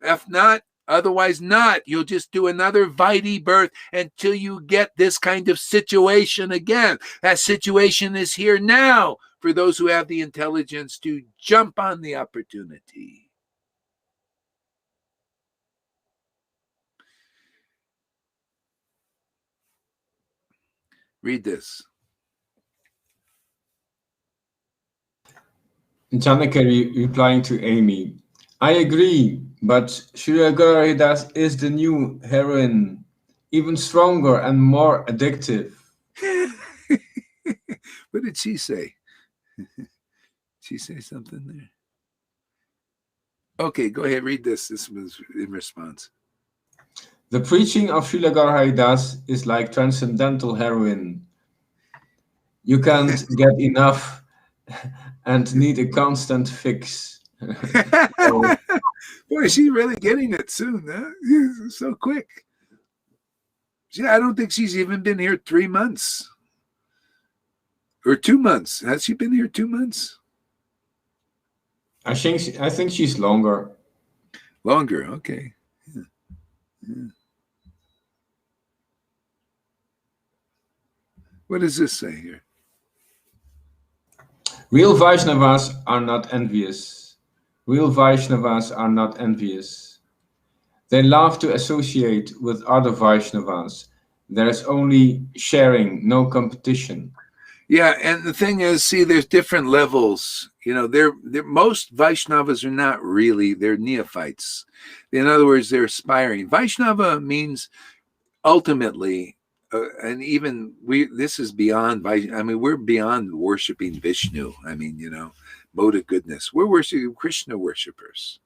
S1: If not, otherwise not. You'll just do another Vaidhi birth until you get this kind of situation again. That situation is here now for those who have the intelligence to jump on the opportunity. Read this.
S5: Janaka replying to Amy, I agree, but Srila Gauridas is the new heroin, even stronger and more addictive.
S1: What did she say? She say something there? Okay, go ahead, read this. This was in response.
S5: The preaching of Srila Gauridas is like transcendental heroin. You can't get enough and need a constant fix.
S1: Boy, she's really getting it soon, huh? So quick. I don't think she's even been here 3 months. Or 2 months. Has she been here 2 months?
S5: I think she's longer.
S1: Longer, okay. Yeah. Yeah. What does this say here?
S5: Real Vaishnavas are not envious. Real Vaishnavas are not envious. They love to associate with other Vaishnavas. There is only sharing, no competition.
S1: Yeah, and the thing is, see, there's different levels. They're most Vaishnavas are not really, they're neophytes. In other words, they're aspiring. Vaishnava means ultimately, and even this is beyond, we're beyond worshiping Vishnu. Mode of goodness. We're worshiping Krishna worshipers.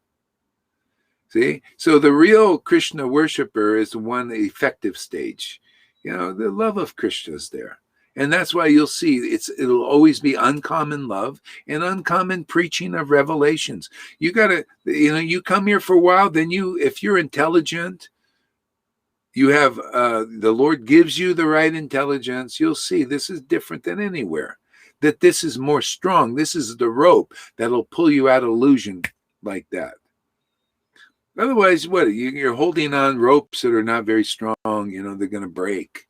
S1: See? So the real Krishna worshiper is the one effective stage. The love of Krishna is there. And that's why you'll see it'll always be uncommon love and uncommon preaching of revelations. You gotta, you come here for a while, then if you're intelligent, you have, the Lord gives you the right intelligence, you'll see this is different than anywhere. That this is more strong. This is the rope that'll pull you out of illusion like that. Otherwise, what? You're holding on ropes that are not very strong. They're going to break.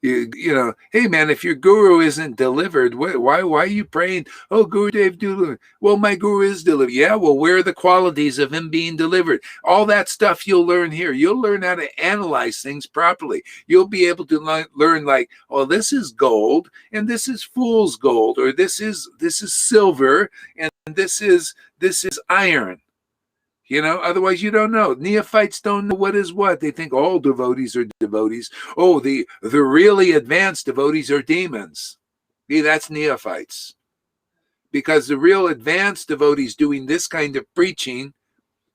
S1: Hey man, if your guru isn't delivered, why are you praying? Oh, Guru Dev delivered. Well, my guru is delivered. Yeah, well, where are the qualities of him being delivered? All that stuff you'll learn here. You'll learn how to analyze things properly. You'll be able to learn like, oh, this is gold and this is fool's gold, or this is silver and this is iron. Otherwise you don't know. Neophytes don't know what is what. They think all devotees are devotees. Oh, the really advanced devotees are demons. See, that's neophytes. Because the real advanced devotees doing this kind of preaching,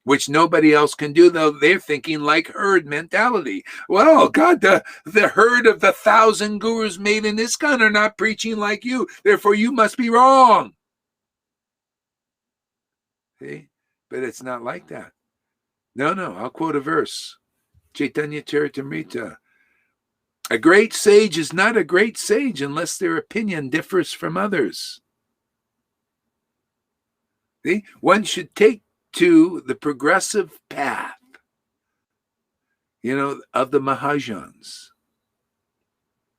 S1: which nobody else can do, though, they're thinking like herd mentality. Well, God, the herd of the 1,000 gurus made in ISKCON are not preaching like you. Therefore, you must be wrong. See? But it's not like that. No, I'll quote a verse. Chaitanya Charitamrita. A great sage is not a great sage unless their opinion differs from others. See? One should take to the progressive path, of the Mahajans.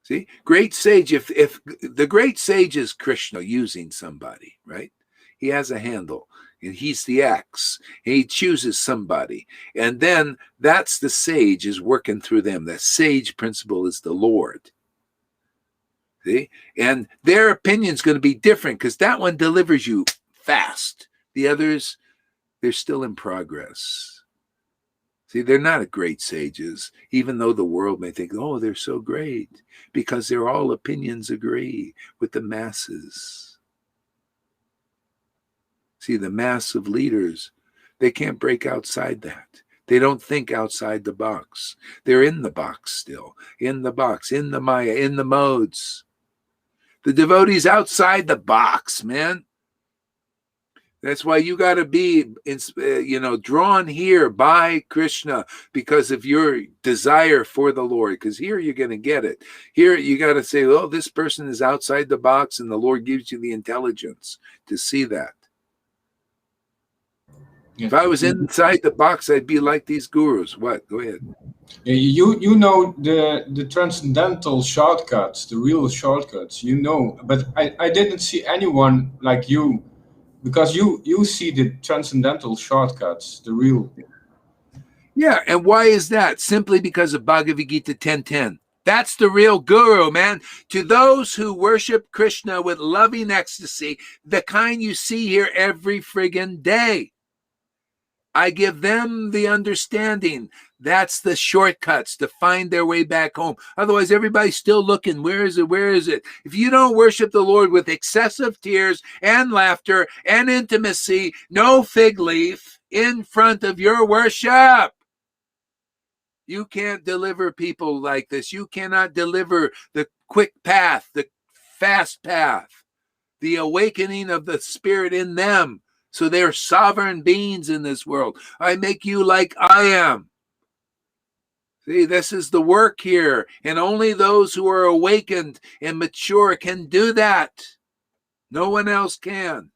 S1: See? Great sage, if the great sage is Krishna using somebody, right? He has a handle. And he's the X. And he chooses somebody. And then that's the sage is working through them. The sage principle is the Lord. See? And their opinion's going to be different because that one delivers you fast. The others, they're still in progress. See, they're not great sages, even though the world may think, oh, they're so great, because their all opinions agree with the masses. See, the mass of leaders, they can't break outside that. They don't think outside the box. They're in the box still, in the box, in the Maya, in the modes. The devotees outside the box, man. That's why you got to be, drawn here by Krishna because of your desire for the Lord. Because here you're going to get it. Here you got to say, oh, this person is outside the box, and the Lord gives you the intelligence to see that. If I was inside the box, I'd be like these gurus. What? Go ahead.
S5: You know the transcendental shortcuts, the real shortcuts, but I didn't see anyone like you, because you see the transcendental shortcuts, the real.
S1: Yeah, and why is that? Simply because of Bhagavad Gita 10:10. That's the real guru, man. To those who worship Krishna with loving ecstasy, the kind you see here every friggin' day. I give them the understanding. That's the shortcuts to find their way back home. Otherwise, everybody's still looking. Where is it? Where is it? If you don't worship the Lord with excessive tears and laughter and intimacy, no fig leaf in front of your worship. You can't deliver people like this. You cannot deliver the quick path, the fast path, the awakening of the spirit in them. So they're sovereign beings in this world. I make you like I am. See, this is the work here. And only those who are awakened and mature can do that. No one else can.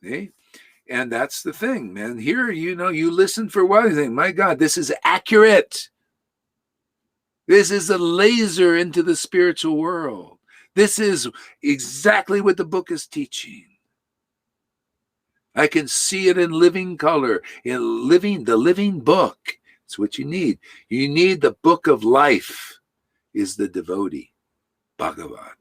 S1: See? And that's the thing, man. Here, you listen for what? You think, my God, this is accurate. This is a laser into the spiritual world. This is exactly what the book is teaching. I can see it in living color, the living book. It's what you need. You need the book of life, is the devotee, Bhagavat.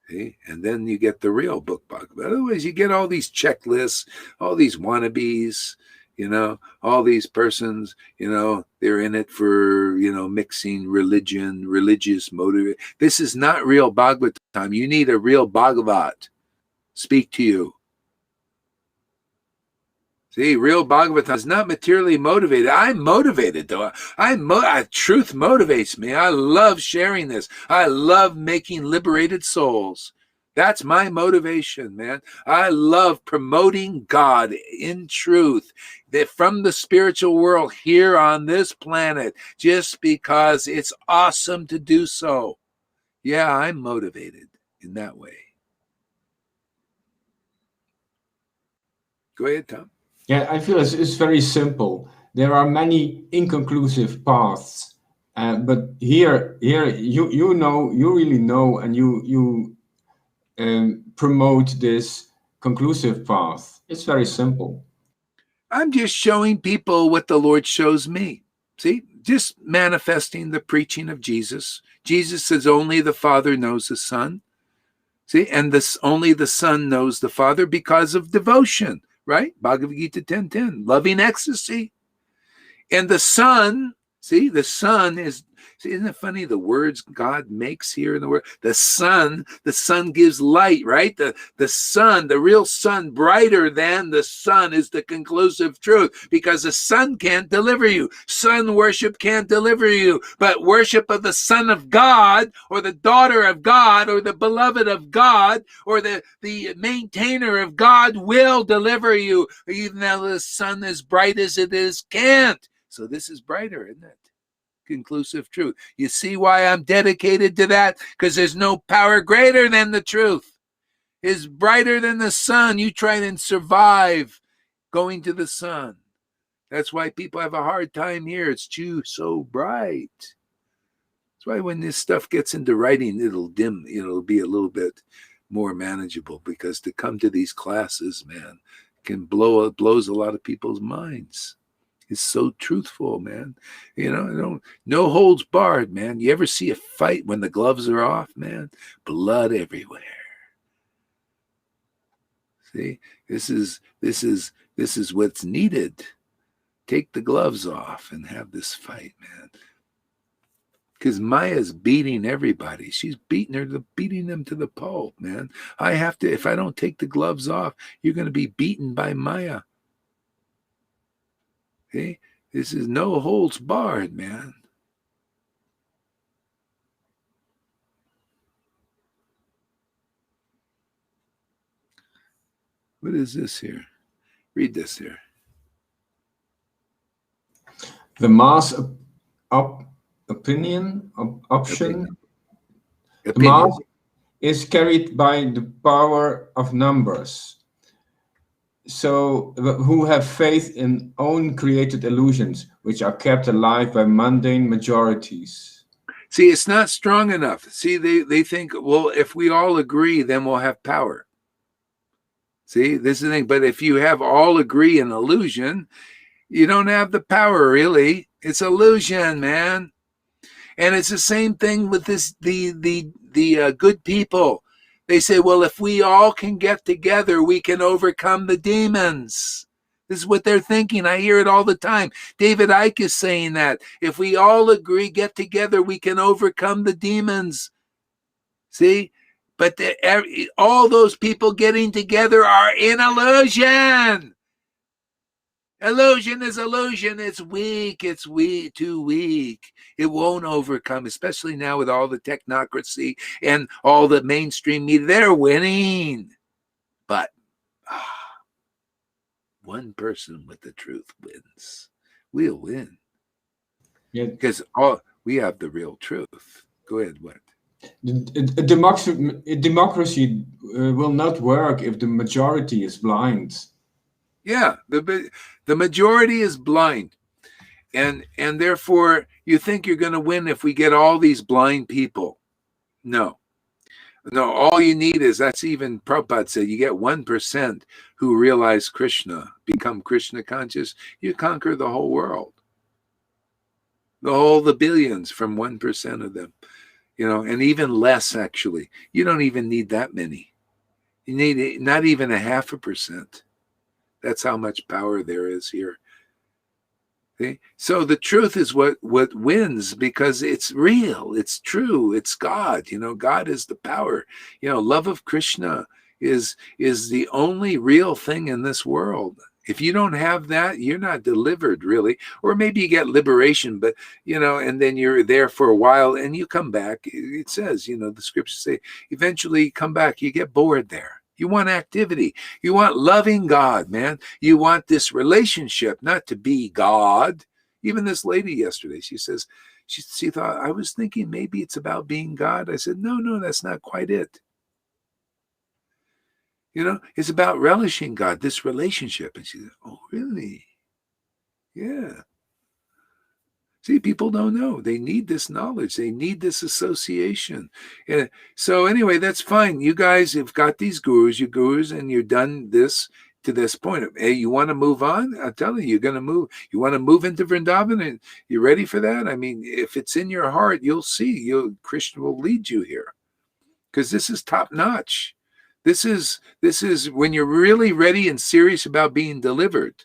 S1: See? And then you get the real book, Bhagavat. Otherwise, you get all these checklists, all these wannabes, all these persons, they're in it for, mixing religion, religious motive. This is not real Bhagavad time. You need a real Bhagavat speak to you. See, real Bhagavatam is not materially motivated. I'm motivated, though. Truth motivates me. I love sharing this. I love making liberated souls. That's my motivation, man. I love promoting God in truth from the spiritual world here on this planet, just because it's awesome to do so. Yeah, I'm motivated in that way. Go ahead, Tom.
S5: Yeah, I feel it's very simple. There are many inconclusive paths, but here you know, you really know, and you promote this conclusive path. It's very simple.
S1: I'm just showing people what the Lord shows me. See, just manifesting the preaching of Jesus. Jesus says only the Father knows the Son. See, and this only the Son knows the Father because of devotion, right? Bhagavad Gita 10:10, loving ecstasy. And the Son, see, the Son is, see, isn't it funny the words God makes here in the word? The sun gives light, right? The sun, the real sun, brighter than the sun is the conclusive truth, because the sun can't deliver you. Sun worship can't deliver you, but worship of the Son of God, or the daughter of God, or the beloved of God, or the maintainer of God will deliver you, even though the sun as bright as it is can't. So this is brighter, isn't it? Conclusive truth. You see why I'm dedicated to that? Because there's no power greater than the truth. It's brighter than the sun. You try and survive going to the sun. That's why people have a hard time here. It's too so bright. That's why when this stuff gets into writing, it'll dim. It'll be a little bit more manageable, because to come to these classes, man, blows a lot of people's minds. It's so truthful, man. No holds barred, man. You ever see a fight when the gloves are off, man? Blood everywhere. See, this is what's needed. Take the gloves off and have this fight, man. Because Maya's beating everybody. She's beating them to the pulp, man. If I don't take the gloves off, you're going to be beaten by Maya. Okay? This is no holds barred, man. What is this here? Read this here.
S5: The mass option. The mass is carried by the power of numbers. So, who have faith in own created illusions, which are kept alive by mundane majorities.
S1: See, it's not strong enough. See, they think, well, if we all agree, then we'll have power. See, this is the thing. But if you have all agree in illusion, you don't have the power, really. It's illusion, man. And it's the same thing with the good people. They say, well, if we all can get together, we can overcome the demons. This is what they're thinking. I hear it all the time. David Icke is saying that. If we all agree, get together, we can overcome the demons. See? But all those people getting together are in illusion. Illusion is illusion. It's weak. It's weak, too weak. It won't overcome, especially now with all the technocracy and all the mainstream media. They're winning. But one person with the truth wins. We'll win.
S5: Yeah.
S1: Because we have the real truth. Go ahead, what?
S5: Democracy will not work if the majority is blind.
S1: Yeah, the majority is blind. And therefore, you think you're going to win if we get all these blind people. No, all you need is, that's even Prabhupada said, you get 1% who realize Krishna, become Krishna conscious, you conquer the whole world. The billions from 1% of them. And even less, actually. You don't even need that many. You need not even 0.5%. That's how much power there is here. See? So the truth is what wins, because it's real, it's true, it's God. God is the power. Love of Krishna is the only real thing in this world. If you don't have that, you're not delivered, really. Or maybe you get liberation, but, and then you're there for a while and you come back. It says, the scriptures say, eventually you come back, you get bored there. You want activity. You want loving God, man. You want this relationship, not to be God. Even this lady yesterday, she says, she thought, I was thinking maybe it's about being God. I said, no, that's not quite it. It's about relishing God, this relationship. And she said, oh, really? Yeah. See, people don't know. They need this knowledge. They need this association. And so anyway, that's fine. You guys have got these gurus, and you're done this to this point. Hey, you want to move on? I'm telling you, you're going to move. You want to move into Vrindavan, and you ready for that? I mean, if it's in your heart, you'll see. Krishna will lead you here, because this is top notch. This is when you're really ready and serious about being delivered.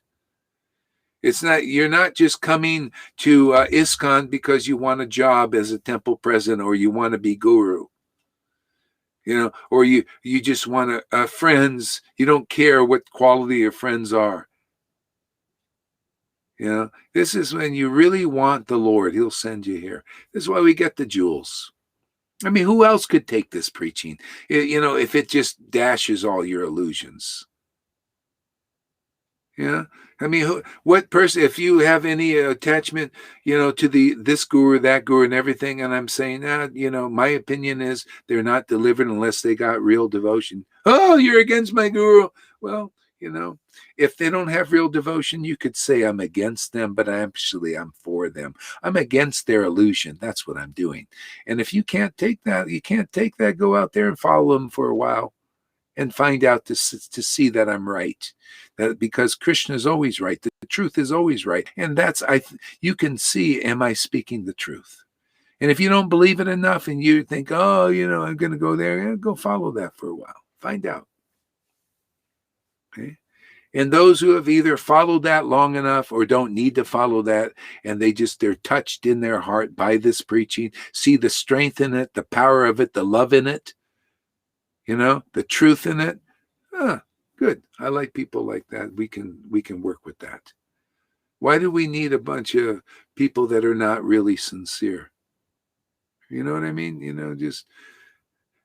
S1: You're not just coming to ISKCON because you want a job as a temple president, or you want to be guru, or you just want friends. You don't care what quality your friends are. This is when you really want the Lord. He'll send you here. This is why we get the jewels. I mean, who else could take this preaching? If it just dashes all your illusions. Yeah. I mean, what person, if you have any attachment, to this guru, that guru, and everything, and I'm saying that, my opinion is they're not delivered unless they got real devotion. Oh, you're against my guru. Well, if they don't have real devotion, you could say I'm against them, but actually I'm for them. I'm against their illusion. That's what I'm doing. And if you can't take that, go out there and follow them for a while and find out to see that I'm right. That because Krishna is always right. The truth is always right. And you can see, am I speaking the truth? And if you don't believe it enough and you think, oh, I'm going to go there, go follow that for a while. Find out. Okay. And those who have either followed that long enough or don't need to follow that, and they're touched in their heart by this preaching, see the strength in it, the power of it, the love in it, the truth in it. Good. I like people like that. We can work with that. Why do we need a bunch of people that are not really sincere? You know what I mean?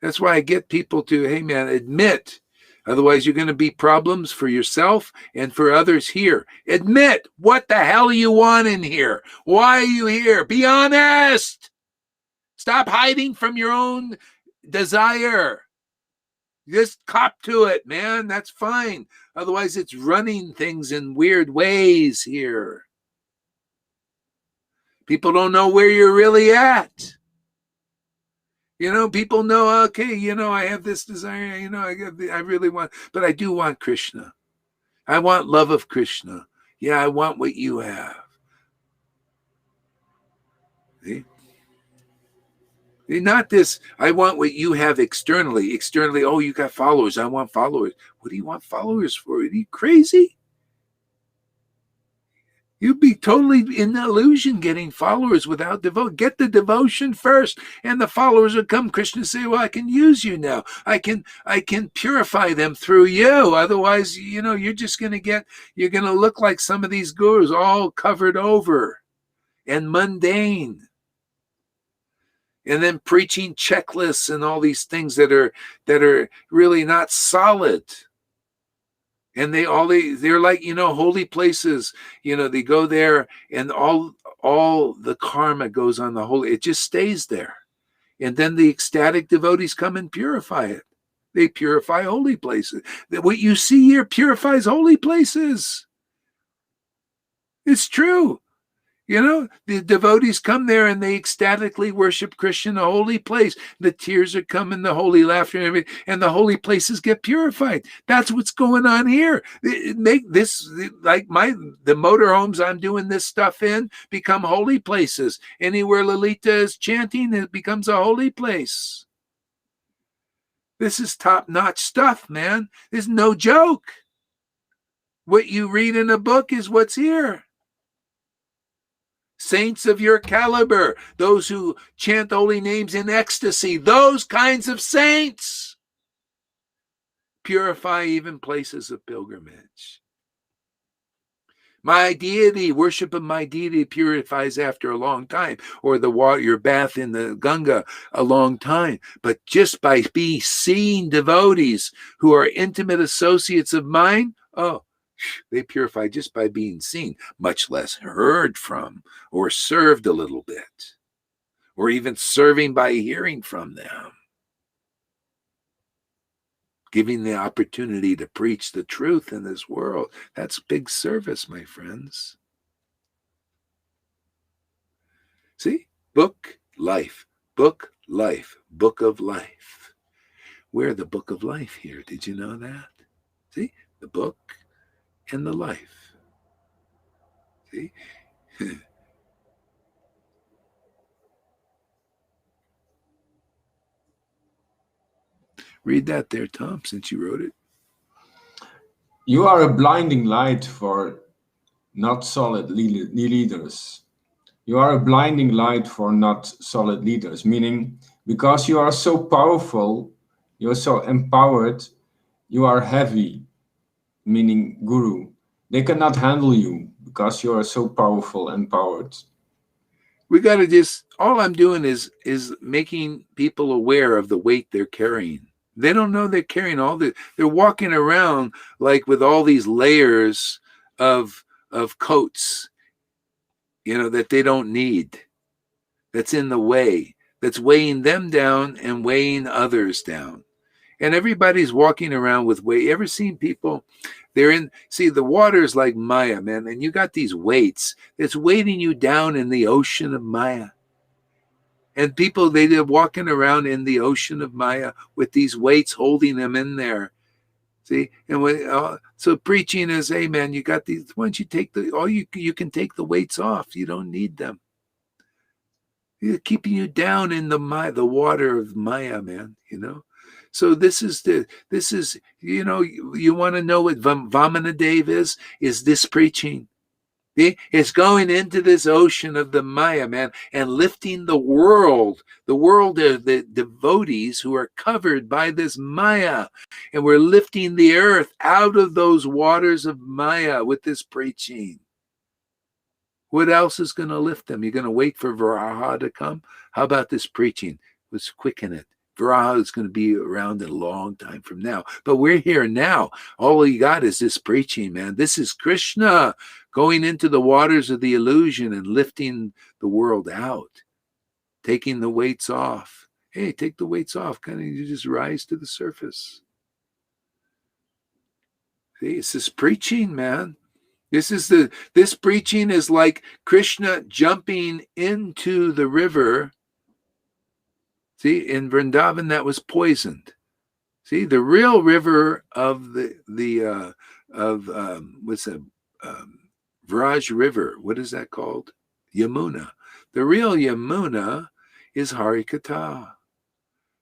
S1: That's why I get people to, hey man, admit. Otherwise, you're going to be problems for yourself and for others here. Admit, what the hell you want in here? Why are you here? Be honest. Stop hiding from your own desire. Just cop to it, man. That's fine. Otherwise, it's running things in weird ways here. People don't know where you're really at. People know, okay, I have this desire, I really want, but I do want Krishna. I want love of Krishna. Yeah, I want what you have. See? Not this, I want what you have externally. Externally, oh, you got followers. I want followers. What do you want followers for? Are you crazy? You'd be totally in the illusion getting followers without devotion. Get the devotion first, and the followers will come. Krishna say, well, I can use you now. I can purify them through you. Otherwise, you're just going to look like some of these gurus, all covered over and mundane. And then preaching checklists and all these things that are really not solid. And they're like, holy places, they go there and all the karma goes on the holy, it just stays there. And then the ecstatic devotees come and purify it. They purify holy places. What you see here purifies holy places. It's true. The devotees come there and they ecstatically worship Krishna in a holy place. The tears are coming, the holy laughter, and everything, and the holy places get purified. That's what's going on here. Make this like the motorhomes I'm doing this stuff in become holy places. Anywhere Lalita is chanting, it becomes a holy place. This is top-notch stuff, man. There's no joke. What you read in a book is what's here. Saints of your caliber, those who chant holy names in ecstasy, those kinds of saints purify even places of pilgrimage. My deity, worship of my deity purifies after a long time, or the water, your bath in the Ganga, a long time. But just by seeing devotees who are intimate associates of mine, they purify just by being seen, much less heard from or served a little bit, or even serving by hearing from them. giving the opportunity to preach the truth in this world. That's big service, my friends. See? Book, life, book, life, book of life. We're the book of life here. Did you know that? See? The book and the life. See? Read that there, Tom, since you wrote it.
S5: You are a blinding light for not solid leaders. You are a blinding light for not solid leaders, meaning because you are so powerful, you're so empowered, you are heavy, meaning guru. They cannot handle you because you are so powerful and empowered.
S1: We got to just, all I'm doing is making people aware of the weight they're carrying. They don't know they're carrying they're walking around like with all these layers of coats, that they don't need, that's in the way, that's weighing them down and weighing others down. And everybody's walking around with weight. You ever seen people? The water is like Maya, man, and you got these weights that's weighting you down in the ocean of Maya. And people, they're walking around in the ocean of Maya with these weights holding them in there. See? And so preaching is, hey, man, you got these, why don't you take you can take the weights off. You don't need them. They're keeping you down in the water of Maya, man, So this is, you want to know what Vamanadev is this preaching. It's going into this ocean of the Maya, man, and lifting the world of the devotees who are covered by this Maya. And we're lifting the earth out of those waters of Maya with this preaching. What else is going to lift them? You're going to wait for Varaha to come? How about this preaching? Let's quicken it. Varaha is going to be around a long time from now. But we're here now. All you got is this preaching, man. This is Krishna going into the waters of the illusion and lifting the world out, taking the weights off. Hey, take the weights off. Kind of, you just rise to the surface. See, it's this preaching, man. This preaching is like Krishna jumping into the river. See, in Vrindavan, that was poisoned. See, the real river of Vraj River, what is that called? Yamuna. The real Yamuna is Harikatha.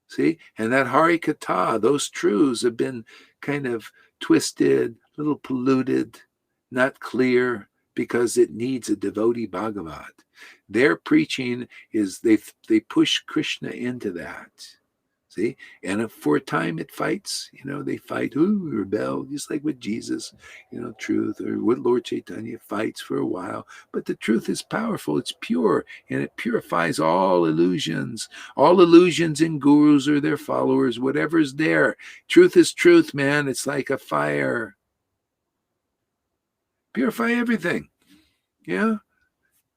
S1: See, and that Harikatha, those truths have been kind of twisted, a little polluted, not clear, because it needs a devotee Bhagavat. Their preaching is they push Krishna into that. See? And for a time it fights, they fight, rebel, just like with Jesus, truth, or with Lord Chaitanya fights for a while. But the truth is powerful, it's pure, and it purifies all illusions in gurus or their followers, whatever's there. Truth is truth, man. It's like a fire. Purify everything. Yeah.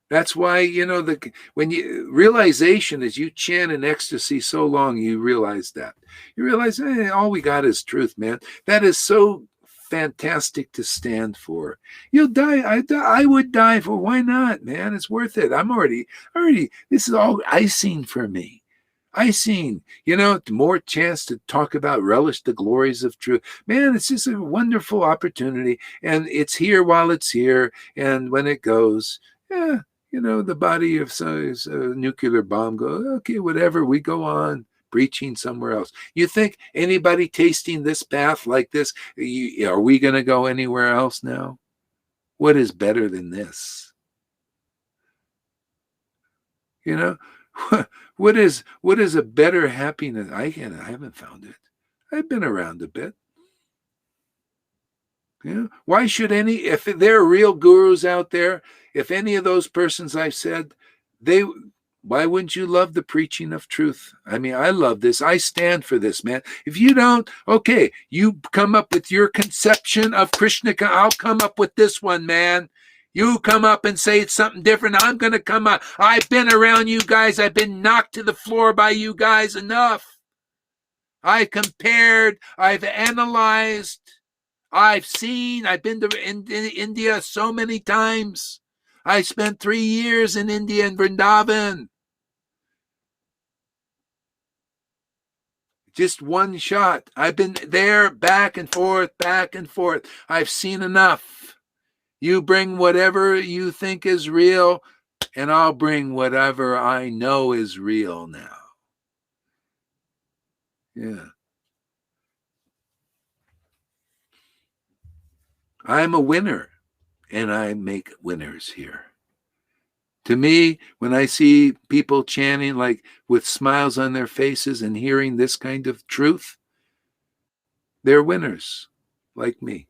S1: That's why, when realization is you chant in ecstasy so long, you realize that. You realize, all we got is truth, man. That is so fantastic to stand for. You'll die. I would die for. Why not, man? It's worth it. I'm already, this is all icing for me. Icing, more chance to talk about, relish the glories of truth. Man, it's just a wonderful opportunity. And it's here while it's here. And when it goes, the body of a nuclear bomb goes, okay, whatever, we go on preaching somewhere else. You think anybody tasting this path like this, are we going to go anywhere else now? What is better than this? What is a better happiness? I haven't found it. I've been around a bit. Why should if there are real gurus out there, if any of those persons I've said, why wouldn't you love the preaching of truth? I mean, I love this. I stand for this, man. If you don't, okay, you come up with your conception of Krishna. I'll come up with this one, man. You come up and say it's something different. I'm going to come up. I've been around you guys. I've been knocked to the floor by you guys enough. I compared, I've analyzed, I've seen, I've been to India so many times. I spent 3 years in India and Vrindavan. Just one shot. I've been there back and forth, back and forth. I've seen enough. You bring whatever you think is real, and I'll bring whatever I know is real now. Yeah. I'm a winner, and I make winners here. To me, when I see people chanting like with smiles on their faces and hearing this kind of truth, they're winners like me.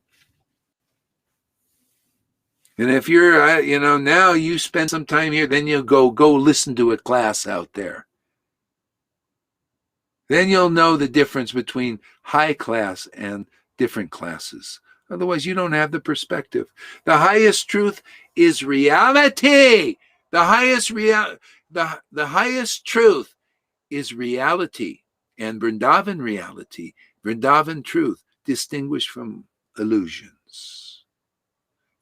S1: And if you're, now you spend some time here, then you'll go listen to a class out there. Then you'll know the difference between high class and different classes. Otherwise, you don't have the perspective. The highest truth is reality. The highest truth is reality, and Vrindavan reality, Vrindavan truth, distinguished from illusions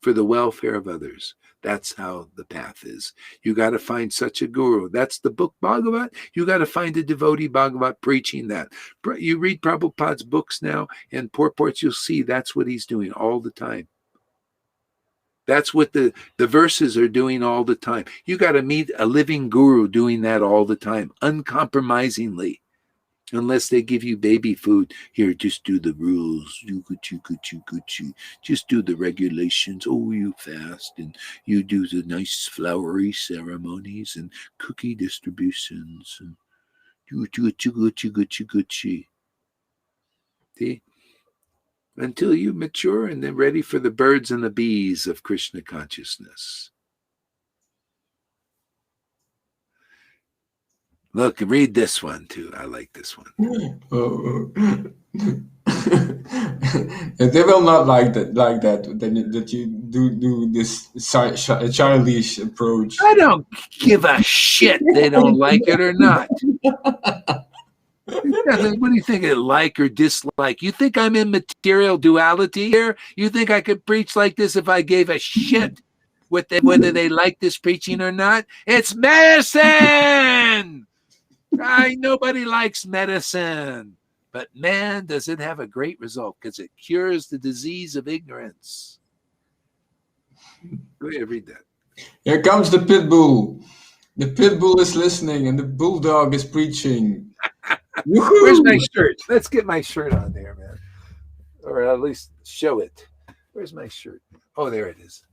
S1: for the welfare of others. That's how the path is. You got to find such a guru. That's the book Bhagavat. You got to find a devotee Bhagavat preaching that. You read Prabhupada's books now and purports, you'll see that's what he's doing all the time. That's what the verses are doing all the time. You got to meet a living guru doing that all the time, uncompromisingly. Unless they give you baby food. Here, just do the rules. Just do the regulations. Oh, you fast and you do the nice flowery ceremonies and cookie distributions. And see? Until you mature and then ready for the birds and the bees of Krishna consciousness. Look, read this one too. I like this one.
S5: They will not like that. That you do this childish approach.
S1: I don't give a shit. They don't like it or not. What do you think of like or dislike? You think I'm in material duality here? You think I could preach like this if I gave a shit whether they like this preaching or not? It's medicine. Nobody likes medicine. But man, does it have a great result because it cures the disease of ignorance. Go ahead, read that.
S5: Here comes the pit bull. The pit bull is listening and the bulldog is preaching.
S1: Where's my shirt? Let's get my shirt on there, man. Or at least show it. Where's my shirt? Oh, there it is.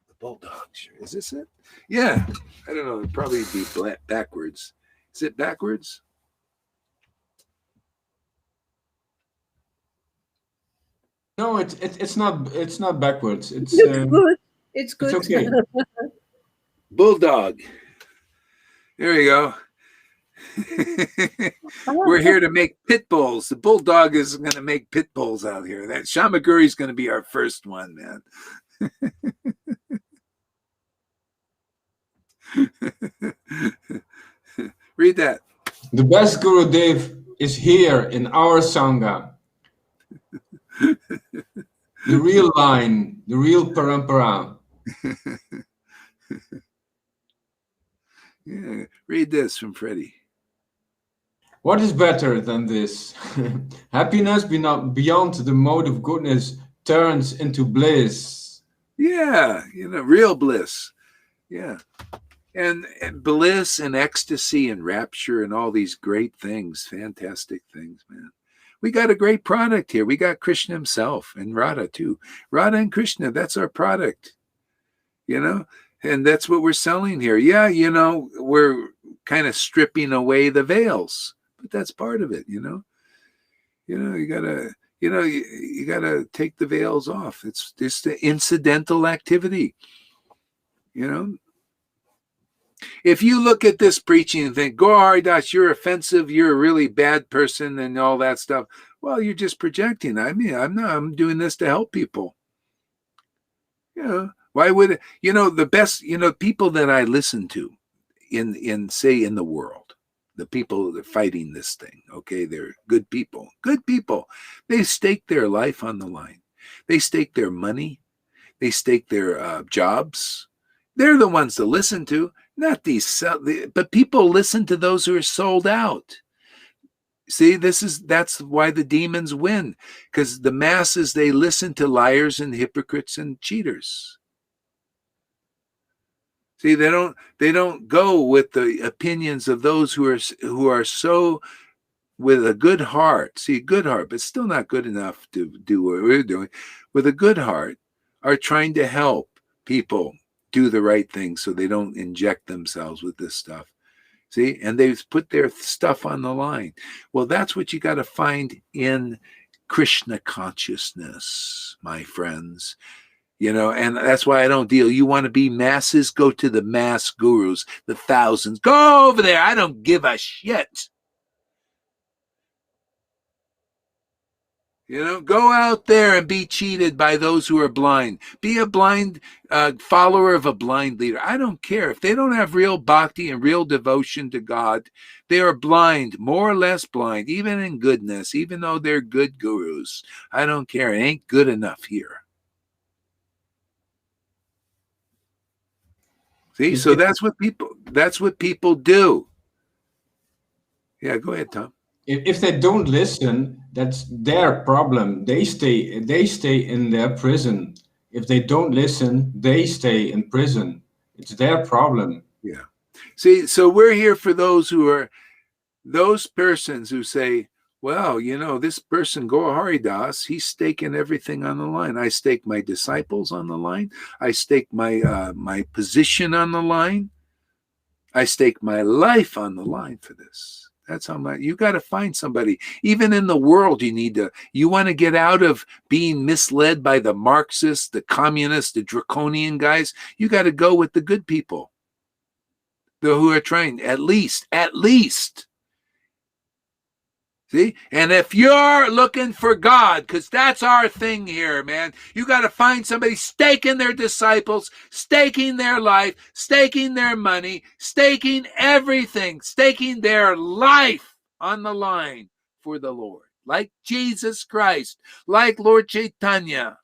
S1: The bulldog shirt. Is this it? Yeah. I don't know. It'd probably be backwards. Is it backwards?
S5: No, it's not backwards. It's
S4: good. It's good.
S5: It's okay.
S1: Bulldog. There we go. We're here to make pit bulls. The bulldog is going to make pit bulls out here. That Shamaguri is going to be our first one, man. Read that.
S5: The best Guru Dev is here in our Sangha. The real line, the real parampara.
S1: Yeah, read this from Freddie.
S5: What is better than this? Happiness beyond the mode of goodness turns into bliss.
S1: Yeah, real bliss. Yeah. And bliss and ecstasy and rapture and all these great things, fantastic things, man. We got a great product here. We got Krishna himself and Radha too. Radha and Krishna, that's our product, and that's what we're selling here. Yeah, we're kind of stripping away the veils, but that's part of it, you gotta take the veils off. It's just an incidental activity, If you look at this preaching and think, Gaur Haridas, you're offensive, you're a really bad person and all that stuff, well, you're just projecting. I'm doing this to help people. Why would the best, people that I listen to in the world, The people that are fighting this thing, okay, they're good people. Good people. They stake their life on the line. They stake their money. They stake their jobs. They're the ones to listen to, not these. But people listen to those who are sold out. See, that's why the demons win, because the masses, they listen to liars and hypocrites and cheaters. See, they don't go with the opinions of those who are so with a good heart. See, good heart, but still not good enough to do what we're doing. With a good heart, are trying to help people do the right thing so they don't inject themselves with this stuff. See, and they've put their stuff on the line. Well, that's what you got to find in Krishna consciousness, my friends. You know, and that's why I don't deal. You want to be masses? Go to the mass gurus, the thousands. Go over there. I don't give a shit. You know, go out there and be cheated by those who are blind. Be a blind follower of a blind leader. I don't care. If they don't have real bhakti and real devotion to God, they are blind, more or less blind, even in goodness, even though they're good gurus. I don't care. It ain't good enough here. See, so that's what people do. Yeah, go ahead, Tom.
S5: If they don't listen, that's their problem. They stay in their prison. If they don't listen, they stay in prison. It's their problem.
S1: Yeah. See, so we're here for those persons who say, well, you know, this person, Gaur Haridas, he's staking everything on the line. I stake my disciples on the line. I stake my position on the line. I stake my life on the line for this. That's how you got to find somebody. Even in the world, you want to get out of being misled by the Marxists, the communists, the draconian guys. You got to go with the good people, who are trying, at least. See? And if you're looking for God, because that's our thing here, man, you got to find somebody staking their disciples, staking their life, staking their money, staking everything, staking their life on the line for the Lord. Like Jesus Christ, like Lord Chaitanya.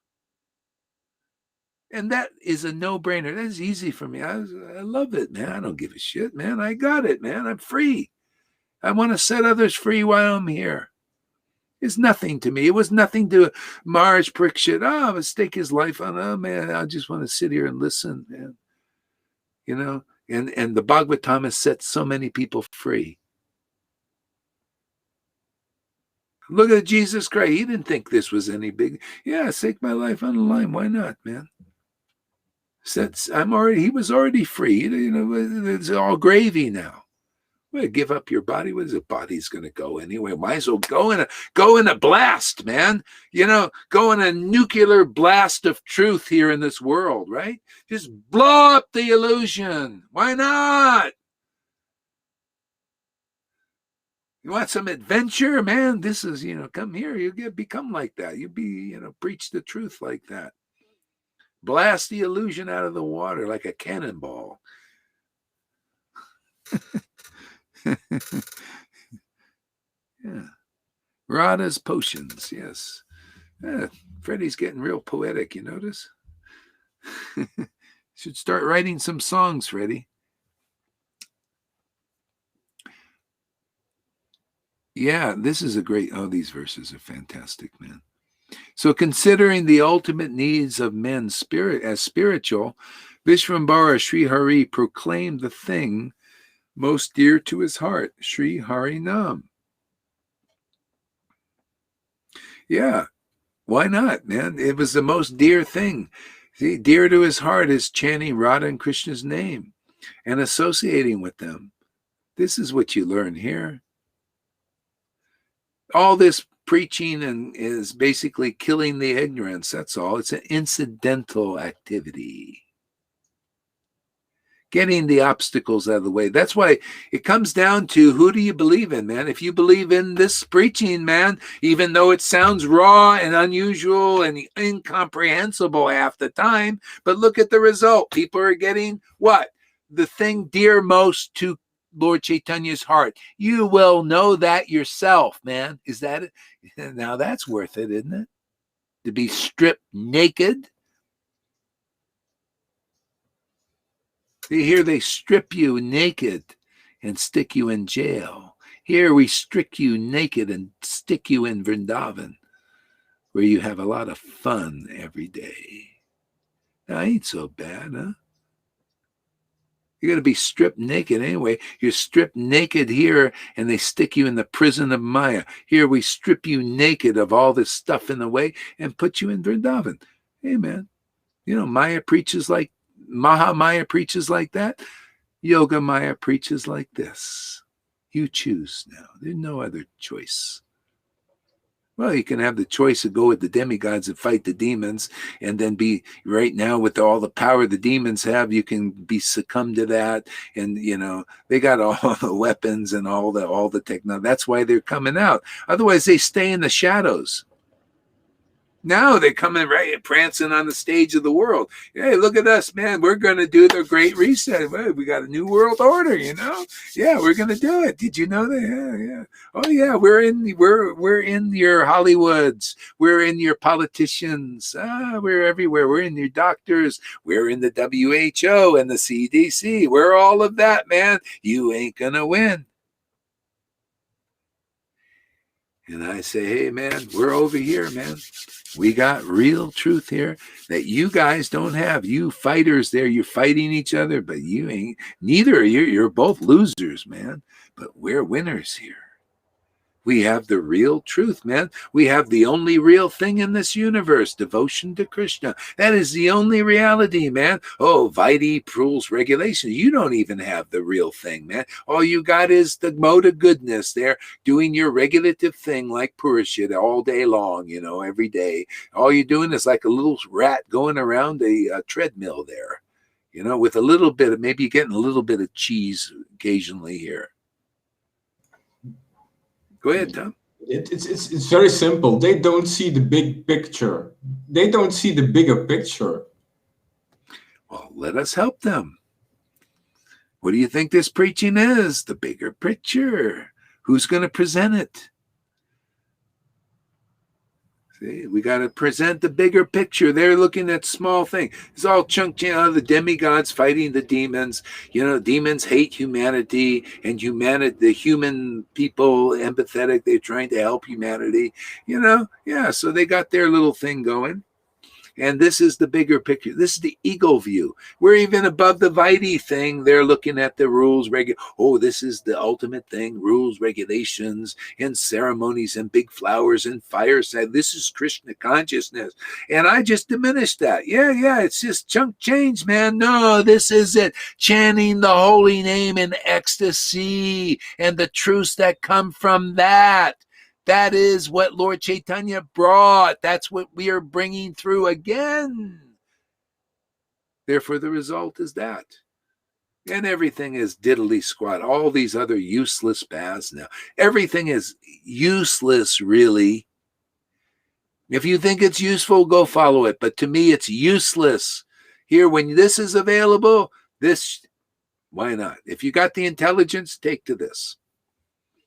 S1: And that is a no-brainer. That's easy for me. I love it, man. I don't give a shit, man. I got it, man. I'm free. I want to set others free while I'm here. It's nothing to me. It was nothing to Maharaj Parikshit. Oh, stake his life on. Oh man, I just want to sit here and listen, man. You know, and the Bhagavatam has set so many people free. Look at Jesus Christ. He didn't think this was any big. Yeah, stake my life on the line. Why not, man? He was already free. You know, it's all gravy now. Well, give up your body. What is it? Body's going to go anyway. Might as well go in a blast, man. You know, go in a nuclear blast of truth here in this world, right? Just blow up the illusion. Why not? You want some adventure, man? This is, come here. You become like that. You preach the truth like that. Blast the illusion out of the water like a cannonball. Yeah. Radha's potions, yes. Freddie's getting real poetic, you notice? Should start writing some songs, Freddie. Yeah, this is these verses are fantastic, man. So considering the ultimate needs of men as spiritual, Vishvambara Sri Hari proclaimed the thing most dear to his heart, Sri Hari Nam. Yeah, why not, man? It was the most dear thing. See, dear to his heart is chanting Radha and Krishna's name and associating with them. This is what you learn here. All this preaching is basically killing the ignorance. That's all. It's an incidental activity. Getting the obstacles out of the way. That's why it comes down to, who do you believe in, man? If you believe in this preaching, man, even though it sounds raw and unusual and incomprehensible half the time, but look at the result. People are getting what? The thing dear most to Lord Chaitanya's heart. You will know that yourself, man. Is that it? Now that's worth it, isn't it? To be stripped naked. Here they strip you naked and stick you in jail. Here we strip you naked and stick you in Vrindavan, where you have a lot of fun every day. That ain't so bad, huh? You're going to be stripped naked anyway. You're stripped naked here, and they stick you in the prison of Maya. Here we strip you naked of all this stuff in the way and put you in Vrindavan. Hey, man, you know, Maha Maya preaches like that. Yoga Maya preaches like this. You choose now. There's no other choice. Well, you can have the choice to go with the demigods and fight the demons, and then be right now with all the power the demons have, you can be succumb to that. And you know, they got all the weapons and all the technology. That's why they're coming out. Otherwise, they stay in the shadows. Now they're coming right and prancing on the stage of the world. Hey, look at us, man. We're going to do the Great Reset. We got a new world order, you know? Yeah, we're going to do it. Did you know that? Yeah. Oh, yeah, we're in your Hollywoods. We're in your politicians. We're everywhere. We're in your doctors. We're in the WHO and the CDC. We're all of that, man. You ain't going to win. And I say, hey, man, we're over here, man. We got real truth here that you guys don't have. You fighters there, you're fighting each other, but you ain't. Neither are you. You're both losers, man. But we're winners here. We have the real truth, man. We have the only real thing in this universe, devotion to Krishna. That is the only reality, man. Oh, Vaidhi rules regulation. You don't even have the real thing, man. All you got is the mode of goodness there, doing your regulative thing like Purusha all day long, you know, every day. All you're doing is like a little rat going around a treadmill there, you know, with a little bit of, maybe you're getting a little bit of cheese occasionally here. Go ahead, Tom.
S5: It's very simple. They don't see the big picture. They don't see the bigger picture.
S1: Well, let us help them. What do you think this preaching is? The bigger picture. Who's going to present it? See, we got to present the bigger picture. They're looking at small things. It's all chunk, you know, the demigods fighting the demons. You know, demons hate humanity, and the human people, empathetic, they're trying to help humanity. You know, yeah, so they got their little thing going. And this is the bigger picture. This is the ego view. We're even above the Vaidhi thing. They're looking at the rules. Oh, this is the ultimate thing. Rules, regulations, and ceremonies, and big flowers and fireside. This is Krishna consciousness. And I just diminished that. Yeah, it's just chunk change, man. No, this is it. Chanting the holy name in ecstasy and the truths that come from that. That is what Lord Chaitanya brought. That's what we are bringing through again. Therefore, the result is that. And everything is diddly squat. All these other useless paths now. Everything is useless, really. If you think it's useful, go follow it. But to me, it's useless. Here, when this is available, why not? If you got the intelligence, take to this.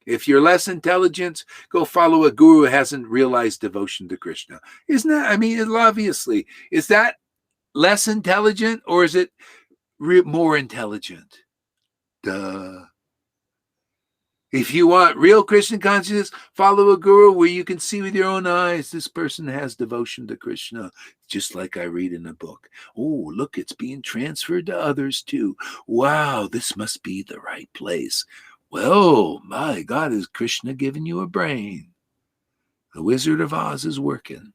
S1: If you're less intelligent, go follow a guru who hasn't realized devotion to Krishna. Isn't that, I mean, obviously, is that less intelligent or is it more intelligent? Duh. If you want real Krishna consciousness, follow a guru where you can see with your own eyes this person has devotion to Krishna, just like I read in a book. Oh, look, it's being transferred to others too. Wow, this must be the right place. Well, my God, is Krishna giving you a brain? The Wizard of Oz is working.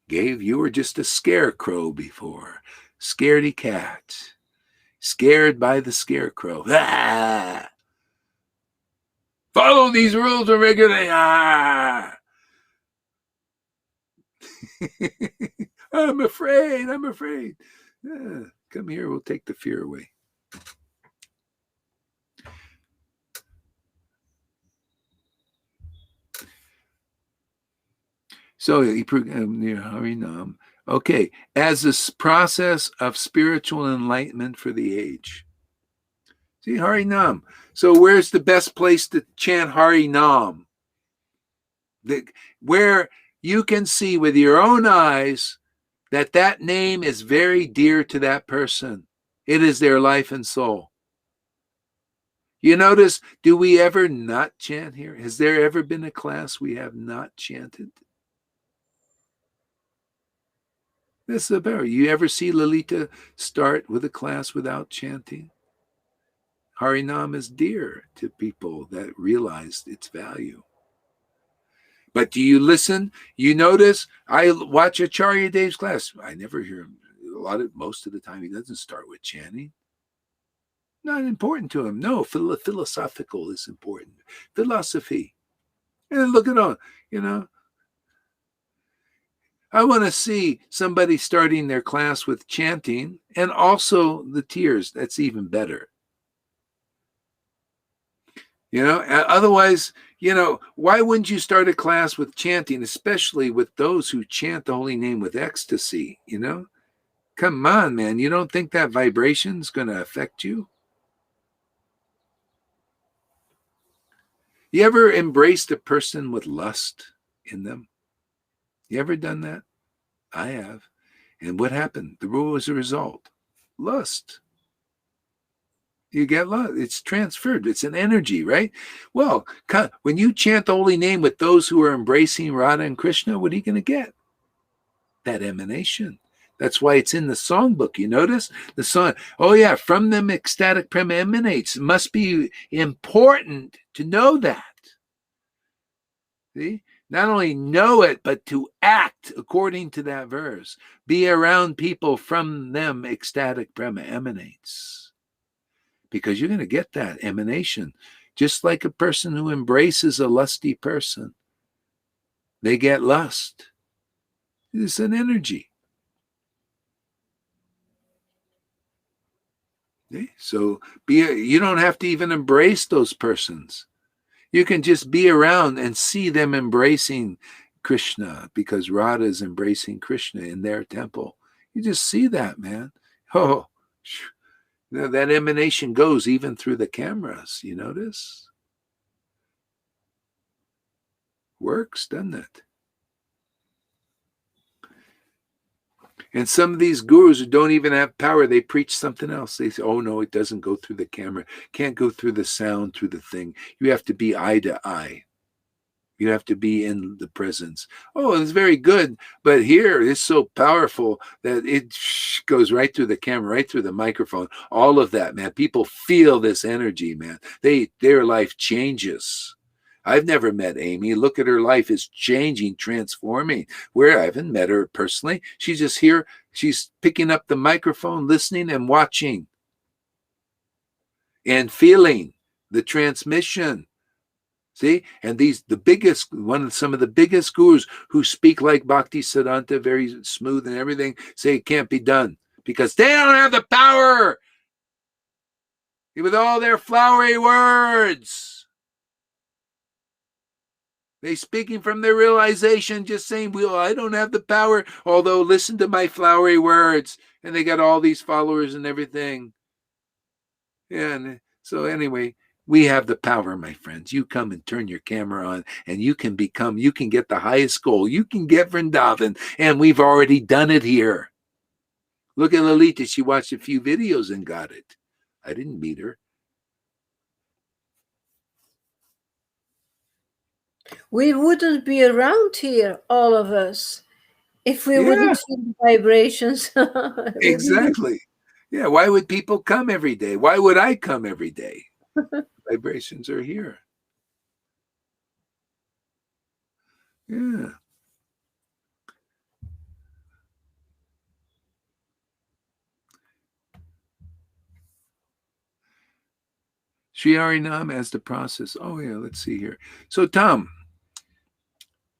S1: You were just a scarecrow before. Scaredy cat. Scared by the scarecrow. Ah! Follow these rules and regulations. Ah! I'm afraid. Come here, we'll take the fear away. So, okay, as this process of spiritual enlightenment for the age. See, Hari Nam. So where's the best place to chant Hari Nam? Where you can see with your own eyes that name is very dear to that person. It is their life and soul. You notice, do we ever not chant here? Has there ever been a class we have not chanted? This is about. You ever see Lalita start with a class without chanting? Harinam is dear to people that realize its value. But do you listen? You notice? I watch Acharya Dev's class. I never hear him. Most of the time, he doesn't start with chanting. Not important to him. No, philosophical is important. Philosophy. And look at all, I want to see somebody starting their class with chanting and also the tears. That's even better. Otherwise, why wouldn't you start a class with chanting, especially with those who chant the holy name with ecstasy, Come on, man. You don't think that vibration's going to affect you? You ever embraced a person with lust in them? You ever done that? I have. And what happened? The rule was a result. Lust. You get lust. It's transferred. It's an energy, right? Well, when you chant the holy name with those who are embracing Radha and Krishna, what are you going to get? That emanation. That's why it's in the songbook. You notice? The song, from them ecstatic prema emanates. It must be important to know that. See? Not only know it, but to act according to that verse. Be around people, from them ecstatic prema emanates. Because you're going to get that emanation. Just like a person who embraces a lusty person. They get lust. It's an energy. Okay? So you don't have to even embrace those persons. You can just be around and see them embracing Krishna, because Radha is embracing Krishna in their temple. You just see that, man. Oh, that emanation goes even through the cameras. You notice? Works, doesn't it? And some of these gurus who don't even have power, they preach something else. They say, oh, no, it doesn't go through the camera. Can't go through the sound, through the thing. You have to be eye to eye. You have to be in the presence. Oh, it's very good. But here, it's so powerful that it goes right through the camera, right through the microphone. All of that, man. People feel this energy, man. Their life changes. I've never met Amy. Look at her life is changing, transforming. Where I haven't met her personally. She's just here. She's picking up the microphone, listening and watching and feeling the transmission. See? And some of the biggest gurus who speak like Bhakti Siddhanta, very smooth and everything, say it can't be done because they don't have the power with all their flowery words. They speaking from their realization, just saying, well, I don't have the power, although listen to my flowery words. And they got all these followers and everything. Yeah, and so anyway, we have the power, my friends. You come and turn your camera on and you can get the highest goal. You can get Vrindavan, and we've already done it here. Look at Lalita. She watched a few videos and got it. I didn't meet her.
S4: We wouldn't be around here, all of us, if we wouldn't feel the vibrations.
S1: Exactly. Yeah, why would people come every day? Why would I come every day? Vibrations are here. Yeah. Sri Harinam as the process. Oh, yeah, let's see here. So, Tom,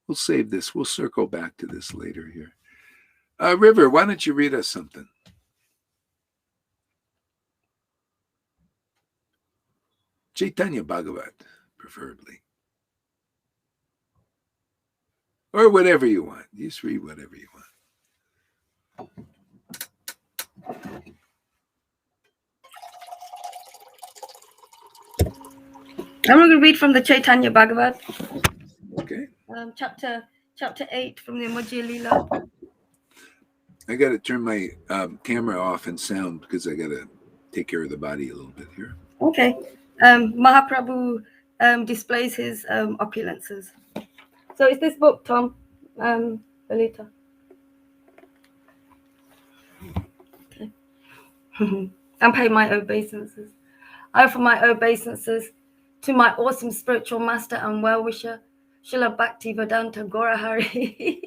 S1: we'll save this. We'll circle back to this later here. River, why don't you read us something? Chaitanya Bhagavat, preferably. Or whatever you want. Just read whatever you want.
S3: I'm going to read from the Chaitanya Bhagavat.
S1: Okay.
S3: Chapter 8 from the Madhya Lila.
S1: I got to turn my camera off and sound because I got to take care of the body a little bit here.
S3: Okay. Mahaprabhu displays his opulences. So is this book, Tom? Lolita. Okay. And pay my obeisances. I offer my obeisances to my awesome spiritual master and well-wisher, Srila Bhaktivedanta Gaurahari.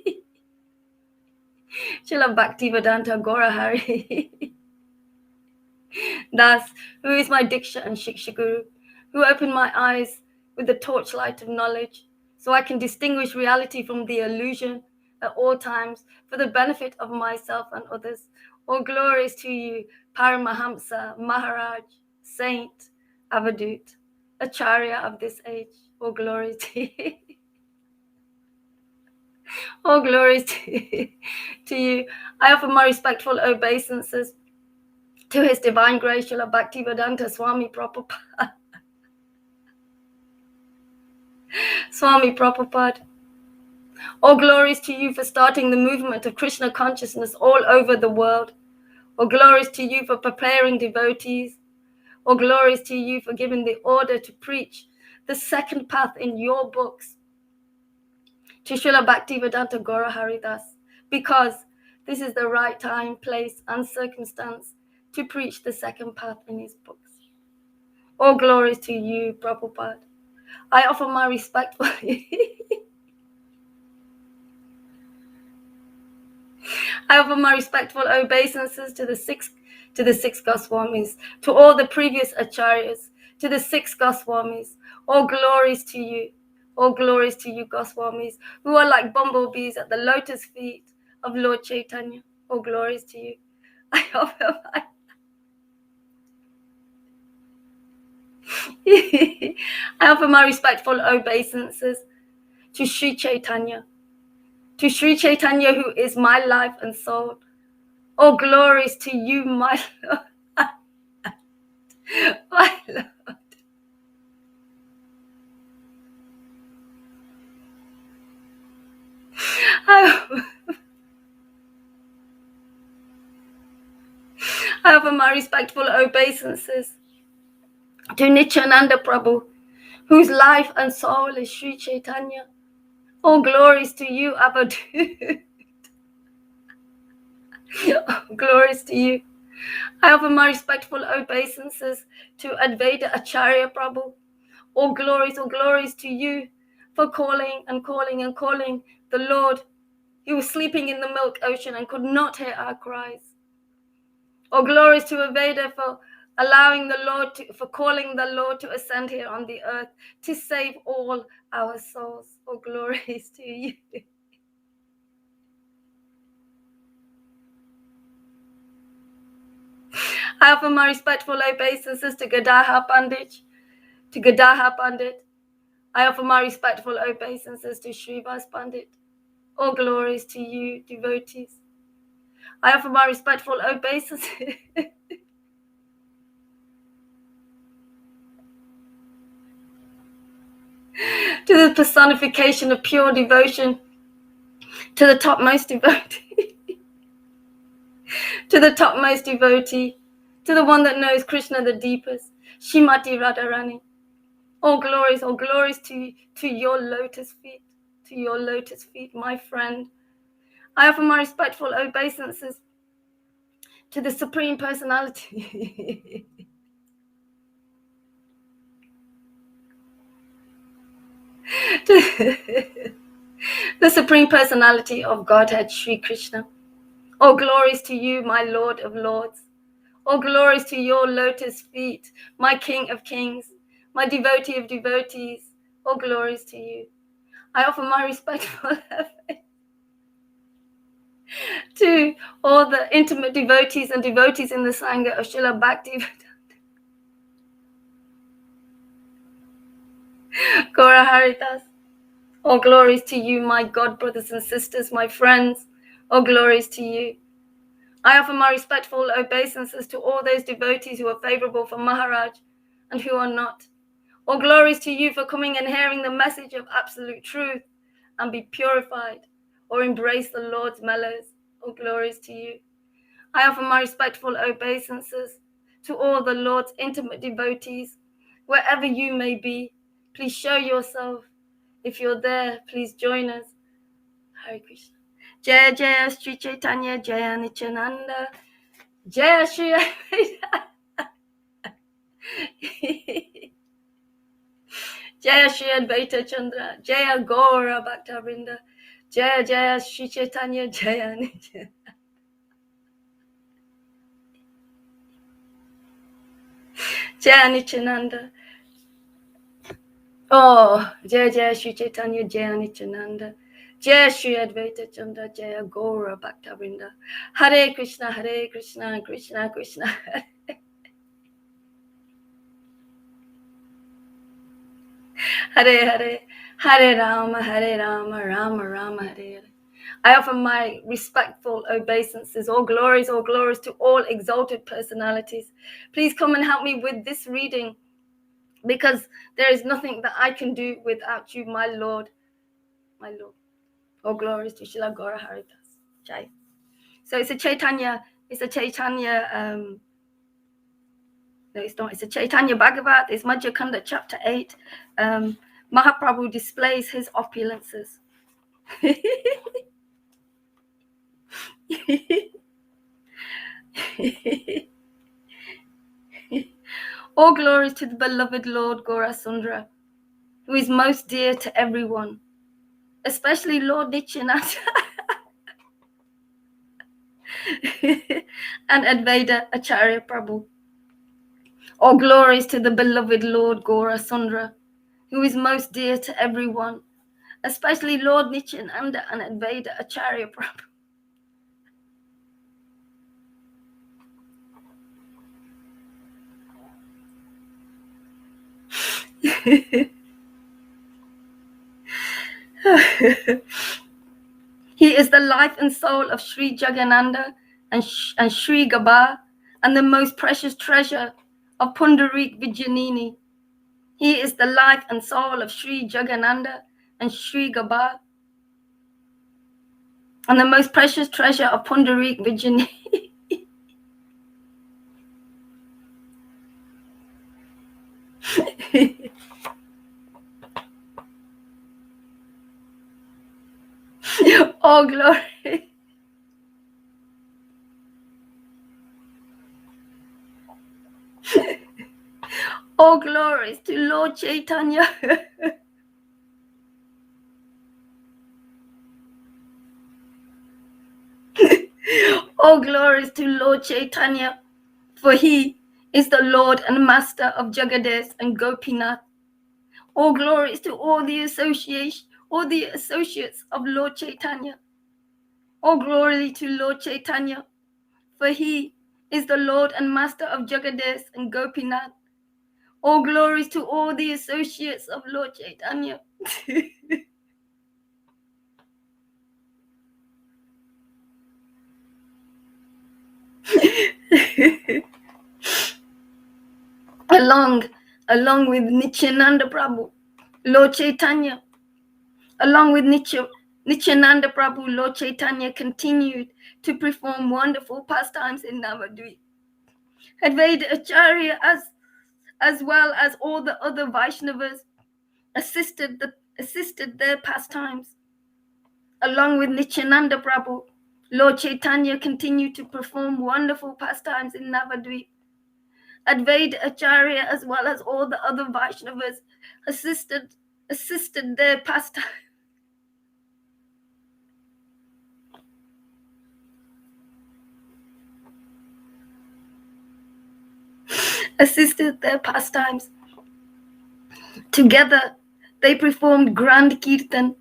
S3: Srila Bhaktivedanta Gaurahari. Das, who is my Diksha and Shiksha Guru, who opened my eyes with the torchlight of knowledge, so I can distinguish reality from the illusion at all times for the benefit of myself and others. All glories to you, Paramahamsa, Maharaj, Saint, Avadut, Acharya of this age. All glories to you. All glories to you. I offer my respectful obeisances to His Divine Grace, Srila Bhaktivedanta Swami Prabhupada. Swami Prabhupada. All glories to you for starting the movement of Krishna consciousness all over the world. All glories to you for preparing devotees. All glories to you for giving the order to preach the second path in your books to Srila Bhaktivedanta Gaurahari Das, because this is the right time, place, and circumstance to preach the second path in his books. All glories to you, Prabhupada. I offer my respectful I offer my respectful obeisances to the six Goswamis, to all the previous acharyas, to the 6 Goswamis. All glories to you, Goswamis, who are like bumblebees at the lotus feet of Lord Chaitanya. All glories to you. I offer my respectful obeisances to Sri Chaitanya, who is my life and soul. All glories to you, my Lord. My Lord. I offer my respectful obeisances to Nityananda Prabhu, whose life and soul is Sri Chaitanya. All glories to you, Avadut. Glories to you. I offer my respectful obeisances to Advaita Acharya Prabhu. All glories to you for calling the Lord. He was sleeping in the milk ocean and could not hear our cries. All glories to Aveda for allowing the Lord for calling the Lord to ascend here on the earth to save all our souls. All glories to you. I offer my respectful obeisances to Gadadhar Pandit. I offer my respectful obeisances to Srivas Pandit. All glories to you, devotees. I offer my respectful obeisances to the personification of pure devotion, to the topmost devotee, to the topmost devotee, to the one that knows Krishna the deepest, Shrimati Radharani. All glories to your lotus feet, my friend. I offer my respectful obeisances to the Supreme Personality. The Supreme Personality of Godhead, Sri Krishna. All glories to you, my Lord of Lords. All glories to your lotus feet, my King of Kings, my devotee of devotees. All glories to you. I offer my respectful to all the intimate devotees and devotees in the Sangha of Srila Bhaktivedanta Gaurahari Das. All glories to you, my God brothers and sisters, my friends. All glories to you. I offer my respectful obeisances to all those devotees who are favorable for Maharaj and who are not. All glories to you for coming and hearing the message of absolute truth and be purified or embrace the Lord's mellows. All glories to you. I offer my respectful obeisances to all the Lord's intimate devotees, wherever you may be. Please show yourself. If you're there, please join us. Hare Krishna. Jaya Jaya Sri Chaitanya Jaya Nityananda Jaya Shri Jaya Shri Advaita Chandra Jaya Gaura Bhakta Vrinda Jaya Jaya Sri Chaitanya Jaya Nityananda Jaya Nityananda. Oh, Jaya Jaya Shri Chaitanya Jaya Nityananda Jaya Shri Advaita Chandra Jaya Gaura Bhakta Vrinda. Hare Krishna Krishna Krishna Hare Hare Hare Rama Rama Rama Hare Hare. I offer my respectful obeisances, all glories to all exalted personalities. Please come and help me with this reading, because there is nothing that I can do without you, my Lord, my Lord. All glories to Srila Gaura Haridas. Jai. So it's a Chaitanya, no, it's not. It's a Chaitanya Bhagavat. It's Madhya Kanda chapter 8. Mahaprabhu displays his opulences. All glories to the beloved Lord Gaurasundra, who is most dear to everyone, especially Lord Nityananda and Advaita Acharya Prabhu. All glories to the beloved Lord Gaurasundra, who is most dear to everyone, especially Lord Nityananda and Advaita Acharya Prabhu. He is the life and soul of Sri Jagannatha and Sri Gaba, and the most precious treasure of Pundarik Vijanini. He is the life and soul of Sri Jagannatha and Sri Gaba, and the most precious treasure of Pundarik Vijanini. All glory. All glories to Lord Chaitanya. All glories to Lord Chaitanya, for he is the Lord and Master of Jagades and Gopinath. All glories to all the associates of Lord Chaitanya. All glory to Lord Chaitanya, for he is the Lord and Master of Jagades and Gopinath. All glories to all the associates of Lord Chaitanya. along with Nityananda Prabhu, Lord Chaitanya, along with Nityananda Prabhu, Lord Chaitanya continued to perform wonderful pastimes in Navadvip. Advaita Acharya, as well as all the other Vaishnavas, assisted their pastimes. Along with Nityananda Prabhu, Lord Chaitanya continued to perform wonderful pastimes in Navadvip. Advaita Acharya, as well as all the other Vaishnavas, assisted their pastimes. Together, they performed grand kirtan,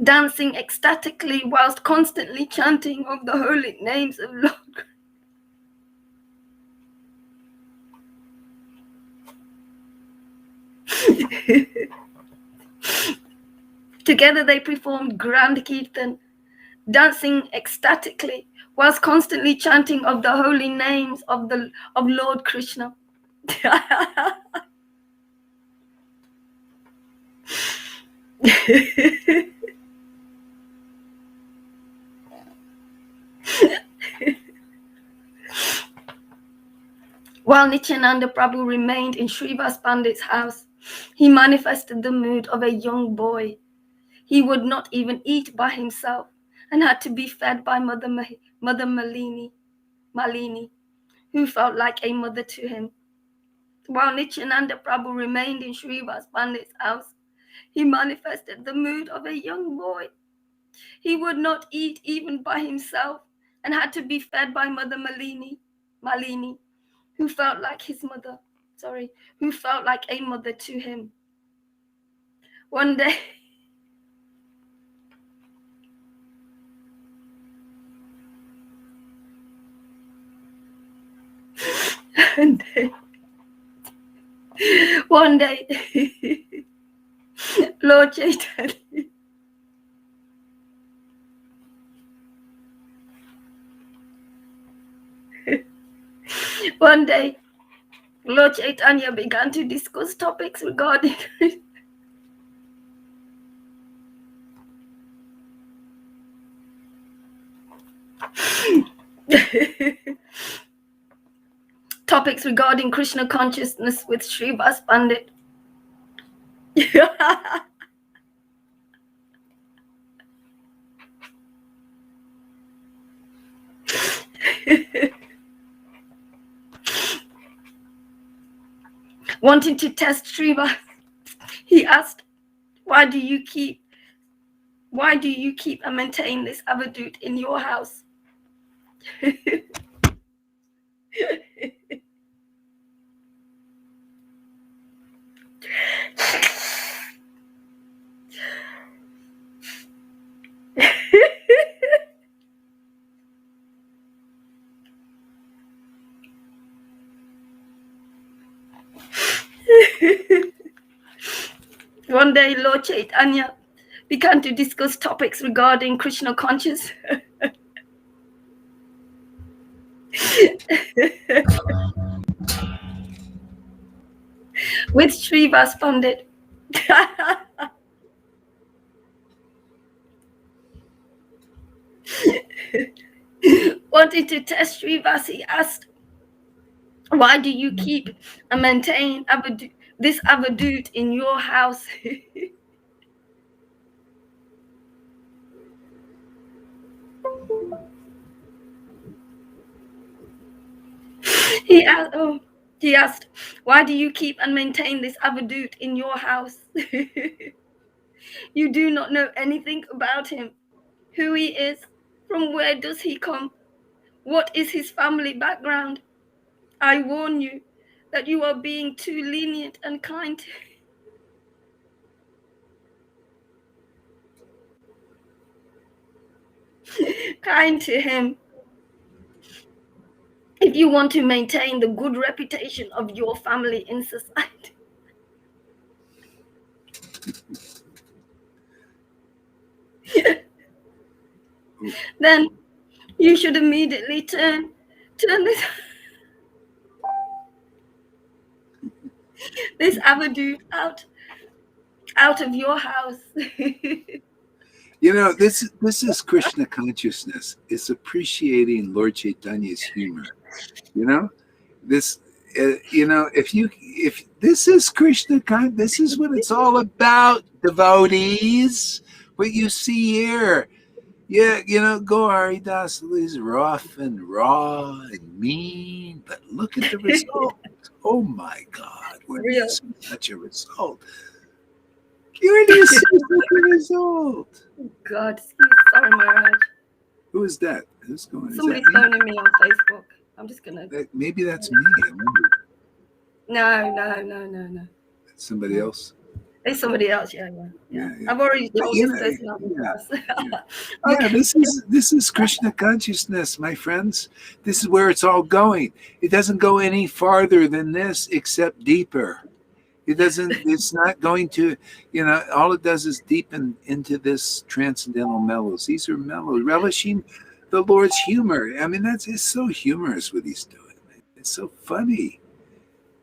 S3: dancing ecstatically whilst constantly chanting of the holy names of Lord. Together they performed grand kirtan, dancing ecstatically whilst constantly chanting of the holy names of Lord Krishna. While Nityananda Prabhu remained in Srivas Pandit's house, he manifested the mood of a young boy. He would not even eat by himself and had to be fed by Mother Malini, who felt like a mother to him. While Nityananda Prabhu remained in Srivas Pandit's house, he manifested the mood of a young boy. He would not eat even by himself and had to be fed by Mother Malini, who felt like his mother, who felt like a mother to him. One day, one day, Lord Chaitanya, one day, Lord Chaitanya began to discuss topics regarding topics regarding Krishna consciousness with Srivas Pandit. Wanting to test Srivas, he asked, why do you keep and maintain this avadut in your house? One day, Lord Chaitanya began to discuss topics regarding Krishna consciousness. With Srivas Pandit. Wanting to test Srivas, he asked, why do you keep and maintain this avadut in your house? He asked, why do you keep and maintain this avadut in your house? You do not know anything about him, who he is, from where does he come, what is his family background. I warn you that you are being too lenient and kind to him. If you want to maintain the good reputation of your family in society, then you should immediately turn this avadut out of your house.
S1: You know, this is Krishna consciousness. It's appreciating Lord Chaitanya's humor. You know, this. If this is Krishna this is what it's all about, devotees. What you see here, yeah, Gauri Das is rough and raw and mean, but look at the result. Oh my God, when you see such a result. You didn't see such a result.
S3: God, sorry, Maharaj.
S1: Who is that? Who's going?
S3: Somebody's phoning me on Facebook. I'm just gonna.
S1: Maybe that's me. I wonder.
S3: No.
S1: That's somebody else.
S3: It's somebody else. Yeah. I've already told this person.
S1: Okay. This is Krishna consciousness, my friends. This is where it's all going. It doesn't go any farther than this, except deeper. It doesn't. It's not going to. All it does is deepen into this transcendental mellows. These are mellows, relishing the Lord's humor. I mean, it's so humorous what he's doing. It's so funny,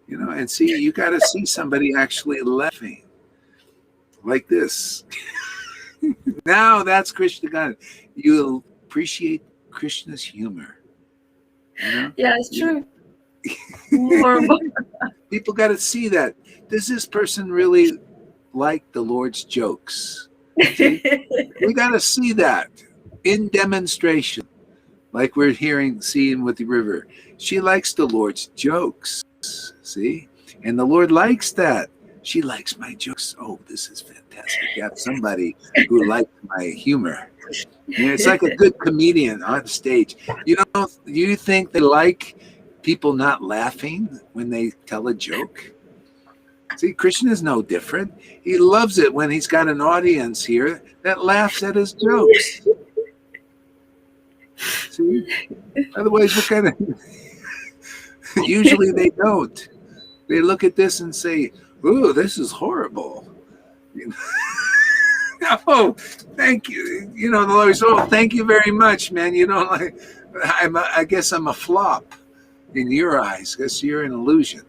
S1: and see, you got to see somebody actually laughing. like this. Now that's Krishna God. You'll appreciate Krishna's humor. You know?
S3: Yeah, it's true. More and more.
S1: People got to see that. Does this person really like the Lord's jokes? See? We got to see that in demonstration, like we're seeing with the river. She likes the Lord's jokes. See? And the Lord likes that. She likes my jokes. Oh, this is fantastic. You have somebody who likes my humor. You know, it's like a good comedian on stage. You know, do you think they like people not laughing when they tell a joke? See, Krishna is no different. He loves it when he's got an audience here that laughs at his jokes. See? Otherwise, what kind of... Usually they don't. They look at this and say, "Ooh, this is horrible." You know? Oh, thank you. You know, the Lord says, "Oh, thank you very much, man. You know, like, I guess I'm a flop in your eyes because you're an illusion."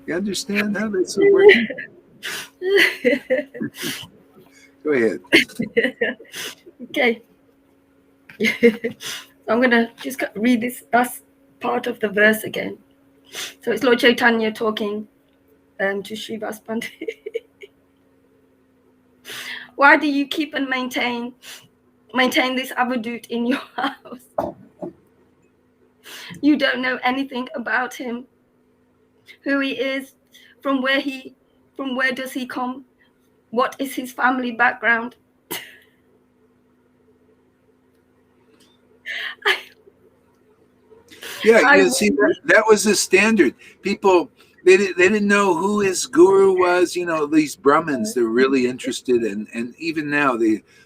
S1: You understand how this is working? Go ahead.
S3: Okay. I'm going to just read this last part of the verse again. So it's Lord Chaitanya talking to Srivas Pandit. Why do you keep and maintain this avadut in your house? You don't know anything about him, who he is, from where does he come, what is his family background.
S1: Yeah, you see, that was the standard. People, they didn't know who his guru was. You know, these Brahmins, they're really interested in, and even now,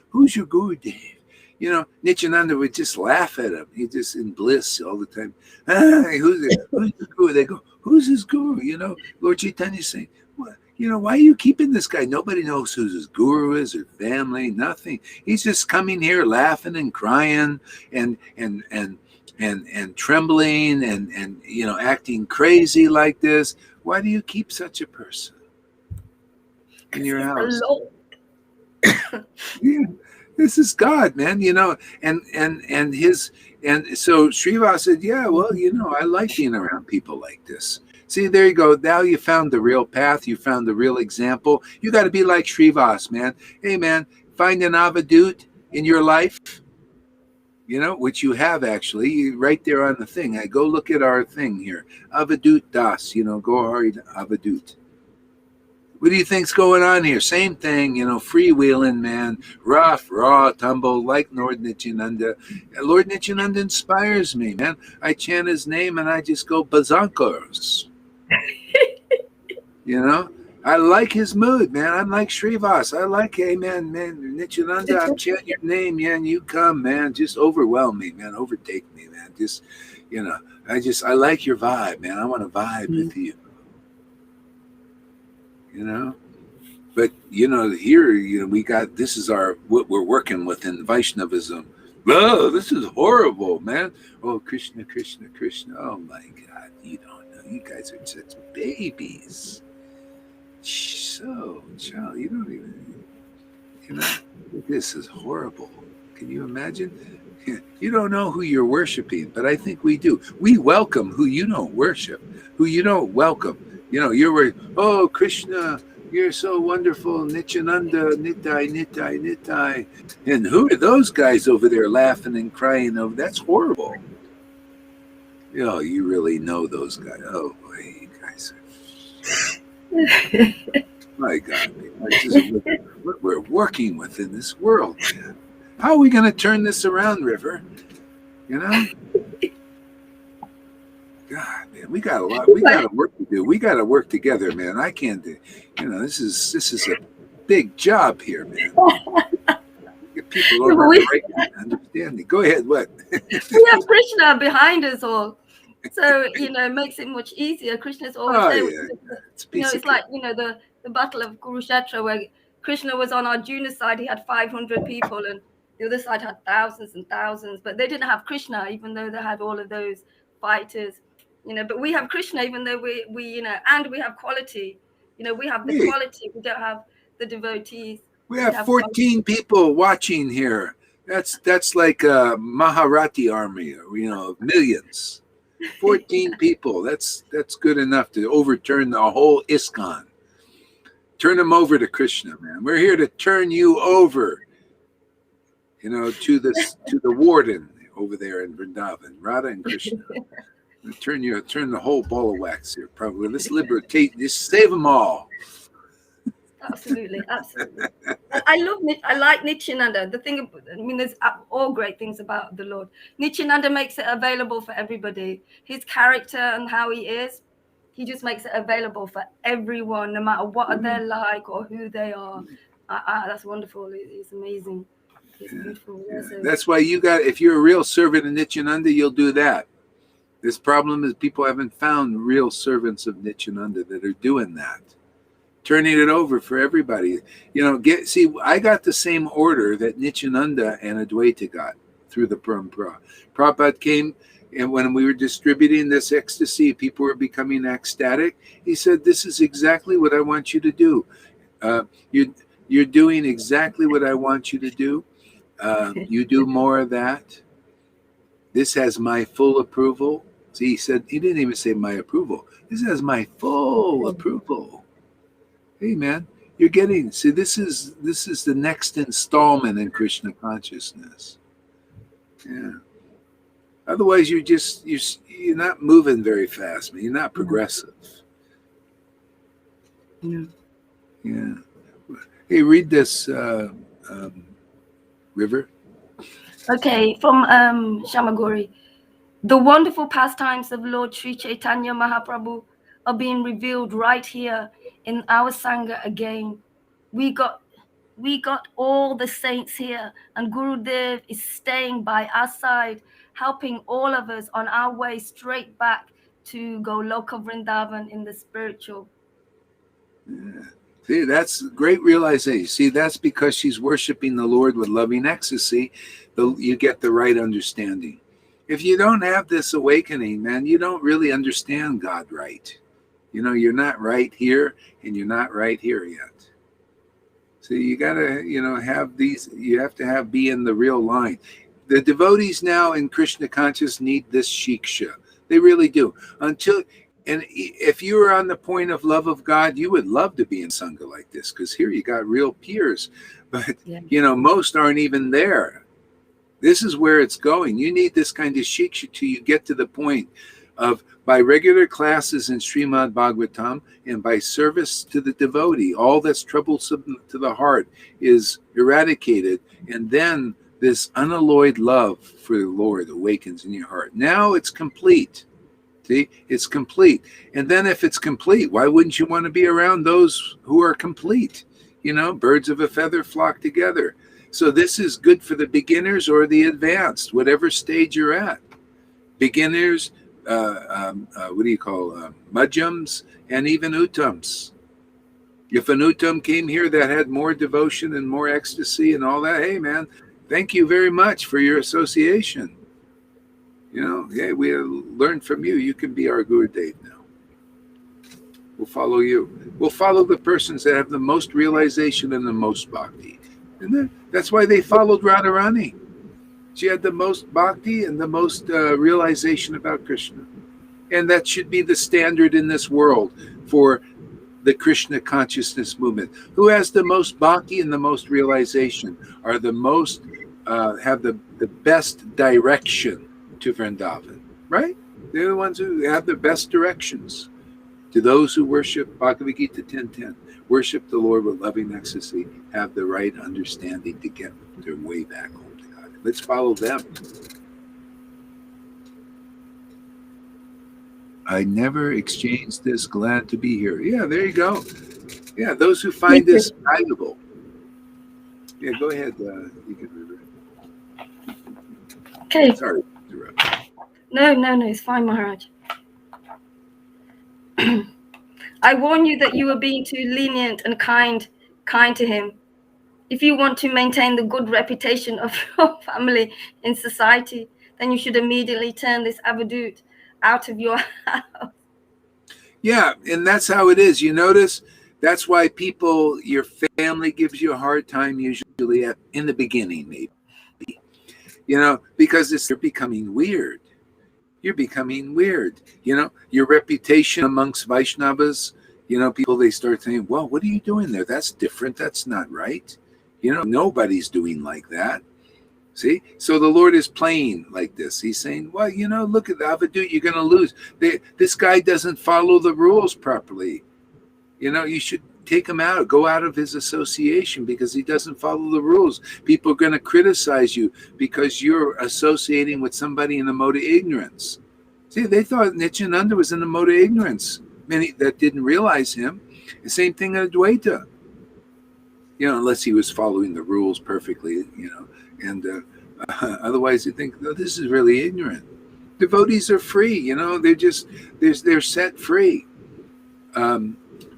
S1: who's your guru, Dave? You know, Nityananda would just laugh at him. He just in bliss all the time. Who's the guru? They go, who's his guru? You know, Lord Chaitanya's saying, what? You know, why are you keeping this guy? Nobody knows who his guru is or family, nothing. He's just coming here laughing and crying and trembling and you know, acting crazy like this. Why do you keep such a person in your house? Yeah, this is God, man. You know, and so Srivas said, yeah, well, you know, I like being around people like this. See, there you go. Now you found the real path. You found the real example. You got to be like Srivas, man. Hey, man, find an avadut in your life, you know, which you have actually right there on the thing. I go look at our thing here. Avadut Das, you know, go hard Avadut. What do you think's going on here? Same thing, you know, freewheeling, man. Rough, raw, tumble, like Lord Nityananda. Lord Nityananda inspires me, man. I chant his name and I just go bazankars. You know? I like his mood, man. I'm like Srivas. I like, hey, man, Nityananda, I'm chanting your name, man. You come, man. Just overwhelm me, man. Overtake me, man. Just, you know, I like your vibe, man. I want to vibe with you. You know? But, you know, here, you know, this is what we're working with in Vaishnavism. Oh, this is horrible, man. Oh, Krishna, Krishna, Krishna. Oh, my God. You don't know. You guys are such babies. So, child, you don't even, you know, this is horrible. Can you imagine? You don't know who you're worshiping, but I think we do. We welcome who you don't worship, who you don't welcome. You know, you're, oh, Krishna, you're so wonderful, Nityananda, Nitai, Nitai, Nitai. And who are those guys over there laughing and crying? Oh, that's horrible. You know, you really know those guys. Oh, boy, you guys are... My God, this is what we're working with in this world, man. How are we going to turn this around, River? You know? God, man, we got a work to do. We got to work together, man. I can't do, you know, this is a big job here, man. Get people over right understanding. Go ahead, what?
S3: We have Krishna behind us all. So, you know, it makes it much easier. Krishna's always there. It's like, you know, the battle of Kurukshetra where Krishna was on Arjuna's side. He had 500 people and the other side had thousands and thousands. But they didn't have Krishna, even though they had all of those fighters. You know, but we have Krishna, even though we you know, and we have quality. You know, we have the
S1: Hey.
S3: quality. We don't have the devotees.
S1: We have 14 people watching here. That's like a Maharati army, you know, millions. 14 people. That's good enough to overturn the whole ISKCON. Turn them over to Krishna, man. We're here to turn you over, you know, to the warden over there in Vrindavan, Radha and Krishna. Turn the whole ball of wax here. Probably let's liberate. Just save them all.
S3: Absolutely. I like Nityananda. The thing, I mean, there's all great things about the Lord. Nityananda makes it available for everybody. His character and how he is, he just makes it available for everyone, no matter what they're like or who they are. That's wonderful. It's amazing. It's beautiful.
S1: Yeah. That's why if you're a real servant of Nityananda, you'll do that. This problem is people haven't found real servants of Nityananda that are doing that. Turning it over for everybody. You know, I got the same order that Nityananda and Advaita got through the Parampara. Prabhupada came, and when we were distributing this ecstasy, people were becoming ecstatic. He said, this is exactly what I want you to do. You're doing exactly what I want you to do. You do more of that. This has my full approval. See, he didn't even say my approval. This has my full approval. Hey, man, you're getting. See, this is the next installment in Krishna consciousness. Yeah. Otherwise, you're not moving very fast, man. You're not progressive.
S3: Yeah.
S1: Yeah. Hey, read this, River.
S3: Okay, from Shamagori. The wonderful pastimes of Lord Sri Chaitanya Mahaprabhu are being revealed right here in our Sangha again. We got all the saints here, and Gurudev is staying by our side, helping all of us on our way straight back to Goloka Vrindavan in the spiritual.
S1: Yeah. See, that's great realization. See, that's because she's worshiping the Lord with loving ecstasy. You get the right understanding. If you don't have this awakening, man, you don't really understand God right. You know, you're not right here, and you're not right here yet. So you gotta, you know, you have to be in the real line. The devotees now in Krishna conscious need this shiksha. They really do. And if you were on the point of love of God, you would love to be in Sangha like this, because here you got real peers. But, you know, most aren't even there. This is where it's going. You need this kind of shiksha till you get to the point of, by regular classes in Srimad Bhagavatam and by service to the devotee, all that's troublesome to the heart is eradicated. And then this unalloyed love for the Lord awakens in your heart. Now it's complete. See, it's complete. And then if it's complete, why wouldn't you want to be around those who are complete? You know, birds of a feather flock together. So this is good for the beginners or the advanced, whatever stage you're at. Beginners, Madhyams, and even Uttams. If an Uttam came here that had more devotion and more ecstasy and all that, hey man, thank you very much for your association. You know, hey, we learned from you. You can be our Gurudev now. We'll follow you. We'll follow the persons that have the most realization and the most bhakti. And that's why they followed Radharani. She had the most bhakti and the most realization about Krishna. And that should be the standard in this world for the Krishna consciousness movement. Who has the most bhakti and the most realization are the most, have the best direction to Vrindavan, right? They're the ones who have the best directions. To those who worship, Bhagavad Gita 10:10, worship the Lord with loving ecstasy, have the right understanding to get their way back home to God. Let's follow them. I never exchanged this, glad to be here. Yeah, there you go. Yeah, those who find this valuable. Yeah, go ahead. You can read it.
S3: Okay.
S1: Sorry.
S3: No, it's fine, Maharaj. I warn you that you are being too lenient and kind to him. If you want to maintain the good reputation of your family in society, then you should immediately turn this avadut out of your house.
S1: Yeah, and that's how it is. You notice that's why people, your family gives you a hard time usually in the beginning, maybe. Because you're becoming weird. You're becoming weird. Your reputation amongst Vaishnavas, people, they start saying, well, what are you doing there? That's different. That's not right. Nobody's doing like that. See? So the Lord is playing like this. He's saying, well, look at the Avadut, you're going to lose. This guy doesn't follow the rules properly. You should take him out, go out of his association because he doesn't follow the rules. People are going to criticize you because you're associating with somebody in the mode of ignorance. See, they thought Nityananda was in the mode of ignorance. Many that didn't realize him. The same thing in Advaita. Unless he was following the rules perfectly, and otherwise you think, no, this is really ignorant. Devotees are free, they're set free.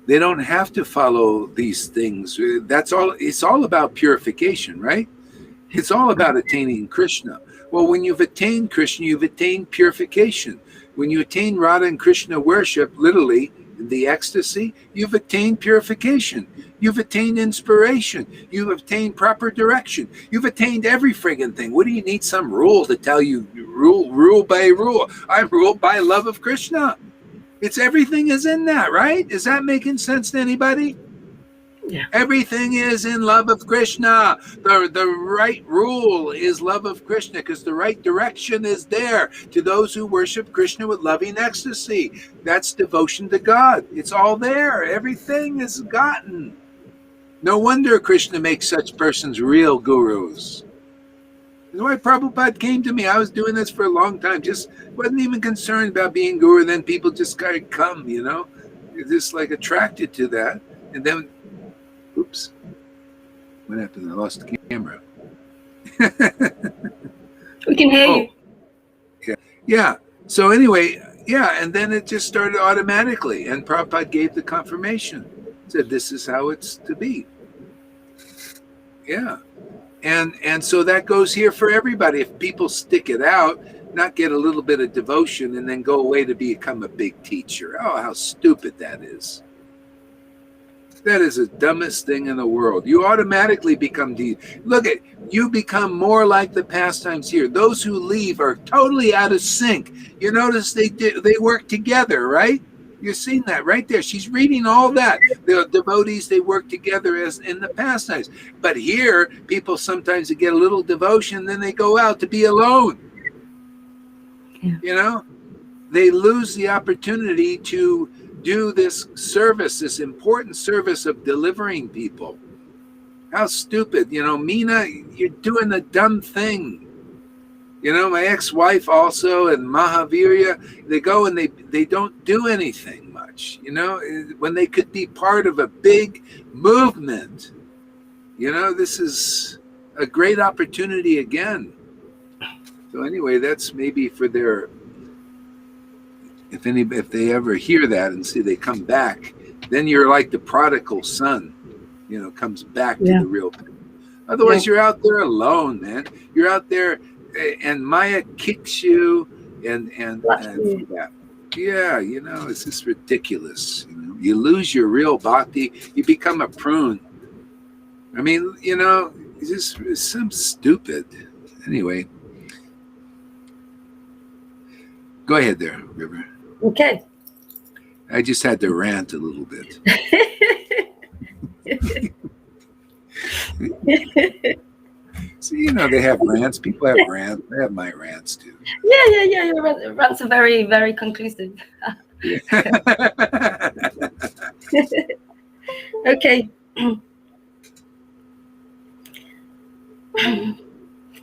S1: They don't have to follow these things. That's all. It's all about purification, right? It's all about attaining Krishna. Well, when you've attained Krishna, you've attained purification. When you attain Radha and Krishna worship, literally, the ecstasy, you've attained purification. You've attained inspiration. You've attained proper direction. You've attained every friggin' thing. What do you need some rule to tell you, rule by rule? I'm ruled by love of Krishna. It's everything is in that, right? Is that making sense to anybody?
S3: Yeah.
S1: Everything is in love of Krishna. The right rule is love of Krishna because the right direction is there to those who worship Krishna with loving ecstasy. That's devotion to God. It's all there. Everything is gotten. No wonder Krishna makes such persons real gurus. That's why Prabhupada came to me. I was doing this for a long time. Just wasn't even concerned about being guru. Then people just kind of come, You're just like attracted to that. And then, oops, what happened? I lost the camera.
S3: We can hear you.
S1: Yeah. So anyway, and then it just started automatically. And Prabhupada gave the confirmation. Said, this is how it's to be. Yeah. And so that goes here for everybody. If people stick it out, not get a little bit of devotion and then go away to become a big teacher. Oh, how stupid that is. That is the dumbest thing in the world. You automatically become you become more like the pastimes here. Those who leave are totally out of sync. You notice they work together, right? You've seen that right there. She's reading all that. The devotees, they work together as in the pastimes. But here, people sometimes get a little devotion, then they go out to be alone. Yeah. They lose the opportunity to do this service, this important service of delivering people. How stupid. Meena, you're doing a dumb thing. My ex-wife also and Mahavirya, they go and they don't do anything much, when they could be part of a big movement. This is a great opportunity again. So anyway, that's maybe for their, if they ever hear that and see they come back, then you're like the prodigal son, comes back to the real thing. Otherwise, you're out there alone, man. You're out there, and Maya kicks you, and that. Yeah, it's just ridiculous. You lose your real bhakti. You become a prune. I mean, it's just some stupid. Anyway, go ahead there, River.
S3: Okay.
S1: I just had to rant a little bit. See, they have rants. People have rants. I have my rants too.
S3: Yeah. Your rants are very, very conclusive. Okay.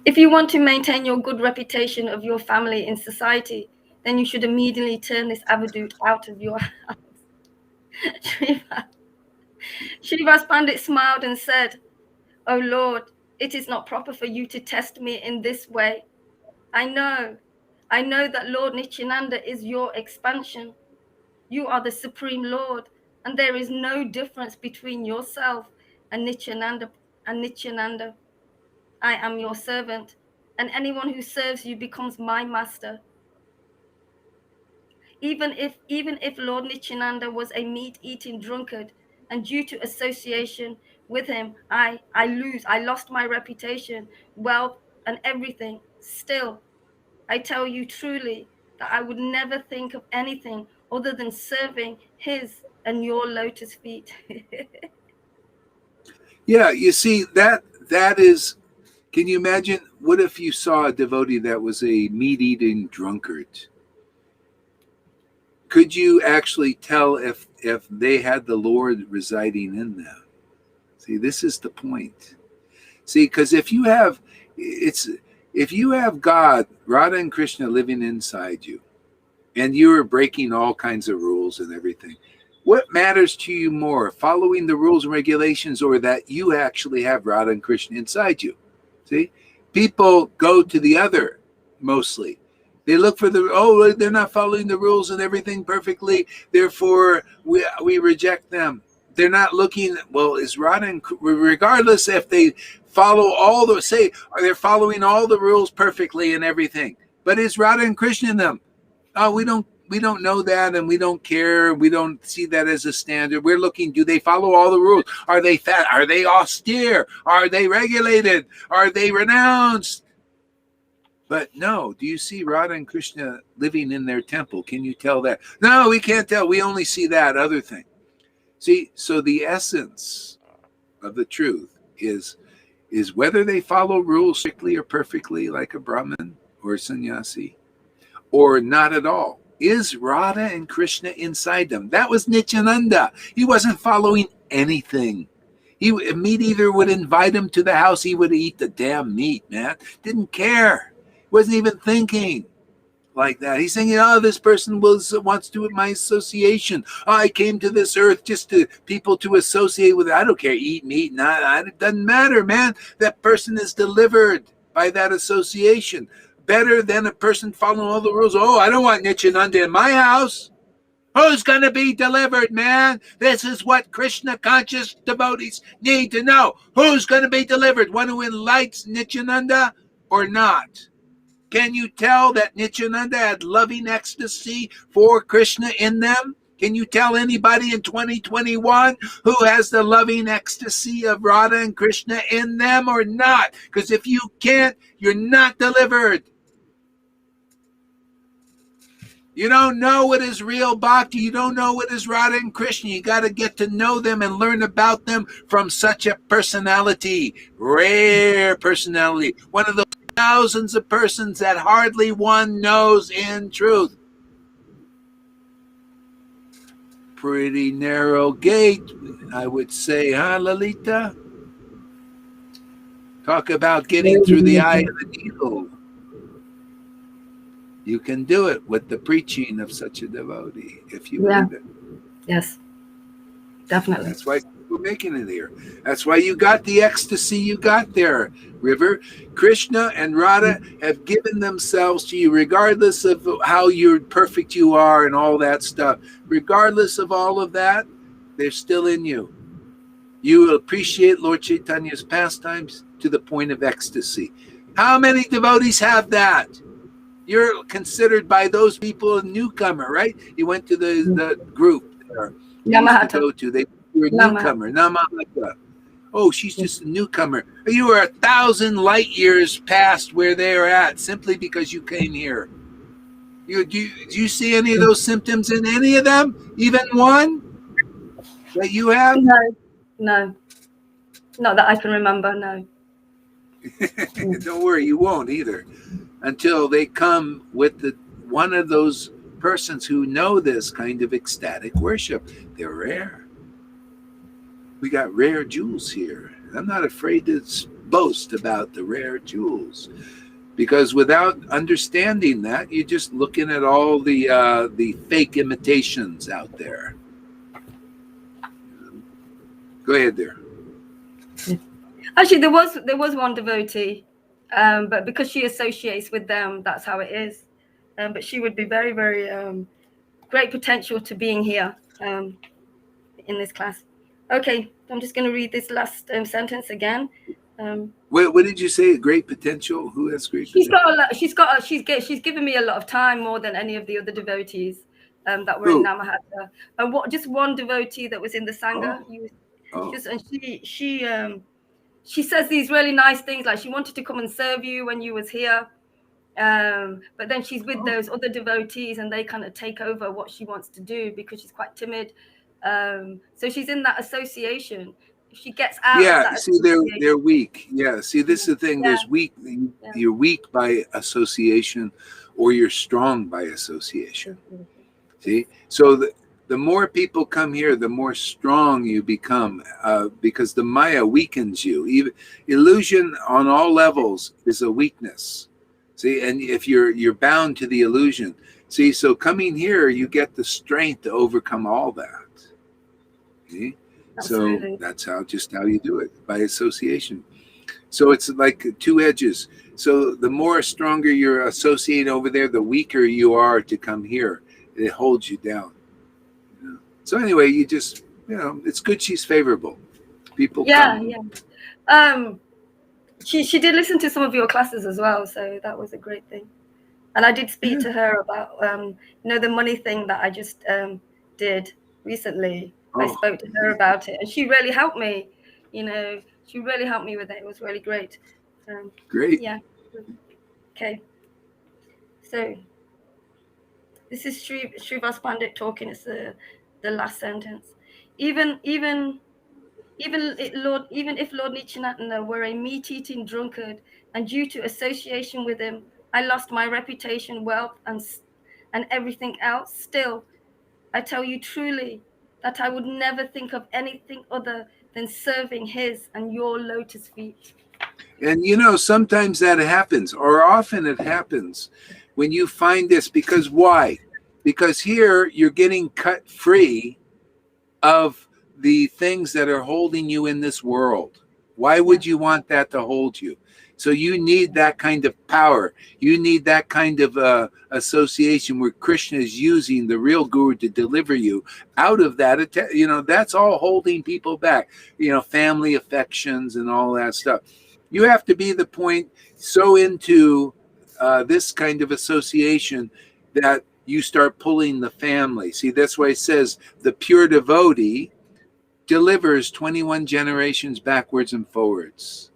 S3: If you want to maintain your good reputation of your family in society, then you should immediately turn this avadut out of your house. Srivas Pandit smiled and said, "Oh Lord, it is not proper for you to test me in this way. I know that Lord Nityananda is your expansion. You are the Supreme Lord, and there is no difference between yourself and Nityananda. I am your servant, and anyone who serves you becomes my master. Even if Lord Nityananda was a meat-eating drunkard, and due to association with him, I lost my reputation, wealth, and everything, still, I tell you truly that I would never think of anything other than serving his and your lotus feet.
S1: Yeah, you see, that is, can you imagine? What if you saw a devotee that was a meat-eating drunkard? Could you actually tell if they had the Lord residing in them? See, this is the point. See, because if you have God, Radha and Krishna living inside you, and you are breaking all kinds of rules and everything, what matters to you more, following the rules and regulations, or that you actually have Radha and Krishna inside you? See, people go to the other mostly. They look for they're not following the rules and everything perfectly, therefore we reject them. They're not looking, well, is Radha and, regardless if they follow all the, say, are they following all the rules perfectly and everything, but is Radha and Krishna in them? Oh, we don't know that, and we don't care. We don't see that as a standard. We're looking, do they follow all the rules? Are they fat? Are they austere? Are they regulated? Are they renounced? But no, do you see Radha and Krishna living in their temple? Can you tell that? No, we can't tell. We only see that other thing. See, so the essence of the truth is whether they follow rules strictly or perfectly like a Brahmin or a sannyasi, or not at all. Is Radha and Krishna inside them? That was Nityananda. He wasn't following anything. A meat eater would invite him to the house. He would eat the damn meat, man. Didn't care. Wasn't even thinking like that. He's saying, this person wants to do my association. I came to this earth just to people to associate with. I don't care, eat meat, it doesn't matter, man. That person is delivered by that association. Better than a person following all the rules. Oh, I don't want Nityananda in my house. Who's going to be delivered, man? This is what Krishna conscious devotees need to know. Who's going to be delivered? One who enlightens Nityananda or not? Can you tell that Nityananda had loving ecstasy for Krishna in them? Can you tell anybody in 2021 who has the loving ecstasy of Radha and Krishna in them or not? Because if you can't, you're not delivered. You don't know what is real bhakti. You don't know what is Radha and Krishna. You got to get to know them and learn about them from such a personality, rare personality, one of those thousands of persons that hardly one knows in truth. Pretty narrow gate, I would say, huh, Lalita? Talk about getting through the eye of the needle. You can do it with the preaching of such a devotee, if you believe it.
S3: Yes, definitely.
S1: That's why we're making it here. That's why you got the ecstasy you got there, River. Krishna and Radha have given themselves to you, regardless of how perfect you are and all that stuff. Regardless of all of that, they're still in you. You appreciate Lord Chaitanya's pastimes to the point of ecstasy. How many devotees have that? You're considered by those people a newcomer, right? You went to the group there. You used to go to. You're a newcomer. Namahata. Oh, she's just a newcomer. You are 1,000 light years past where they're at simply because you came here. Do you see any of those symptoms in any of them? Even one that you have?
S3: No. Not that I can remember, no.
S1: Don't worry, you won't either. Until they come with one of those persons who know this kind of ecstatic worship. They're rare. We got rare jewels here. I'm not afraid to boast about the rare jewels, because without understanding that, you're just looking at all the fake imitations out there. Go ahead there.
S3: Actually, there was one devotee, but because she associates with them, that's how it is. But she would be very, very great potential to being here in this class. Okay, I'm just going to read this last sentence again.
S1: What did you say? Great potential? Who has great potential?
S3: She's given me a lot of time, more than any of the other devotees. that were in Namahata. And just one devotee that was in the Sangha. And she says these really nice things, like she wanted to come and serve you when you was here. But then she's with those other devotees and they kind of take over what she wants to do because she's quite timid. So she's in that association. If she gets out of that
S1: see, they're weak. Yeah, see, this is the thing. There's weak. You're weak by association, or you're strong by association. See, so the more people come here, the more strong you become, because the Maya weakens you. Even illusion on all levels is a weakness. See, and if you're bound to the illusion, see, so coming here, you get the strength to overcome all that. See,
S3: Absolutely.
S1: so that's how you do it, by association. So it's like two edges. So the more stronger you're associated over there, the weaker you are to come here. It holds you down. So anyway, you just, it's good she's favorable. People come.
S3: She did listen to some of your classes as well, so that was a great thing. And I did speak to her about the money thing that I just did recently. I spoke to her about it, and she really helped me. She really helped me with it. It was really great.
S1: Great.
S3: Yeah. Okay. So this is Srivas Pandit talking. It's the last sentence. Even if Lord Nichanatana were a meat-eating drunkard, and due to association with him, I lost my reputation, wealth, and everything else, still, I tell you truly that I would never think of anything other than serving his and your lotus feet.
S1: And sometimes that happens, or often it happens when you find this, because why? Because here you're getting cut free of the things that are holding you in this world. Why would you want that to hold you? So you need that kind of power. You need that kind of association where Krishna is using the real guru to deliver you out of that. That's all holding people back. Family affections and all that stuff. You have to be the point so into this kind of association that you start pulling the family. See, that's why it says the pure devotee delivers 21 generations backwards and forwards.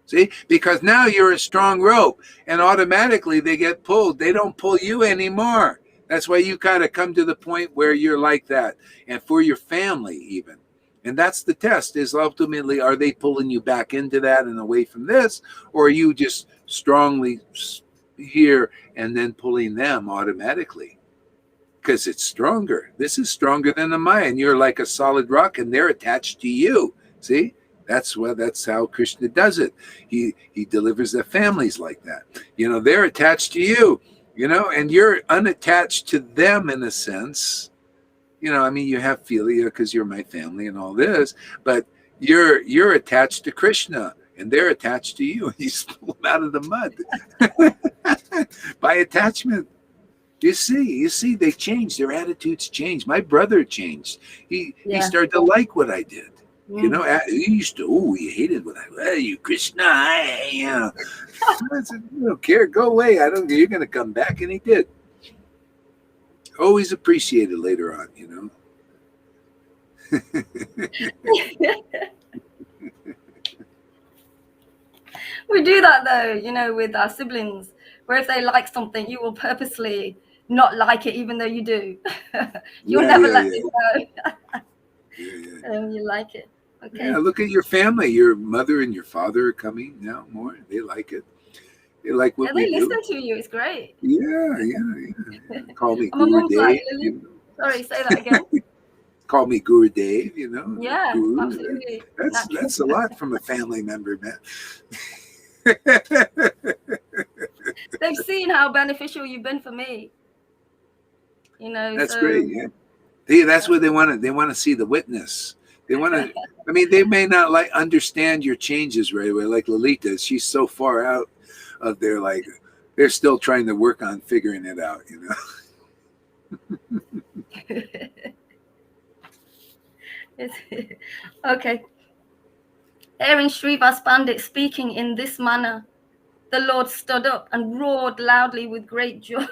S1: See, because now you're a strong rope and automatically they get pulled. They don't pull you anymore. That's why you kind of come to the point where you're like that. And for your family even. And that's the test, is ultimately, are they pulling you back into that and away from this? Or are you just strongly here and then pulling them automatically? Because it's stronger. This is stronger than the Maya. And you're like a solid rock and they're attached to you. See? That's how Krishna does it. He delivers their families like that. They're attached to you, and you're unattached to them in a sense. You have philia because you're my family and all this, but you're attached to Krishna and they're attached to you. You pull them out of the mud by attachment. You see, they changed. Their attitudes changed. My brother changed. He started to like what I did. He used to, he hated what you Krishna, I said, I don't care, go away. I don't care. You're going to come back. And he did. Always appreciated later on,
S3: We do that though, with our siblings, where if they like something, you will purposely not like it, even though you do. You'll never let it go. You like it. Okay.
S1: Yeah, look at your family. Your mother and your father are coming now more. They like it. They like what we do.
S3: They listen to you. It's great.
S1: Yeah. Call me Guru Dave.
S3: Sorry, say that again.
S1: Call me Guru Dave,
S3: Yeah,
S1: Guru.
S3: absolutely.
S1: That's a lot from a family member, man.
S3: They've seen how beneficial you've been for me.
S1: That's great. Yeah. That's what they want. They want to see the witness. They want to. They may not understand your changes right away. Like Lalita, she's so far out of their they're still trying to work on figuring it out.
S3: Okay. Hearing Srivas Pandit speaking in this manner, the Lord stood up and roared loudly with great joy.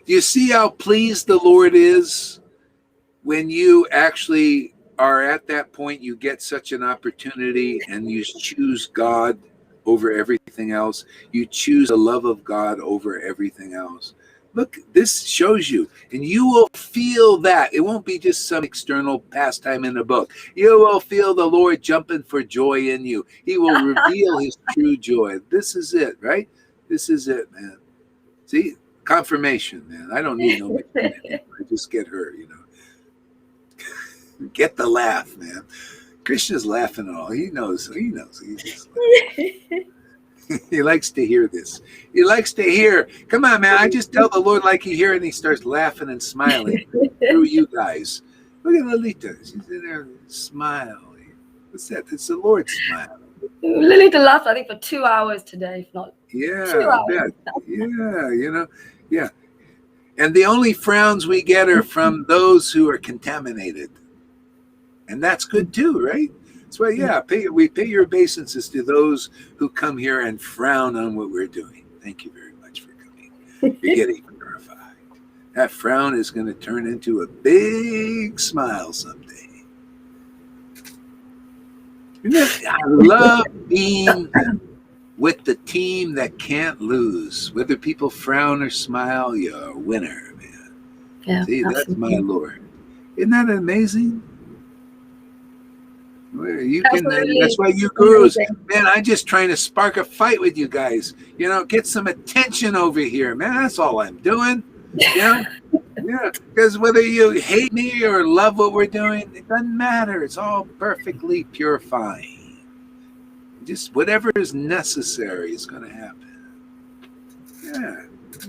S1: Do you see how pleased the Lord is when you actually are at that point? You get such an opportunity and you choose God over everything else. You choose the love of God over everything else. Look, this shows you, and you will feel that. It won't be just some external pastime in a book. You will feel the Lord jumping for joy in you. He will reveal his true joy. This is it, right? This is it, man. See? Confirmation, man. I don't need no machine anymore. I just get her, Get the laugh, man. Krishna's laughing at all. He knows. He just he likes to hear this. He likes to hear. Come on, man. I just tell the Lord like he hear it, and he starts laughing and smiling through you guys. Look at Lolita. She's in there smiling. What's that? It's the Lord's smile.
S3: Lily laughed, I think, for 2 hours today, if not.
S1: Yeah,
S3: 2 hours.
S1: Yeah, yeah. And the only frowns we get are from those who are contaminated. And that's good too, right? That's why, we pay your obeisances to those who come here and frown on what we're doing. Thank you very much for coming. You're getting purified. That frown is going to turn into a big smile someday. I love being with the team that can't lose. Whether people frown or smile, you're a winner, man.
S3: Yeah,
S1: see,
S3: absolutely.
S1: That's my Lord. Isn't that amazing? You can. That's why you gurus, man. I'm just trying to spark a fight with you guys. Get some attention over here, man. That's all I'm doing. Yeah. Because whether you hate me or love what we're doing, it doesn't matter. It's all perfectly purifying. Just whatever is necessary is going to happen. Yeah,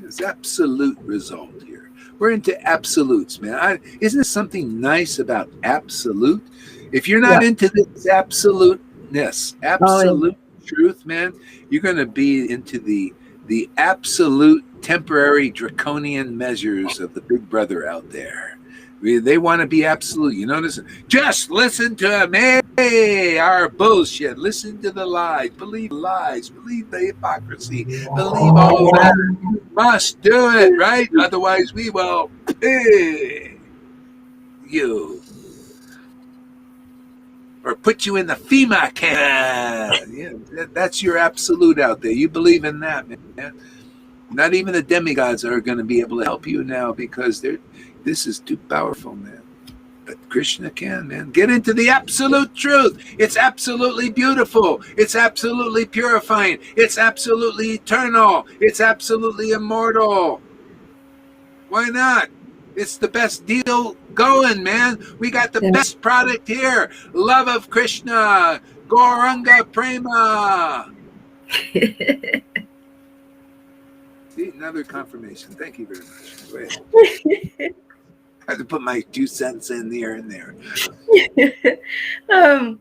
S1: it's absolute result here. We're into absolutes, man. Isn't there something nice about absolute? If you're not into this absoluteness, absolute truth, man, you're going to be into the absolute temporary draconian measures of the big brother out there. They want to be absolute. You notice? Just listen to me, our bullshit. Listen to the lies. Believe lies. Believe the hypocrisy. Believe all that. You must do it, right? Otherwise, we will pay you. Or put you in the FEMA camp. Yeah, that's your absolute out there. You believe in that, man. Not even the demigods are going to be able to help you now because this is too powerful, man. But Krishna can, man. Get into the absolute truth. It's absolutely beautiful. It's absolutely purifying. It's absolutely eternal. It's absolutely immortal. Why not? It's the best deal going, man. We got the best product here. Love of Krishna. Gauranga Prema. See, another confirmation. Thank you very much. Go ahead. I had to put my 2 cents in there and there.
S3: I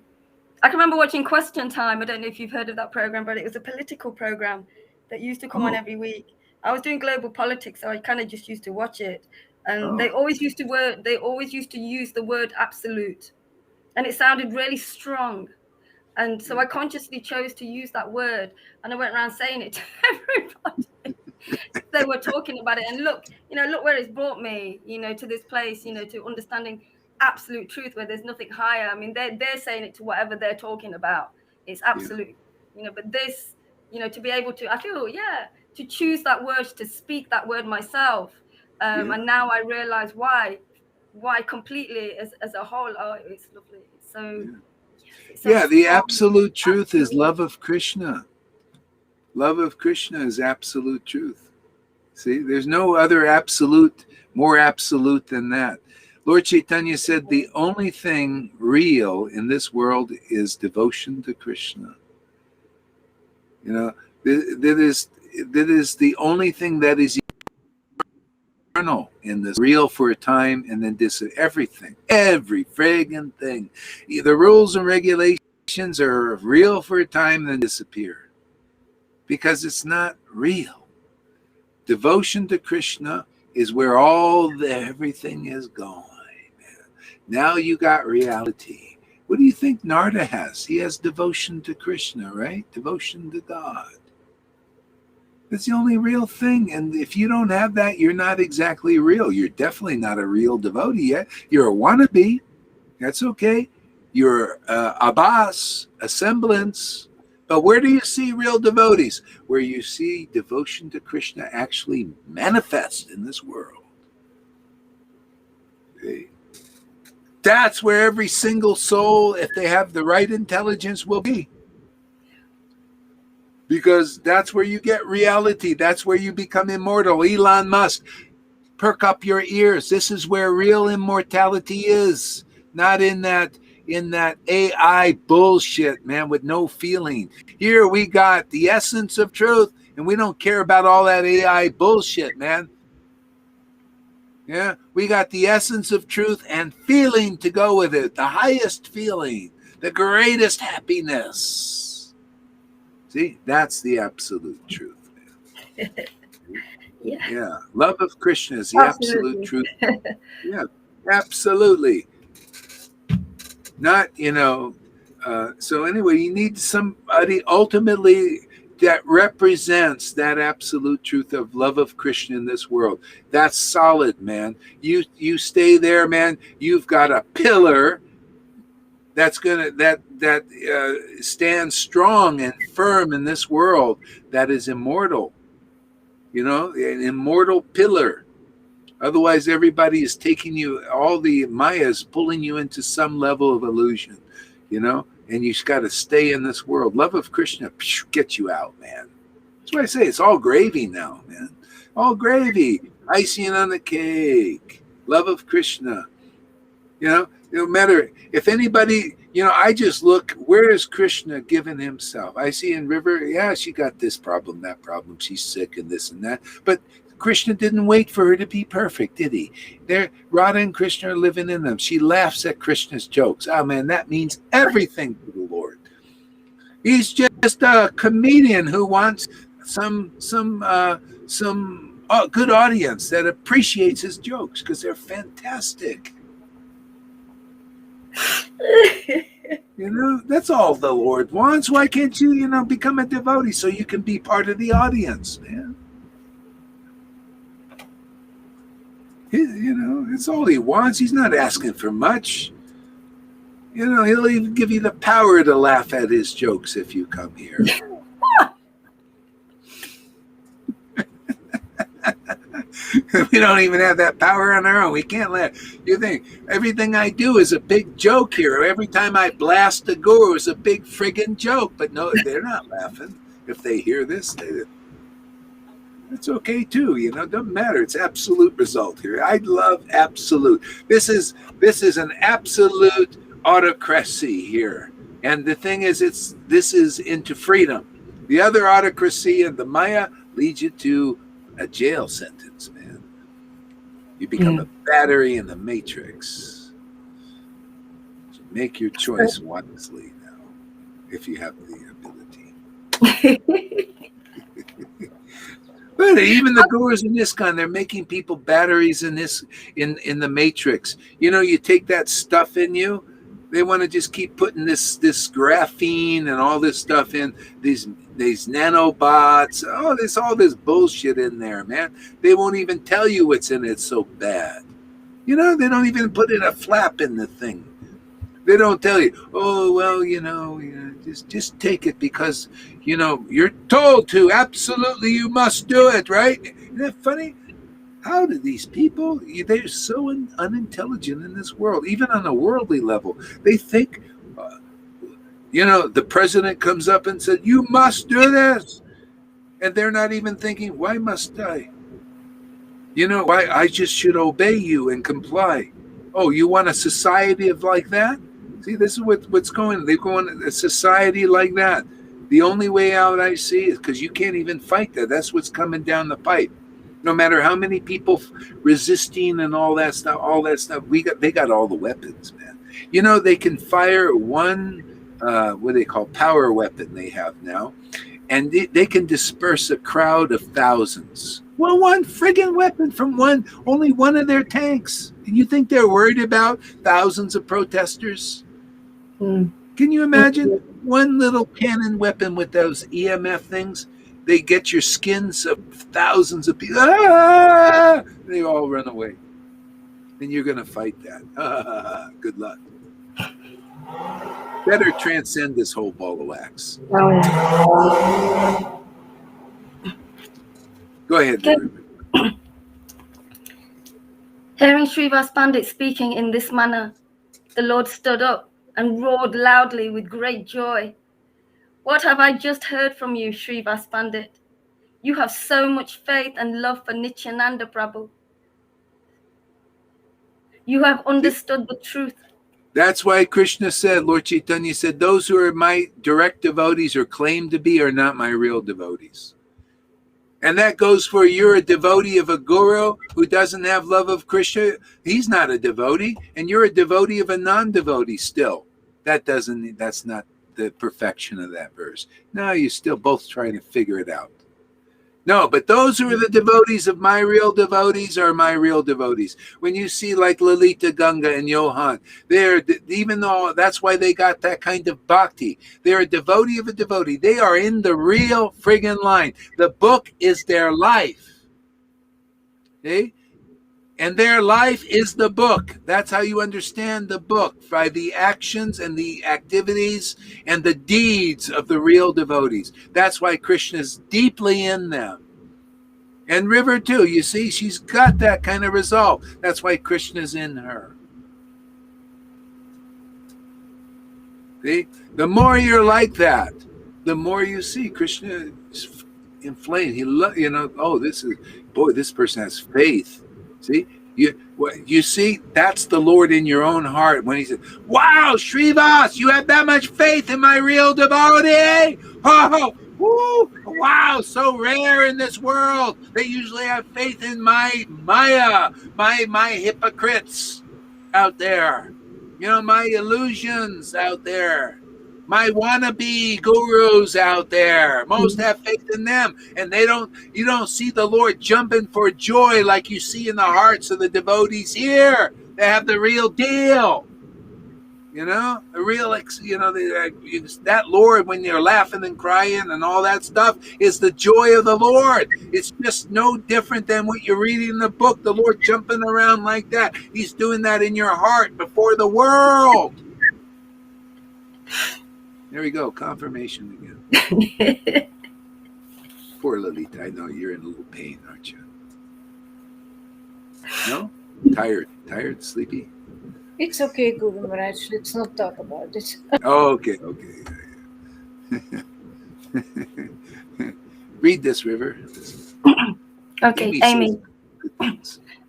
S3: can remember watching Question Time. I don't know if you've heard of that program, but it was a political program that used to come on every week. I was doing global politics, so I kind of just used to watch it. And they always used to use the word absolute, and it sounded really strong. And so I consciously chose to use that word, and I went around saying it to everybody. They were talking about it, and look where it's brought me, to this place, to understanding absolute truth where there's nothing higher. I mean, they're saying it to whatever they're talking about. It's absolute, but this, to be able to, I feel, to choose that word, to speak that word myself. And now I realize why completely as a whole. Oh, it's lovely. It's so.
S1: The absolute truth is love of Krishna. Love of Krishna is absolute truth. See, there's no other absolute, more absolute than that. Lord Chaitanya said the only thing real in this world is devotion to Krishna. That is the only thing that is eternal in this, real for a time and then everything, every friggin' thing. The rules and regulations are real for a time and then disappear because it's not real. Devotion to Krishna is where everything is going. Now you got reality. What do you think Narada has? He has devotion to Krishna, right? Devotion to God. It's the only real thing. And if you don't have that, you're not exactly real. You're definitely not a real devotee yet. You're a wannabe. That's okay. You're a boss, a semblance. But where do you see real devotees? Where you see devotion to Krishna actually manifest in this world. Okay. That's where every single soul, if they have the right intelligence, will be. Because that's where you get reality. That's where you become immortal. Elon Musk, perk up your ears. This is where real immortality is. Not in that AI bullshit, man, with no feeling. Here we got the essence of truth, and we don't care about all that AI bullshit, man. Yeah, we got the essence of truth and feeling to go with it. The highest feeling, the greatest happiness. See, that's the absolute truth, man. Yeah. Love of Krishna is the absolute truth. Yeah, absolutely. Not, so anyway, you need somebody ultimately that represents that absolute truth of love of Krishna in this world. That's solid, man. You stay there, man. You've got a pillar that's gonna that stands strong and firm in this world, that is immortal. An immortal pillar. Otherwise, everybody is taking you, all the Maya is pulling you into some level of illusion, and you just got to stay in this world. Love of Krishna gets you out, man. That's why I say it's all gravy now, man. All gravy, icing on the cake. Love of Krishna. No matter if anybody, I just look, where is Krishna given himself? I see in River, yeah, she got this problem, that problem. She's sick and this and that. But Krishna didn't wait for her to be perfect, did he? Radha and Krishna are living in them. She laughs at Krishna's jokes. Oh, man, that means everything to the Lord. He's just a comedian who wants some good audience that appreciates his jokes because they're fantastic. That's all the Lord wants. Why can't you, become a devotee so you can be part of the audience, man? It's all he wants. He's not asking for much. He'll even give you the power to laugh at his jokes if you come here. We don't even have that power on our own. We can't laugh. You think everything I do is a big joke here. Every time I blast the guru is a big friggin' joke. But no, they're not laughing. If they hear this, it's okay too. Doesn't matter. It's absolute result here. I love absolute. This is an absolute autocracy here. And the thing is, this is into freedom. The other autocracy and the Maya leads you to a jail sentence, man. You become a battery in the matrix. So make your choice wisely now, if you have the ability. But even the gurus in ISKCON, they're making people batteries in the matrix. You take that stuff in you. They want to just keep putting this graphene and all this stuff in these nanobots. Oh, there's all this bullshit in there, man. They won't even tell you what's in it. It's so bad. They don't even put in a flap in the thing. They don't tell you, oh, well, just take it because, you're told to. Absolutely, you must do it, right? Isn't that funny? How do these people, they're so unintelligent in this world, even on a worldly level. They think, the president comes up and said, you must do this. And they're not even thinking, why must I? Why I just should obey you and comply. Oh, you want a society of like that? See, this is what's going. They're going a society like that. The only way out I see is because you can't even fight that. That's what's coming down the pipe. No matter how many people resisting and all that stuff, they got all the weapons, man. They can fire one, what they call power weapon they have now, and they can disperse a crowd of thousands. Well, one friggin' weapon from only one of their tanks. And you think they're worried about thousands of protesters? Can you imagine one little cannon weapon with those EMF things? they get your skins of thousands of people. Ah! They all run away. And you're going to fight that. Good luck. Better transcend this whole ball of wax. Go ahead.
S3: Hearing Srivas Pandit speaking in this manner, the Lord stood up and roared loudly with great joy. What have I just heard from you, Srivas Pandit? You have so much faith and love for Nityananda Prabhu. You have understood the truth.
S1: That's why Krishna said, Lord Chaitanya said, those who are my direct devotees or claim to be are not my real devotees. And that goes for you're a devotee of a guru who doesn't have love of Krishna. He's not a devotee. And you're a devotee of a non-devotee still. That's not the perfection of that verse. No, you're still both trying to figure it out. No, but those who are the devotees of my real devotees are my real devotees. When you see like Lalita Ganga and Johan, they're, even though that's why they got that kind of bhakti, they're a devotee of a devotee. They are in the real friggin' line. The book is their life. Okay? And their life is the book. That's how you understand the book, by the actions and the activities and the deeds of the real devotees. That's why Krishna is deeply in them. And River too, you see, she's got that kind of resolve. That's why Krishna's in her. See? The more you're like that, the more you see Krishna is inflamed. This person has faith. See, you see, that's the Lord in your own heart when he said, wow, Srivas, you have that much faith in my real devotee. Oh, woo, wow, so rare in this world. They usually have faith in my Maya, my hypocrites out there. My illusions out there. My wannabe gurus out there. Most have faith in them. And you don't see the Lord jumping for joy like you see in the hearts of the devotees here. They have the real deal. The real, that Lord, when you're laughing and crying and all that stuff, is the joy of the Lord. It's just no different than what you're reading in the book. The Lord jumping around like that. He's doing that in your heart before the world. There we go. Confirmation again. Poor Lalita. I know you're in a little pain, aren't you? No? Tired, sleepy?
S4: It's okay, Guru Maharaj. Let's not talk about it.
S1: Oh, okay. Read this, River.
S3: Okay, Amy.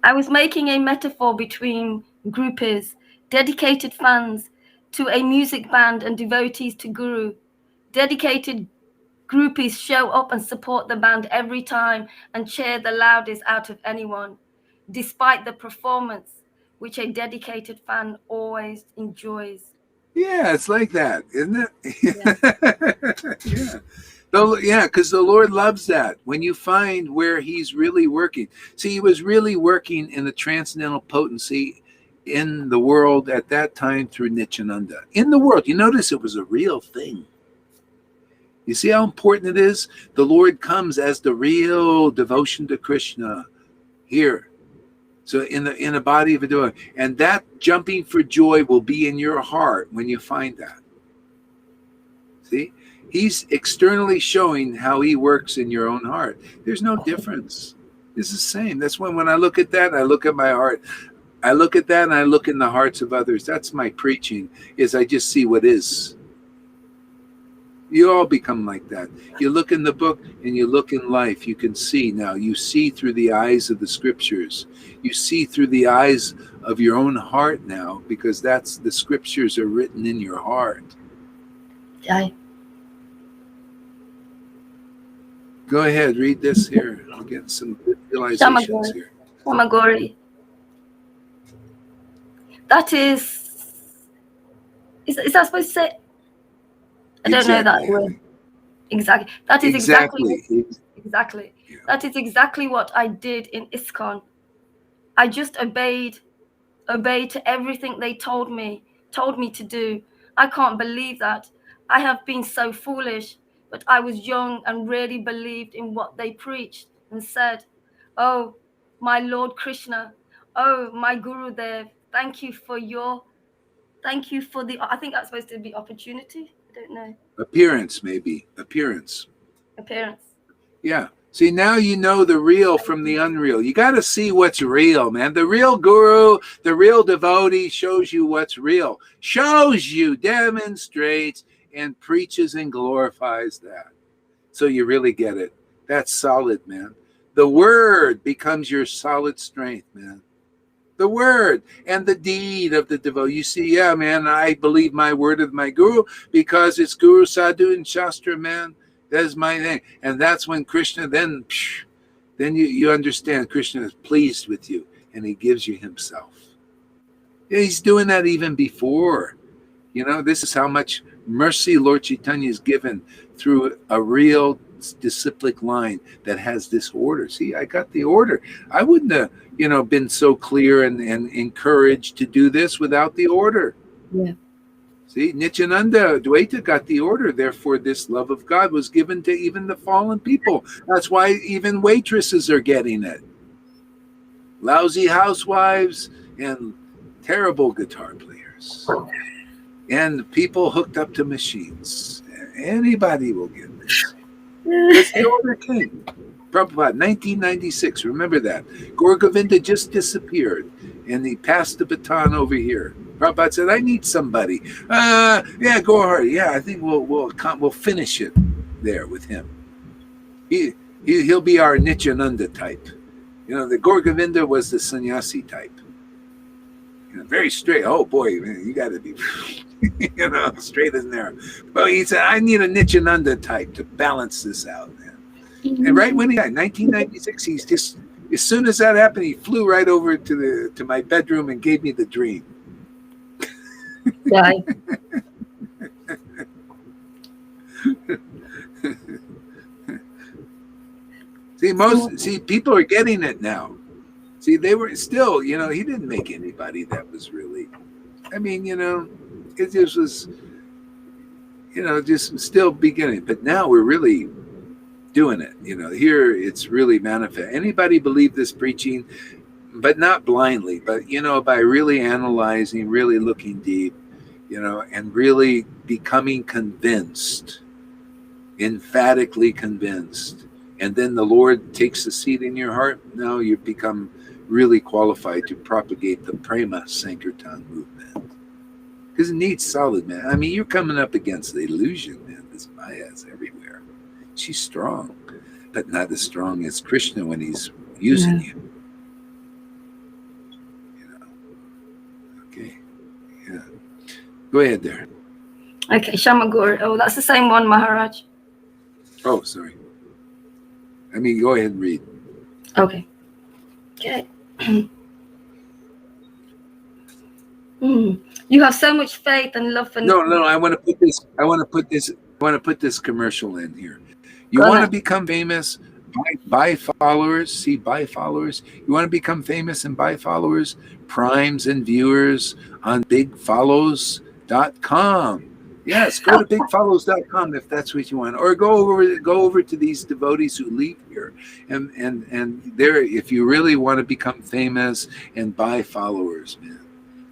S3: I was making a metaphor between groupies, dedicated fans to a music band and devotees to Guru. Dedicated groupies show up and support the band every time and cheer the loudest out of anyone, despite the performance, which a dedicated fan always enjoys.
S1: Yeah, it's like that, isn't it? Yeah. Yeah, because the Lord loves that. When you find where he's really working. See, he was really working in the transcendental potency in the world at that time through Nityananda. In the world, you notice it was a real thing. You see how important it is? The Lord comes as the real devotion to Krishna here. So in the body of a devotee. And that jumping for joy will be in your heart when you find that. See? He's externally showing how he works in your own heart. There's no difference. It's the same. That's when I look at that, I look at my heart. I look at that and I look in the hearts of others. That's my preaching, is I just see what is. You all become like that. You look in the book and you look in life. You can see now. You see through the eyes of the scriptures. You see through the eyes of your own heart now, because that's the scriptures are written in your heart.
S3: Aye.
S1: Go ahead, read this here. I'll get some realizations here.
S3: Samagori. That is that supposed to say? I don't know that word. Exactly. That is exactly. Yeah. That is exactly what I did in ISKCON. I just obeyed to everything they told me to do. I can't believe that. I have been so foolish but I was young and really believed in what they preached and said, "Oh, my Lord Krishna, oh, my Guru Dev, thank you for the, I think that's supposed to be opportunity. I don't know.
S1: Appearance, maybe. Appearance.
S3: Appearance.
S1: Yeah. See, now you know the real from the unreal. You got to see what's real, man. The real guru, the real devotee shows you what's real, shows you, demonstrates, and preaches and glorifies that. So you really get it. That's solid, man. The word becomes your solid strength, man. The word and the deed of the devotee. You see, yeah, man, I believe my word of my guru because it's Guru, Sadhu, and Shastra, man. That's my thing. And that's when Krishna, then you understand Krishna is pleased with you and he gives you himself. Yeah, he's doing that even before. You know, this is how much mercy Lord Chaitanya is given through a real disciplic line that has this order. See, I got the order. I wouldn't have, been so clear and encouraged to do this without the order.
S4: Yeah.
S1: See, Nityananda Dwaita got the order. Therefore, this love of God was given to even the fallen people. That's why even waitresses are getting it. Lousy housewives and terrible guitar players. And people hooked up to machines. Anybody will get this. That's the order came. Prabhupada, 1996. Remember that. Gaur Govinda just disappeared. And he passed the baton over here. Prabhupada said, I need somebody. Yeah, go hard. Yeah, I think we'll finish it there with him. He'll be our Nityananda type. The Gaur Govinda was the sannyasi type. Very straight. Oh boy, man, you got to be, straight as narrow. But he said, I need a Nityananda type to balance this out, man. And right when he died, 1996, he's just, as soon as that happened, he flew right over to my bedroom and gave me the dream.
S3: Right.
S1: See, people are getting it now. See, they were still, he didn't make anybody that was really, it just was, just still beginning. But now we're really doing it. Here it's really manifest. Anybody believe this preaching, but not blindly, but, by really analyzing, really looking deep, and really becoming convinced, emphatically convinced. And then the Lord takes the seed in your heart. Now you become really qualified to propagate the Prema Sankirtan movement. Because it needs solid, man. You're coming up against the illusion, man. This Maya is everywhere. She's strong, but not as strong as Krishna when he's using you. Okay. Yeah. Go ahead there.
S3: Okay, Shamagur. Oh, that's the same one, Maharaj.
S1: Oh, sorry. Go ahead and read.
S3: Okay. You have so much faith and love for.
S1: No. I want to put this commercial in here. You want to become famous? Buy followers. See, buy followers. You want to become famous and buy followers, primes and viewers on bigfollows.com. Yes, go to bigfollows.com if that's what you want, or go over to these devotees who leave here, and there, if you really want to become famous and buy followers, man,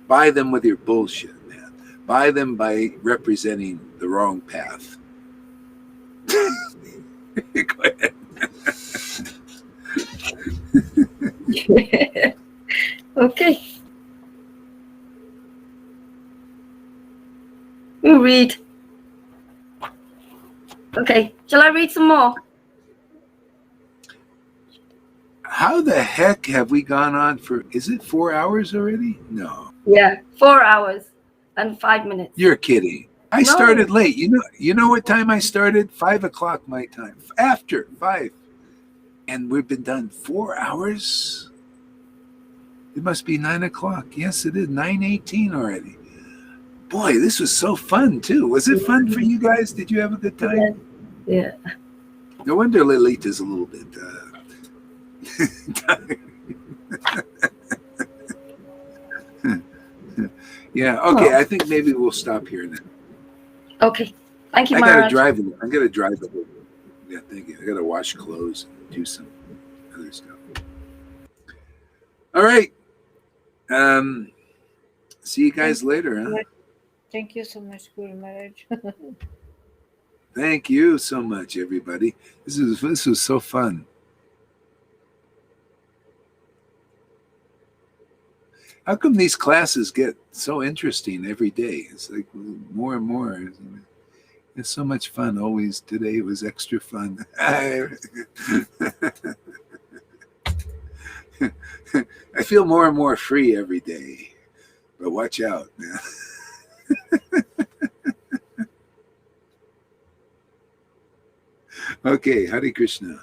S1: buy them with your bullshit, man. Buy them by representing the wrong path. Go ahead.
S3: Okay. We'll read. Okay. Shall I read some more?
S1: How the heck have we gone on for, is it 4 hours already? No.
S3: Yeah, 4 hours and 5 minutes.
S1: You're kidding. I started late. You know what time I started? 5 o'clock my time. After 5. And we've been done 4 hours? It must be 9 o'clock. Yes, it is 9:18 already. Boy, this was so fun too. Was it fun for you guys? Did you have a good time?
S3: Yeah.
S1: No wonder Lilita's a little bit tired. Yeah, okay. I think maybe we'll stop here now.
S3: Okay. Thank you,
S1: I gotta
S3: Maharaj.
S1: drive. I gotta drive. Yeah, thank you. I gotta wash clothes and do some other stuff. All right. See you guys later, huh?
S4: Thank you so much, Guru Maharaj.
S1: Thank you so much, everybody. This was so fun. How come these classes get so interesting every day? It's like more and more. It's so much fun always. Today was extra fun. I feel more and more free every day. But watch out. Okay, Hare Krishna.